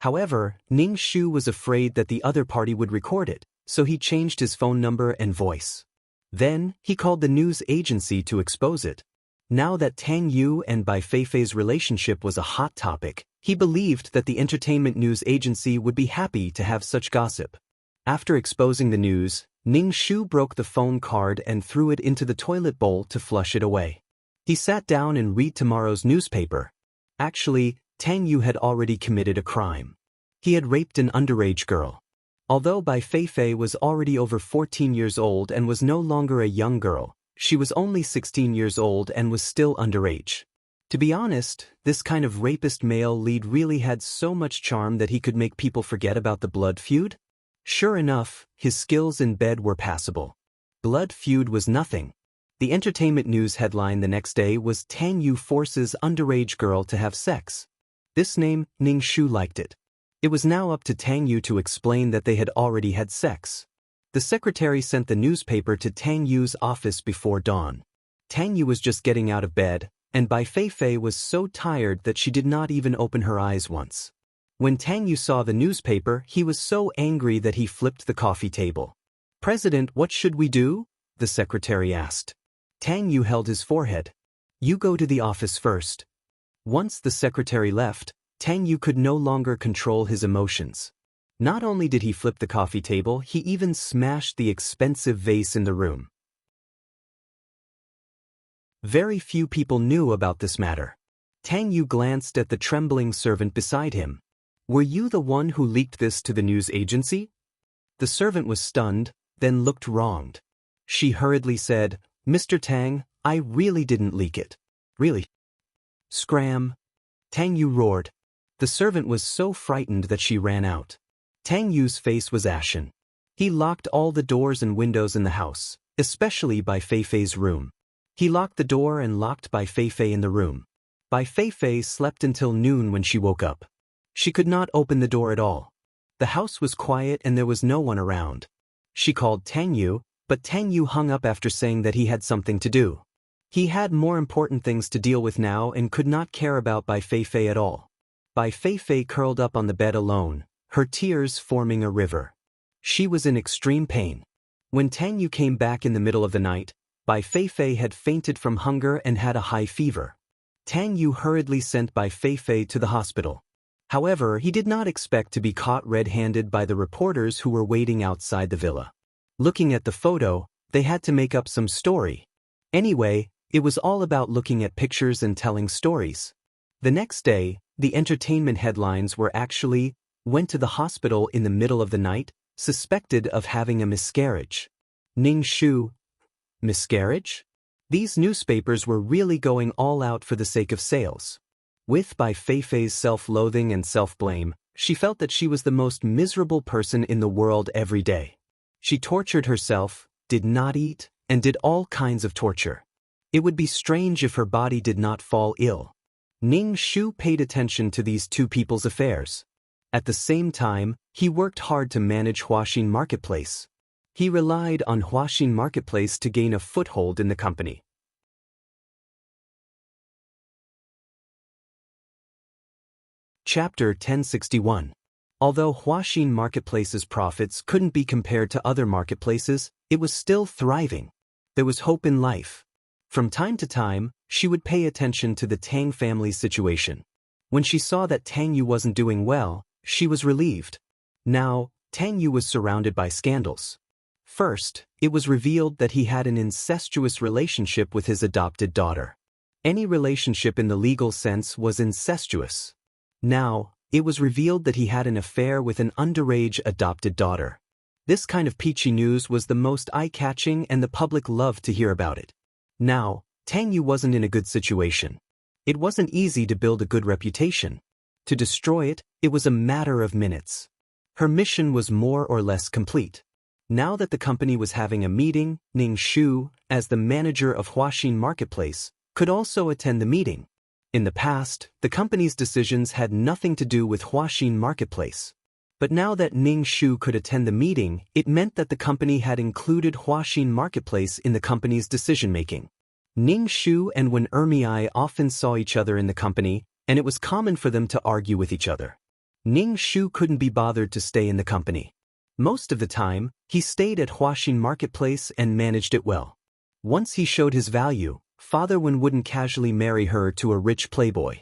However, Ning Shu was afraid that the other party would record it, so he changed his phone number and voice. Then, he called the news agency to expose it. Now that Tang Yu and Bai Feifei's relationship was a hot topic, he believed that the entertainment news agency would be happy to have such gossip. After exposing the news, Ning Shu broke the phone card and threw it into the toilet bowl to flush it away. He sat down and read tomorrow's newspaper. Actually, Tang Yu had already committed a crime. He had raped an underage girl. Although Bai Feifei was already over 14 years old and was no longer a young girl, she was only 16 years old and was still underage. To be honest, this kind of rapist male lead really had so much charm that he could make people forget about the blood feud. Sure enough, his skills in bed were passable. Blood feud was nothing. The entertainment news headline the next day was Tang Yu forces underage girl to have sex. This name, Ning Shu liked it. It was now up to Tang Yu to explain that they had already had sex. The secretary sent the newspaper to Tang Yu's office before dawn. Tang Yu was just getting out of bed, and Bai Feifei was so tired that she did not even open her eyes once. When Tang Yu saw the newspaper, he was so angry that he flipped the coffee table. "President, what should we do?" the secretary asked. Tang Yu held his forehead. "You go to the office first." Once the secretary left, Tang Yu could no longer control his emotions. Not only did he flip the coffee table, he even smashed the expensive vase in the room. Very few people knew about this matter. Tang Yu glanced at the trembling servant beside him. "Were you the one who leaked this to the news agency?" The servant was stunned, then looked wronged. She hurriedly said, "Mr. Tang, I really didn't leak it." "Really?" "Scram!" Tang Yu roared. The servant was so frightened that she ran out. Tang Yu's face was ashen. He locked all the doors and windows in the house, especially Bai Feifei's room. He locked the door and locked Bai Feifei in the room. Bai Feifei slept until noon when she woke up. She could not open the door at all. The house was quiet and there was no one around. She called Tang Yu, but Tang Yu hung up after saying that he had something to do. He had more important things to deal with now and could not care about Bai Feifei at all. Bai Feifei curled up on the bed alone, her tears forming a river. She was in extreme pain. When Tang Yu came back in the middle of the night, Bai Feifei had fainted from hunger and had a high fever. Tang Yu hurriedly sent Bai Feifei to the hospital. However, he did not expect to be caught red-handed by the reporters who were waiting outside the villa. Looking at the photo, they had to make up some story. Anyway, it was all about looking at pictures and telling stories. The next day, the entertainment headlines were actually, "Went to the hospital in the middle of the night, suspected of having a miscarriage." Ning Shu. Miscarriage? These newspapers were really going all out for the sake of sales. With Bai Feifei's self-loathing and self-blame, she felt that she was the most miserable person in the world every day. She tortured herself, did not eat, and did all kinds of torture. It would be strange if her body did not fall ill. Ning Shu paid attention to these two people's affairs. At the same time, he worked hard to manage Huaxin Marketplace. He relied on Huaxin Marketplace to gain a foothold in the company. Chapter 1061. Although Huaxin Marketplace's profits couldn't be compared to other marketplaces, it was still thriving. There was hope in life. From time to time, she would pay attention to the Tang family's situation. When she saw that Tang Yu wasn't doing well, she was relieved. Now, Tang Yu was surrounded by scandals. First, it was revealed that he had an incestuous relationship with his adopted daughter. Any relationship in the legal sense was incestuous. Now, it was revealed that he had an affair with an underage adopted daughter. This kind of peachy news was the most eye-catching and the public loved to hear about it. Now, Tang Yu wasn't in a good situation. It wasn't easy to build a good reputation. To destroy it, it was a matter of minutes. Her mission was more or less complete. Now that the company was having a meeting, Ning Shu, as the manager of Huaxin Marketplace, could also attend the meeting. In the past, the company's decisions had nothing to do with Huaxin Marketplace. But now that Ning Shu could attend the meeting, it meant that the company had included Huaxin Marketplace in the company's decision-making. Ning Shu and Wen Ermei often saw each other in the company, and it was common for them to argue with each other. Ning Shu couldn't be bothered to stay in the company. Most of the time, he stayed at Huaxin Marketplace and managed it well. Once he showed his value, Father Wen wouldn't casually marry her to a rich playboy.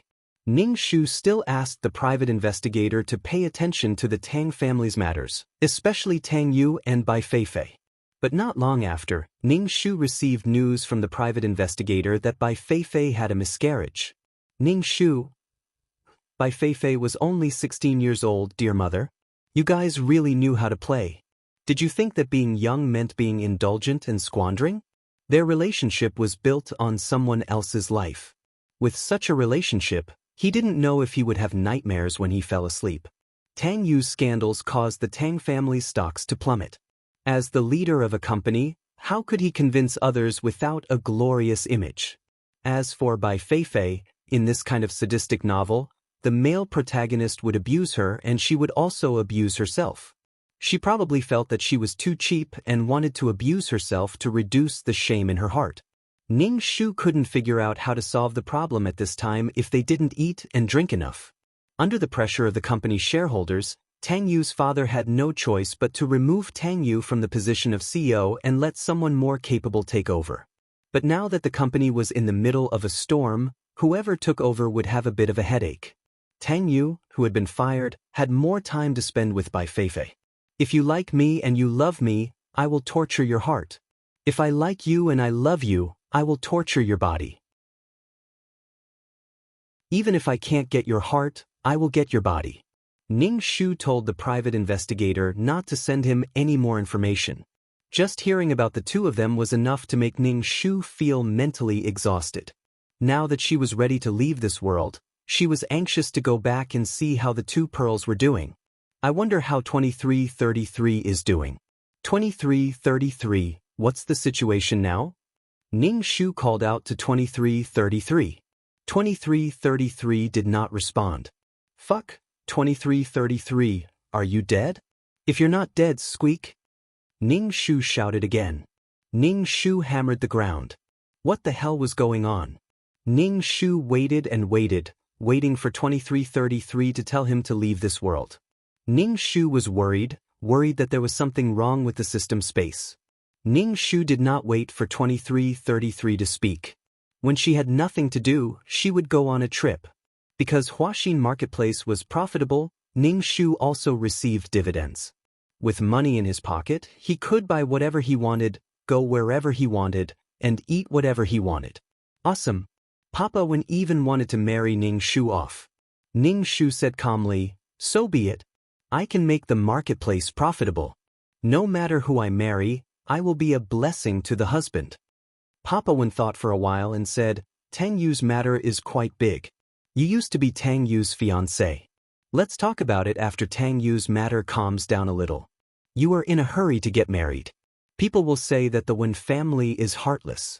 Ning Shu still asked the private investigator to pay attention to the Tang family's matters, especially Tang Yu and Bai Feifei. But not long after, Ning Shu received news from the private investigator that Bai Feifei had a miscarriage. Ning Shu, Bai Feifei was only 16 years old, dear mother. You guys really knew how to play. Did you think that being young meant being indulgent and squandering? Their relationship was built on someone else's life. With such a relationship, he didn't know if he would have nightmares when he fell asleep. Tang Yu's scandals caused the Tang family's stocks to plummet. As the leader of a company, how could he convince others without a glorious image? As for Bai Feifei, in this kind of sadistic novel, the male protagonist would abuse her and she would also abuse herself. She probably felt that she was too cheap and wanted to abuse herself to reduce the shame in her heart. Ning Shu couldn't figure out how to solve the problem at this time if they didn't eat and drink enough. Under the pressure of the company's shareholders, Tang Yu's father had no choice but to remove Tang Yu from the position of CEO and let someone more capable take over. But now that the company was in the middle of a storm, whoever took over would have a bit of a headache. Tang Yu, who had been fired, had more time to spend with Bai Feifei. If you like me and you love me, I will torture your heart. If I like you and I love you, I will torture your body. Even if I can't get your heart, I will get your body. Ning Shu told the private investigator not to send him any more information. Just hearing about the two of them was enough to make Ning Shu feel mentally exhausted. Now that she was ready to leave this world, she was anxious to go back and see how the two pearls were doing. I wonder how 2333 is doing. 2333, what's the situation now? Ning Shu called out to 2333. 2333 did not respond. Fuck, 2333, are you dead? If you're not dead, squeak. Ning Shu shouted again. Ning Shu hammered the ground. What the hell was going on? Ning Shu waited and waited, waiting for 2333 to tell him to leave this world. Ning Shu was worried that there was something wrong with the system space. Ning Shu did not wait for 2333 to speak. When she had nothing to do, she would go on a trip. Because Huaxin Marketplace was profitable, Ning Shu also received dividends. With money in his pocket, he could buy whatever he wanted, go wherever he wanted, and eat whatever he wanted. Awesome. Papa Wen even wanted to marry Ning Shu off. Ning Shu said calmly, so be it. I can make the marketplace profitable. No matter who I marry, I will be a blessing to the husband. Papa Wen thought for a while and said, Tang Yu's matter is quite big. You used to be Tang Yu's fiancé. Let's talk about it after Tang Yu's matter calms down a little. You are in a hurry to get married. People will say that the Wen family is heartless.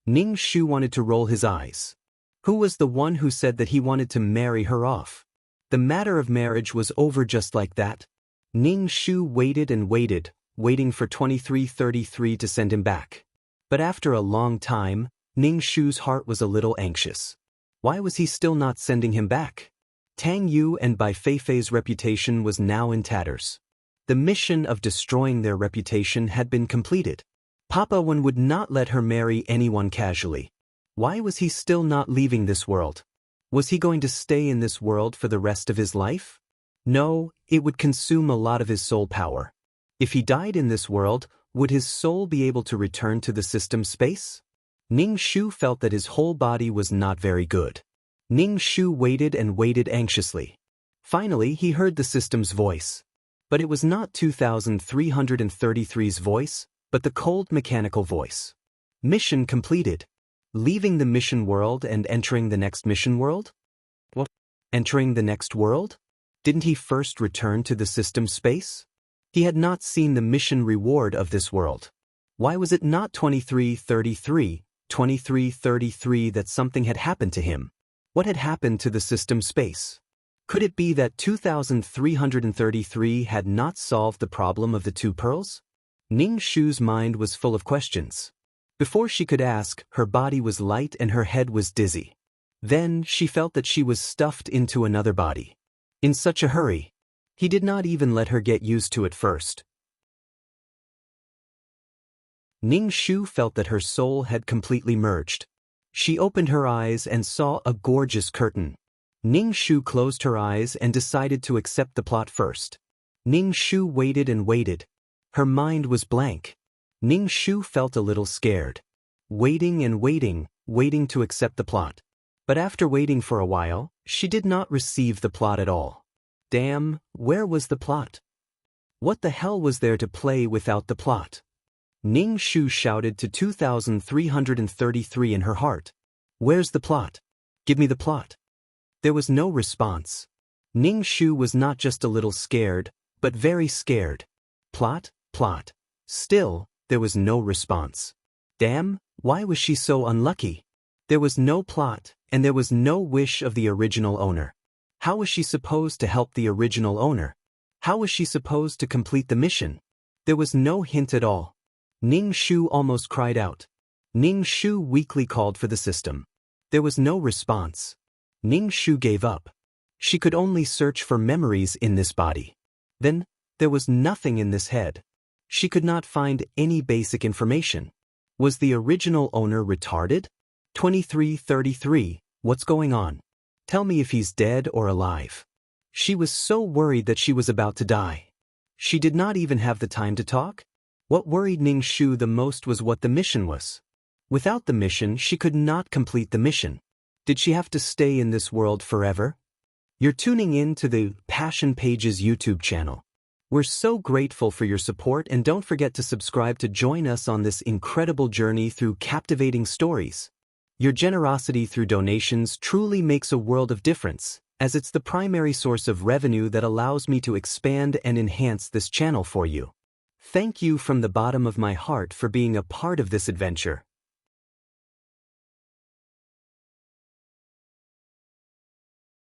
Ning Shu wanted to roll his eyes. Who was the one who said that he wanted to marry her off? The matter of marriage was over just like that. Ning Shu waited and waited, waiting for 2333 to send him back. But after a long time, Ning Shu's heart was a little anxious. Why was he still not sending him back? Tang Yu and Bai Feifei's reputation was now in tatters. The mission of destroying their reputation had been completed. Papa Wen would not let her marry anyone casually. Why was he still not leaving this world? Was he going to stay in this world for the rest of his life? No, it would consume a lot of his soul power. If he died in this world, would his soul be able to return to the system space? Ning Shu felt that his whole body was not very good. Ning Shu waited and waited anxiously. Finally, he heard the system's voice. But it was not 2333's voice, but the cold mechanical voice. Mission completed. Leaving the mission world and entering the next mission world? What? Entering the next world? Didn't he first return to the system space? He had not seen the mission reward of this world. Why was it not 2333 that something had happened to him? What had happened to the system space? Could it be that 2333 had not solved the problem of the two pearls? Ning Shu's mind was full of questions. Before she could ask, her body was light and her head was dizzy. Then she felt that she was stuffed into another body. In such a hurry. He did not even let her get used to it first. Ning Shu felt that her soul had completely merged. She opened her eyes and saw a gorgeous curtain. Ning Shu closed her eyes and decided to accept the plot first. Ning Shu waited and waited. Her mind was blank. Ning Shu felt a little scared. Waiting and waiting, waiting to accept the plot. But after waiting for a while, she did not receive the plot at all. Damn, where was the plot? What the hell was there to play without the plot? Ning Shu shouted to 2333 in her heart. Where's the plot? Give me the plot. There was no response. Ning Shu was not just a little scared, but very scared. Plot, plot. Still, there was no response. Damn, why was she so unlucky? There was no plot, and there was no wish of the original owner. How was she supposed to help the original owner? How was she supposed to complete the mission? There was no hint at all. Ning Shu almost cried out. Ning Shu weakly called for the system. There was no response. Ning Shu gave up. She could only search for memories in this body. Then, there was nothing in this head. She could not find any basic information. Was the original owner retarded? 2333, what's going on? Tell me if he's dead or alive. She was so worried that she was about to die. She did not even have the time to talk. What worried Ning Shu the most was what the mission was. Without the mission, she could not complete the mission. Did she have to stay in this world forever? You're tuning in to the Passion Pages YouTube channel. We're so grateful for your support, and don't forget to subscribe to join us on this incredible journey through captivating stories. Your generosity through donations truly makes a world of difference, as it's the primary source of revenue that allows me to expand and enhance this channel for you. Thank you from the bottom of my heart for being a part of this adventure.